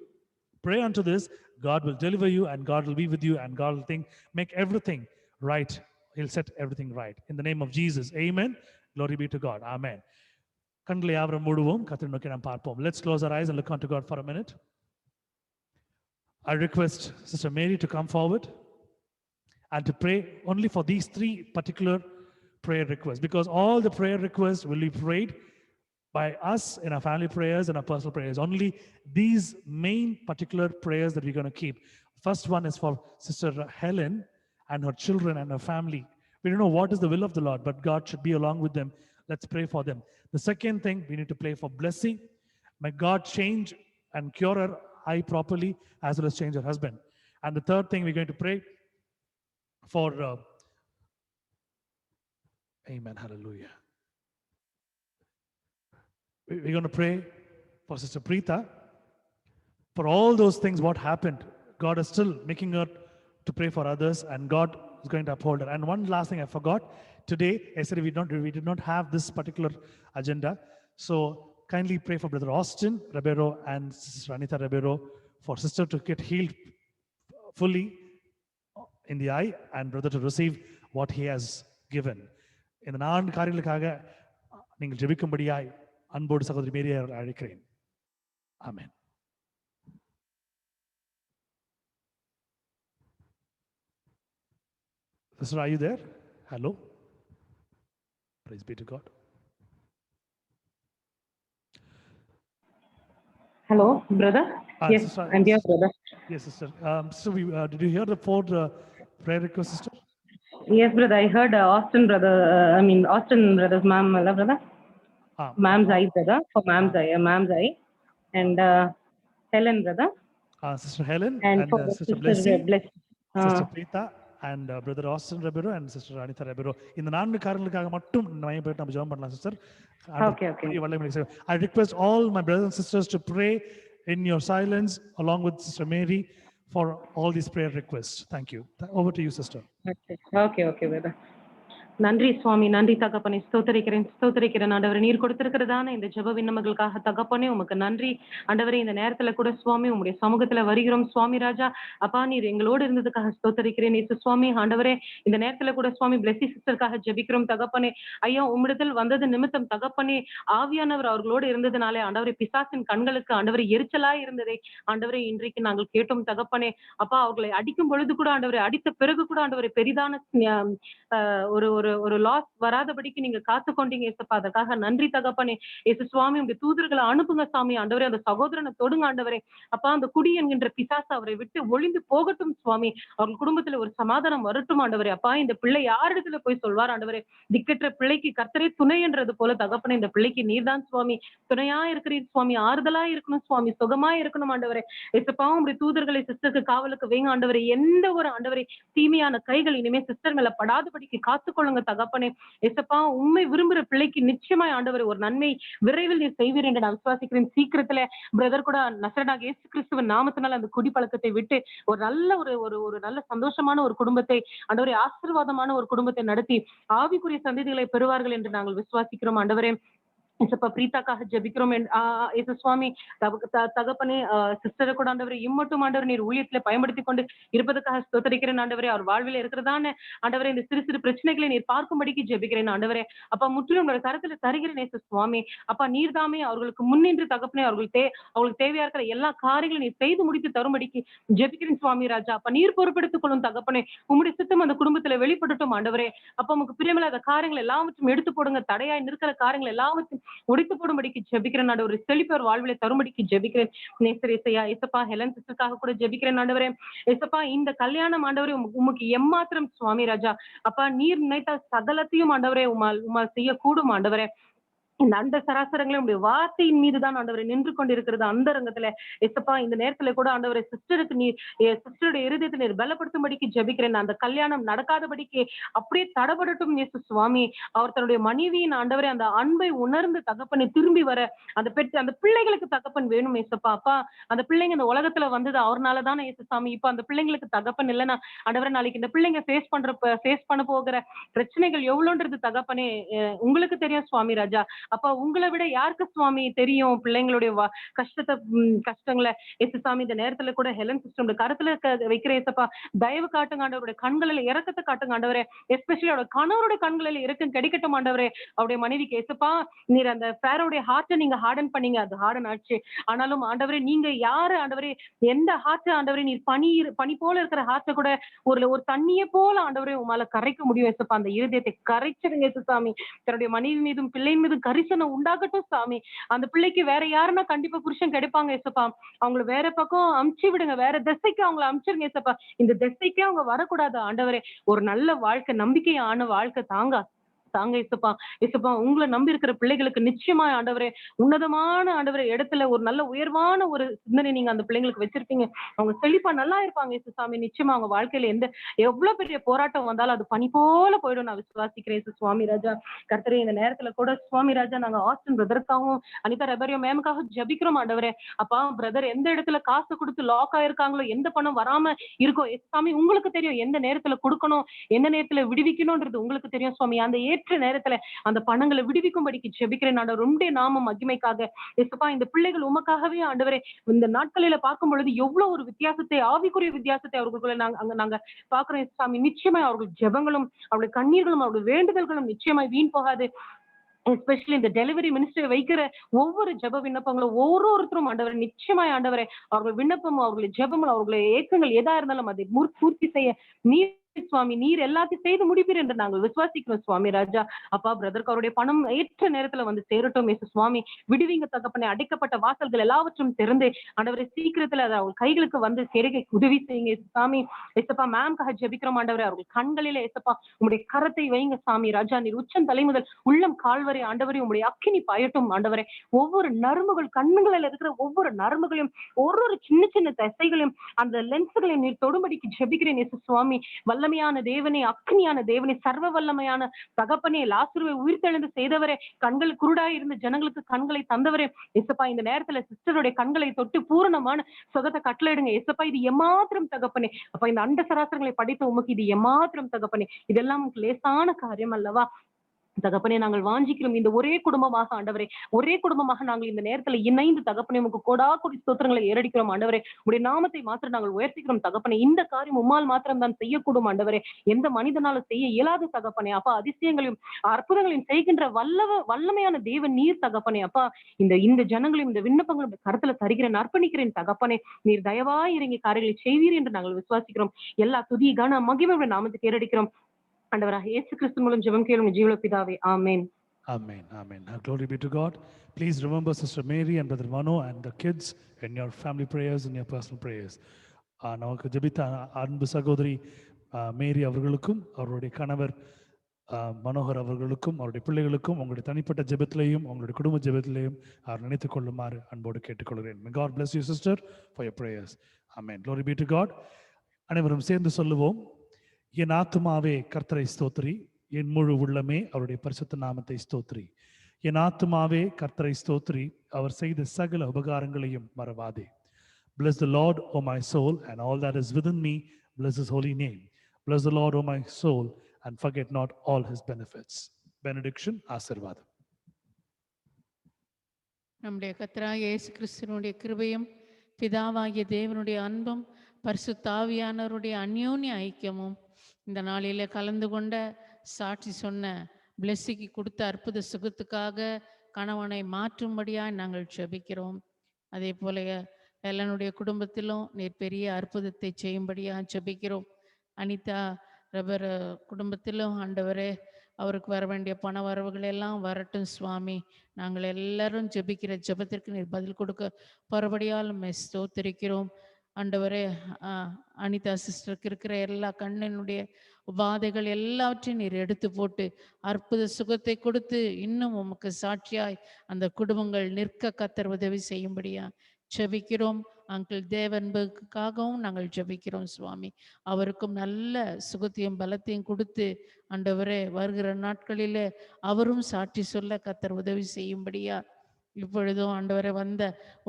pray unto this. God will deliver you and God will be with you and God will make everything right. He'll set everything right. In the name of Jesus. Amen. Glory be to God. Amen. கண்களை யாவரும் மூடுவோம், கர்த்தரை நோக்கி நாம் பார்ப்போம். Let's close our eyes and look unto God for a minute. I request Sister Mary to come forward and to pray only for these 3 particular prayer requests, because all the prayer requests will be prayed by us in our family prayers and our personal prayers. Only these main particular prayers that we're going to keep. First one is for Sister Helen and her children and her family. We don't know what is the will of the Lord, but God should be along with them. Let's pray for them. The second thing, we need to pray for blessing. May God change and cure her eye properly, as well as change her husband. And the third thing, we're going to pray for amen, hallelujah. We're going to pray for Sister Preeta. For all those things what happened, God is still making her to pray for others, and God is going to uphold her. And one last thing I forgot. Today, yesterday we did not have this particular agenda. So kindly pray for Brother Austin Ribeiro and Sister Anita Ribeiro, for sister to get healed fully in the eye and brother to receive what he has given. இந்த 4 காரியங்களுக்காக நீங்கள் ஜெபிக்கும்படியாய் அன்போடு சகோதரி மேரியை அழைக்கிறேன். ஆமென். Sister, are you there? Hello. Praise be to God. Hello, brother. Yes, Sister, I'm here, brother. Yes, sister. So did you hear the 4 prayer requests, sister? Yes, brother. I heard Austin brother's mom, brother. Ma'am's eye, brother. For ma'am's eye, and Helen, brother. Sister Helen and for Sister Blessing, Sister Preeta, and Brother Austin Ribeiro and Sister Anita Ribeiro. இந்த 4 காரணங்களுக்காக மட்டும் நம்ம ஜெபம் பண்ணலாம் sister. Okay. I request all my brothers and sisters to pray in your silence along with Sister Mary for all these prayer requests. Thank you. Over to you, sister. Okay, brother. நன்றி சுவாமி, நன்றி தகப்பனே, ஸ்தோத்திரிக்கிறேன் ஆண்டவரே. நீர் கொடுத்திருக்கிறதான இந்த ஜெப விண்ணப்பங்களுக்காக தகப்பனே உமக்கு நன்றி ஆண்டவரே. இந்த நேரத்துல கூட சுவாமி உங்களுடைய சமூகத்துல வருகிறோம் சுவாமி ராஜா. அப்பா நீர் எங்களோடு இருந்ததுக்காக ஸ்தோத்திரிக்கிறேன் இயேசு சுவாமி. ஆண்டவரே இந்த நேரத்துல கூட சுவாமி பிளெஸி சிஸ்டருக்காக ஜெபிக்கிறோம் தகப்பனே. ஐயா உம்மிடத்தில் வந்தது நிமித்தம் தகப்பனே, ஆவியானவர் அவர்களோடு இருந்ததுனாலே ஆண்டவரே பிசாசின் கண்களுக்கு ஆண்டவரே எரிச்சலாய் இருந்ததை ஆண்டவரே இன்றைக்கு நாங்கள் கேட்டோம் தகப்பனே. அப்பா அவர்களை அடிக்கும் பொழுது கூட ஆண்டவரை, அடித்த பிறகு கூட ஆண்டவரை பெரிதான ஒரு லாஸ் வராதபடிக்கு நீங்க காத்து கொண்டீங்க ஏசப்பா. அதற்காக நன்றி தகப்பனே. ஏசு சுவாமி உங்க தூதர்களை அனுப்புங்க சாமி ஆண்டவரே. அந்த சகோதரனை தொடுங்க ஆண்டவரே. அப்பா அந்த குடி என்கின்ற பிசாசு அவரை விட்டு ஒளிந்து போகட்டும் சுவாமி. அவங்க குடும்பத்துல ஒரு சமாதானம் வரட்டும் ஆண்டவரே. அப்பா இந்த பிள்ளை யாரிடத்துல போய் சொல்வார் ஆண்டவரே? திக்கற்ற பிள்ளைக்கு கர்த்தரே துணை என்றது போல தகப்பனே இந்த பிள்ளைக்கு நீர்தான் சுவாமி துணையா இருக்கிறீர் சுவாமி. ஆறுதலா இருக்கணும் சுவாமி, சுகமா இருக்கணும் ஆண்டவரே. ஏசப்பா உங்களுடைய தூதர்களை சிஸ்டருக்கு காவலுக்கு வைங்க ஆண்டவரே. எந்த ஒரு ஆண்டவரை தீமையான கைகள் இனிமே சிஸ்டர் மேல படாதபடிக்கு காத்துக்கொள்ளுங்க செய்வாங்க தகப்பனே. ஏசப்பா உண்மை விரும்புற பிள்ளைக்கு நிச்சயமாய் ஆண்டவரே ஒரு நன்மை விரைவில் நீர் செய்வீர் என்று நான் விசுவாசிக்கிறேன். சீக்கிரத்துல பிரதர் கூட நசரேயனாகிய இயேசு கிறிஸ்துவின் நாமத்தினால அந்த குடிப்பழக்கத்தை விட்டு ஒரு நல்ல ஒரு ஒரு ஒரு நல்ல சந்தோஷமான ஒரு குடும்பத்தை ஆண்டவரே, ஆசீர்வாதமான ஒரு குடும்பத்தை நடத்தி ஆவிக்குரிய சந்ததிகளை பெறுவார்கள் என்று நாங்கள் விசுவாசிக்கிறோம் ஆண்டவரே. ஏசப்பா பிரீத்தாக்காக ஜெபிக்கிறோம். ஏசு சுவாமி தகப்பனே, சிஸ்டரை கூட ஆண்டவரே இம்மட்டும் ஆண்டவர் நீர் ஊழியத்துல பயன்படுத்தி கொண்டு இருப்பதற்காக ஸ்தோத்திரிக்கிறேன் ஆண்டவரே. அவர் வாழ்வில் இருக்கிறதான ஆண்டவரே இந்த சிறு சிறு பிரச்சனைகளை நீர் பார்க்கும்படிக்கு ஜெபிக்கிறேன் ஆண்டவரே. அப்பா முற்றிலும் உங்களுடைய கருத்துல தருகிறேன் ஏசு சுவாமி. அப்பா நீர் தாமே அவர்களுக்கு முன்னின்று தகப்பனே அவர்களுக்கு தேவையா இருக்கிற எல்லா காரியங்களும் நீர் செய்து முடித்து தரும்படிக்கு ஜெபிக்கிறேன் சுவாமி ராஜா. அப்ப நீர் பொறுப்பெடுத்துக் கொள்ளும் தகப்பனே. உம்முடைய சித்தம் அந்த குடும்பத்துல வெளிப்படட்டும் ஆண்டவரே. அப்ப உங்களுக்கு பிரியமில்லாத காரியங்கள் எல்லாவற்றும் எடுத்து போடுங்க. தடையாய் நிற்கிற காரியங்கள் எல்லாவற்றும் உடைத்து போடும்படிக்கு ஜெபிக்கிறேன் ஆண்டவரே. செழிப்பர் வாழ்விலை தரும்படிக்கு ஜெபிக்கிறேன். நேசர் ஏசையா ஏசப்பா ஹெலன் சிஸ்டருக்காக கூட ஜெபிக்கிறேன் ஆண்டவரே. ஏசப்பா இந்த கல்யாணம் ஆண்டவரே உமக்கு எம்மாத்திரம் சுவாமி ராஜா. அப்பா நீர் நினைத்த சகலத்தையும் ஆண்டவரே உமால் செய்யக்கூடும் ஆண்டவரே. இந்த அண்ட சராசரங்களே உங்களுடைய வார்த்தையின் மீதுதான் ஆண்டவரை நின்று கொண்டிருக்கிறது அந்த ரங்கத்துல. ஏசப்பா இந்த நேரத்துல கூட ஆண்டவரை சிஸ்டருக்கு நீர் சிஸ்டருடைய இருதயத்தை நீர் பலப்படுத்தும்படிக்கு ஜெபிக்கிறேன். அந்த கல்யாணம் நடக்காதபடிக்கு அப்படியே தடபடட்டும் இயேசு சுவாமி. அவர் தன்னுடைய மனைவியின் ஆண்டவரை அந்த அன்பை உணர்ந்து தகப்பனை திரும்பி வர அந்த பிள்ளைகளுக்கு தகப்பன் வேணும் ஏசப்பா. அப்பா அந்த பிள்ளைங்க இந்த உலகத்துல வந்தது அவர்னாலதானே இயேசு சாமி. இப்ப அந்த பிள்ளைங்களுக்கு தகப்பன் இல்லைன்னா ஆண்டவரை நாளைக்கு இந்த பிள்ளைங்க ஃபேஸ் பண்ண போகிற பிரச்சனைகள் எவ்வளவுன்றது தகப்பனே உங்களுக்கு தெரியும் சுவாமி ராஜா. அப்ப உங்களை விட யாருக்கு சுவாமி தெரியும் பிள்ளைங்களுடைய கஷ்டங்களை. ஏசு சாமி இந்த நேரத்துல கூட ஹெலன் சிஸ்டம் கருத்துல வைக்கிற ஏசப்பா தயவு காட்டுங்க ஆண்டவருடைய கண்களில் இறக்கத்தை காட்டுங்க ஆண்டவரே. எஸ்பெஷலி அவருடைய கணவருடைய கண்களில் இறக்கம் கிடைக்கட்டும் ஆண்டவரே. அவருடைய மனைவிக்கு ஏசப்பா நீர் அந்த ஃபேரோடைய ஹார்ட்டை நீங்க ஹார்டன் பண்ணீங்க, அது ஹார்டன் ஆச்சு. ஆனாலும் ஆண்டவரே நீங்க யாரு ஆண்டவரே, எந்த ஹார்ட் ஆண்டவரே நீர் பனி போல இருக்கிற ஹார்ட்டை கூட ஒரு தண்ணியை போல ஆண்டவரே உமால கரைக்க முடியும் ஏசப்பா. அந்த இருதயத்தை கரைச்சிருங்க ஏசு சாமி. தன்னுடைய மனைவி மீதும் பிள்ளை மீதும் கரிசனம் உண்டாகட்டும் சாமி. அந்த பிள்ளைக்கு வேற யாருன்னா கண்டிப்பா புருஷன் கிடைப்பாங்க ஏசப்பா. அவங்கள வேற பக்கம் அமுச்சு விடுங்க, வேற திசைக்கு அவங்கள அமுச்சிருங்க ஏசப்பா. இந்த திசைக்கே அவங்க வரக்கூடாது ஆண்டவரே. ஒரு நல்ல வாழ்க்கை, நம்பிக்கையான வாழ்க்கை தாங்க இசப்பா. உங்களை நம்பி இருக்கிற பிள்ளைகளுக்கு நிச்சயமா ஆண்டவரே உன்னதமான ஆண்டவரே இடத்துல ஒரு நல்ல உயர்வான ஒரு சிந்தனை நீங்க அந்த பிள்ளைங்களுக்கு வச்சிருக்கீங்க. அவங்க செழிப்பா நல்லா இருப்பாங்க இயேசுசாமி. நிச்சயமா அவங்க வாழ்க்கையில எவ்வளவு பெரிய போராட்டம் வந்தாலும் அது பனி போல போயிடும் நான் விசுவாசிக்கிறேன் சுவாமி ராஜா. கர்த்தரே இந்த நேரத்துல கூட சுவாமி ராஜா நாங்க ஆஸ்டின் பிரதருக்காகவும் அனிதா ரெபரியோ மேமுக்காக ஜபிக்கிறோம் ஆண்டவரே. அப்பா பிரதர் எந்த இடத்துல காசு கொடுத்து லாக் ஆயிருக்காங்களோ, எந்த பணம் வராம இருக்கோ சாமி உங்களுக்கு தெரியும். எந்த நேரத்துல கொடுக்கணும், எந்த நேரத்துல விடுவிக்கணும்ன்றது உங்களுக்கு தெரியும் சுவாமி. அந்த நேரத்துல அந்த பணங்களை விடுவிக்கும்படிக்கு ஜெபிக்கிறேன் ஆண்டவர். உம்முடைய நாமம் மகிமைக்காக இயேசுப்பா. இந்த பிள்ளைகள் உமக்காகவே ஆண்டவரே இந்த நாட்களில பார்க்கும் பொழுது எவ்வளவு ஒரு வித்தியாசத்தை, ஆவிக்குரிய வித்தியாசத்தை அவர்களுக்குள்ள நாங்க பாக்குறோம் சாமி. நிச்சயமா அவர்கள் ஜெபங்களும் அவருடைய கண்ணீர்களும் அவருடைய வேண்டுதல்களும் நிச்சயமாய் வீண் போகாது. எஸ்பெஷலி இந்த டெலிவரி மினிஸ்டர் வைக்கிற ஒவ்வொரு ஜெப விண்ணப்பங்களும் ஒவ்வொருத்தரும் ஆண்டவரை நிச்சயமாய் ஆண்டவரை அவர்கள் விண்ணப்பமும் அவர்களுடைய ஜெபமும் அவர்களுடைய ஏக்கங்கள் எதா இருந்தாலும் அதை பூர்த்தி செய்ய நீர் சுவாமி நீர் எல்லாத்தையும் செய்து முடிப்பீர் என்று நாங்கள் விசுவாசிக்கிறோம் சுவாமி ராஜா. அப்பா பிரதருக்கு அவருடைய பணம் ஏற்ற நேரத்துல வந்து சேரட்டும் ஏசு சுவாமி. விடுவீங்க தகப்பனே. அடைக்கப்பட்ட வாசல்கள் எல்லாவற்றும் திறந்து ஆண்டவரை சீக்கிரத்துல அதை அவங்க கைகளுக்கு வந்து சேருகை உதவி செய்யுங்க ஏசு சாமி. ஏசப்பா மேம்காக ஜெபிக்கிறோம் ஆண்டவரே. அவர்கள் கண்களில ஏசப்பா உங்களுடைய கரத்தை வைங்க சாமி ராஜா. நீர் உச்சம் தலை முதல் உள்ளம் கால்வரை ஆண்டவரே உங்களுடைய அக்கினி பாயட்டும் ஆண்டவரே. ஒவ்வொரு நரம்புகள் கண்ணுகளில் இருக்கிற ஒவ்வொரு நரம்புகளையும் ஒரு சின்ன சின்ன தசைகளையும் அந்த லென்ஸுகளையும் நீர் தொடும்படிக்கு ஜெபிக்கிறேன் ஏசு சுவாமி. வல்லமையான தேவனே, அக்னியான தேவனே, சர்வ வல்லமையான தகப்பனே, லாசருவை உயிர்த்தெழுந்து செய்தவரே, கண்கள் குருடாய் இருந்த ஜனங்களுக்கு கண்களை தந்தவரே எசப்பா. இந்த நேரத்துல சிஸ்டருடைய கண்களை தொட்டு பூரணமான சுகத்தை கட்டளையிடுங்க எசப்பா. இது எம்மாத்திரம் தகப்பனே. அப்ப இந்த அண்ட சராசரங்களை படைத்த உமக்கு இது எம்மாத்திரம் தகப்பனே. இதெல்லாம் உங்களுக்கு லேசான காரியம் அல்லவா தகப்பனே. நாங்கள் வாஞ்சிக்கிறோம் இந்த ஒரே குடும்பமாக ஆண்டவரே, ஒரே குடும்பமாக நாங்கள் இந்த நேரத்துல இணைந்து தகப்பனே உமக்கு கோடா கோடி ஸ்தோத்திரங்களை ஏறடிக்கிறோம் ஆண்டவரே. உடைய நாமத்தை மாத்திரம் நாங்கள் உயர்த்திக்கிறோம் தகப்பனே. இந்த காரியம் உம்மால் மாத்திரம் தான் செய்யக்கூடும் ஆண்டவரே. எந்த மனிதனாலும் செய்ய இயலாத தகப்பனே. அப்பா அதிசயங்களையும் அற்புதங்களையும் செய்கின்ற வல்லமையான தேவன் நீர் தகப்பனே. அப்பா இந்த ஜனங்களையும் இந்த விண்ணப்பங்களும் கருத்துல தருகிறேன், அர்ப்பணிக்கிறேன் தகப்பனே. நீர் தயவாய் இறங்கி காரியங்களை செய்வீர் என்று நாங்கள் விசுவாசிக்கிறோம். எல்லா துதி கன மகிமையுடைய நாமத்துக்கு ஏறடிக்கிறோம் ஆண்டவராக இயேசு கிறிஸ்து மூலம் ஜெபம் கேளும் ஜீவன பிதாவே. ஆமென். Amen. Amen. Glory be to God. Please remember Sister Mary and Brother Mano and the kids in your family prayers and your personal prayers. நமக்கு ஜெபித்த அன்பு சகோதரி மேரி அவர்களுக்கும் அவருடைய கணவர் மனோகர் அவர்களுக்கும் அவருடைய பிள்ளைகளுக்கும் உங்களுடைய தனிப்பட்ட ஜெபத்திலையும் உங்களுடைய குடும்ப ஜெபத்திலையும் அவர் நினைத்துக் கொள்ளுமாறு அன்போடு கேட்டுக்கொள்கிறேன். May God bless you sister for your prayers. Amen. Glory be to God. அனைவரும் சேர்ந்து சொல்லுவோம். என் ஆத்துமாவே கர்த்தரை ஸ்தோத்திரி, என் முழு உள்ளமே அவருடைய பரிசுத்த நாமத்தை ஸ்தோத்ரி. என் ஆத்துமாவே கர்த்தரை ஸ்தோத்ரி, அவர் செய்த சகல உபகாரங்களையும் மறவாதே. Bless the Lord, O my soul, and all that is within me, bless his holy name. Bless the Lord, O my soul, and forget not all his benefits. Benediction, ஆசீர்வாதம். நம்முடைய கர்த்தராகிய இயேசு கிறிஸ்துவினுடைய கிருபையும் பிதாவாகிய தேவனுடைய அன்பும் பரிசுத்த ஆவியானவருடைய அந்யோன்ய ஐக்கியமும் இந்த நாளிலே கலந்து கொண்ட சாட்சி சொன்ன பிளெஸ்ஸிக்கு கொடுத்த அற்புத சுகத்துக்காக கணவனை மாற்றும்படியாக நாங்கள் ஜெபிக்கிறோம். அதே போல எல்லாருடைய குடும்பத்திலும் நீர் பெரிய அற்புதத்தை செய்யும்படியாக ஜெபிக்கிறோம். அனிதா ரபர் குடும்பத்திலும் ஆண்டவரே அவருக்கு வர வேண்டிய பண வரவுகள் எல்லாம் வரட்டும் சுவாமி. நாங்கள் எல்லாரும் ஜெபிக்கிற ஜெபத்திற்கு நீர் பதில் கொடுக்க பரபடியால் ஸ்தோத்திரிக்கிறோம் ஆண்டவரே. அனிதா சிஸ்டருக்கு இருக்கிற எல்லா கண்ணினுடைய உபாதைகள் எல்லாவற்றையும் நீர் எடுத்து போட்டு அற்புத சுகத்தை கொடுத்து இன்னும் உமக்கு சாட்சியாய் அந்த குடும்பங்கள் நிற்க கர்த்தர் உதவி செய்யும்படியா ஜெபிக்கிறோம். அங்கிள் தேவன்புக்காகவும் நாங்கள் ஜெபிக்கிறோம் சுவாமி. அவருக்கும் நல்ல சுகத்தையும் பலத்தையும் கொடுத்து ஆண்டவரே வருகிற நாட்களிலே அவரும் சாட்சி சொல்ல கர்த்தர் உதவி செய்யும்படியா இப்பொழுதும் ஆண்டவரை வந்த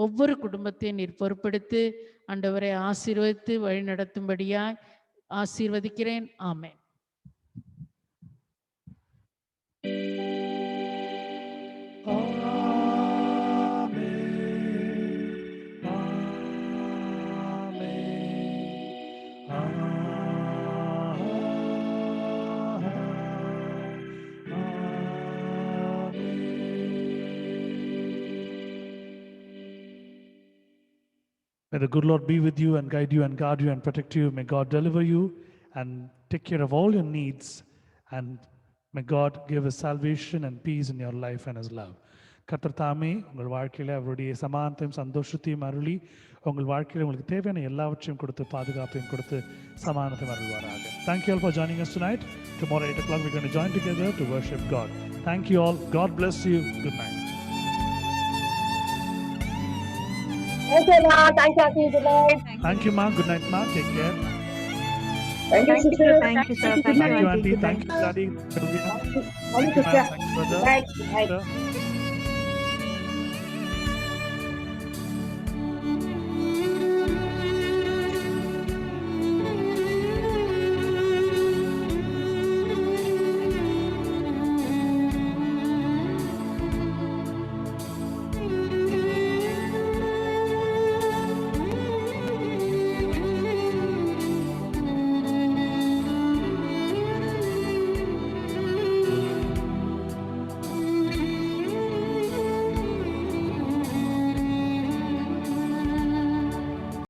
ஒவ்வொரு குடும்பத்தையும் நீர் பொறுப்பெடுத்து ஆண்டவரை ஆசீர்வதித்து வழி நடத்தும்படியாய் ஆசீர்வதிக்கிறேன். ஆமென். May the good Lord be with you and guide you and guard you and protect you. May God deliver you and take care of all your needs. And may God give us salvation and peace in your life and his love. கர்த்தர் தாமே உங்கள் வாழ்க்கையில் அவருடைய சமானத்தையும் சந்தோஷத்தையும் அருளி உங்கள் வாழ்க்கையில் உங்களுக்கு தேவையான எல்லாவற்றையும் கொடுத்து பாதுகாப்பையும் கொடுத்து சமானத்தையும் அருள்வாராக. Thank you all for joining us tonight. Tomorrow 8 o'clock we're going to join together to worship God. Thank you all. God bless you. Good night. Thank you, Ma. Thank you, Auntie. Good night. Thank you, Ma. Good night, Ma. Take care. Thank you, sister. Thank you, sir. Thank you, Auntie. Auntie. Good Thank night. you, Daddy. Thank you, Thank you, sister. ma'am. Thank you, brother. Bye. Bye. Sister.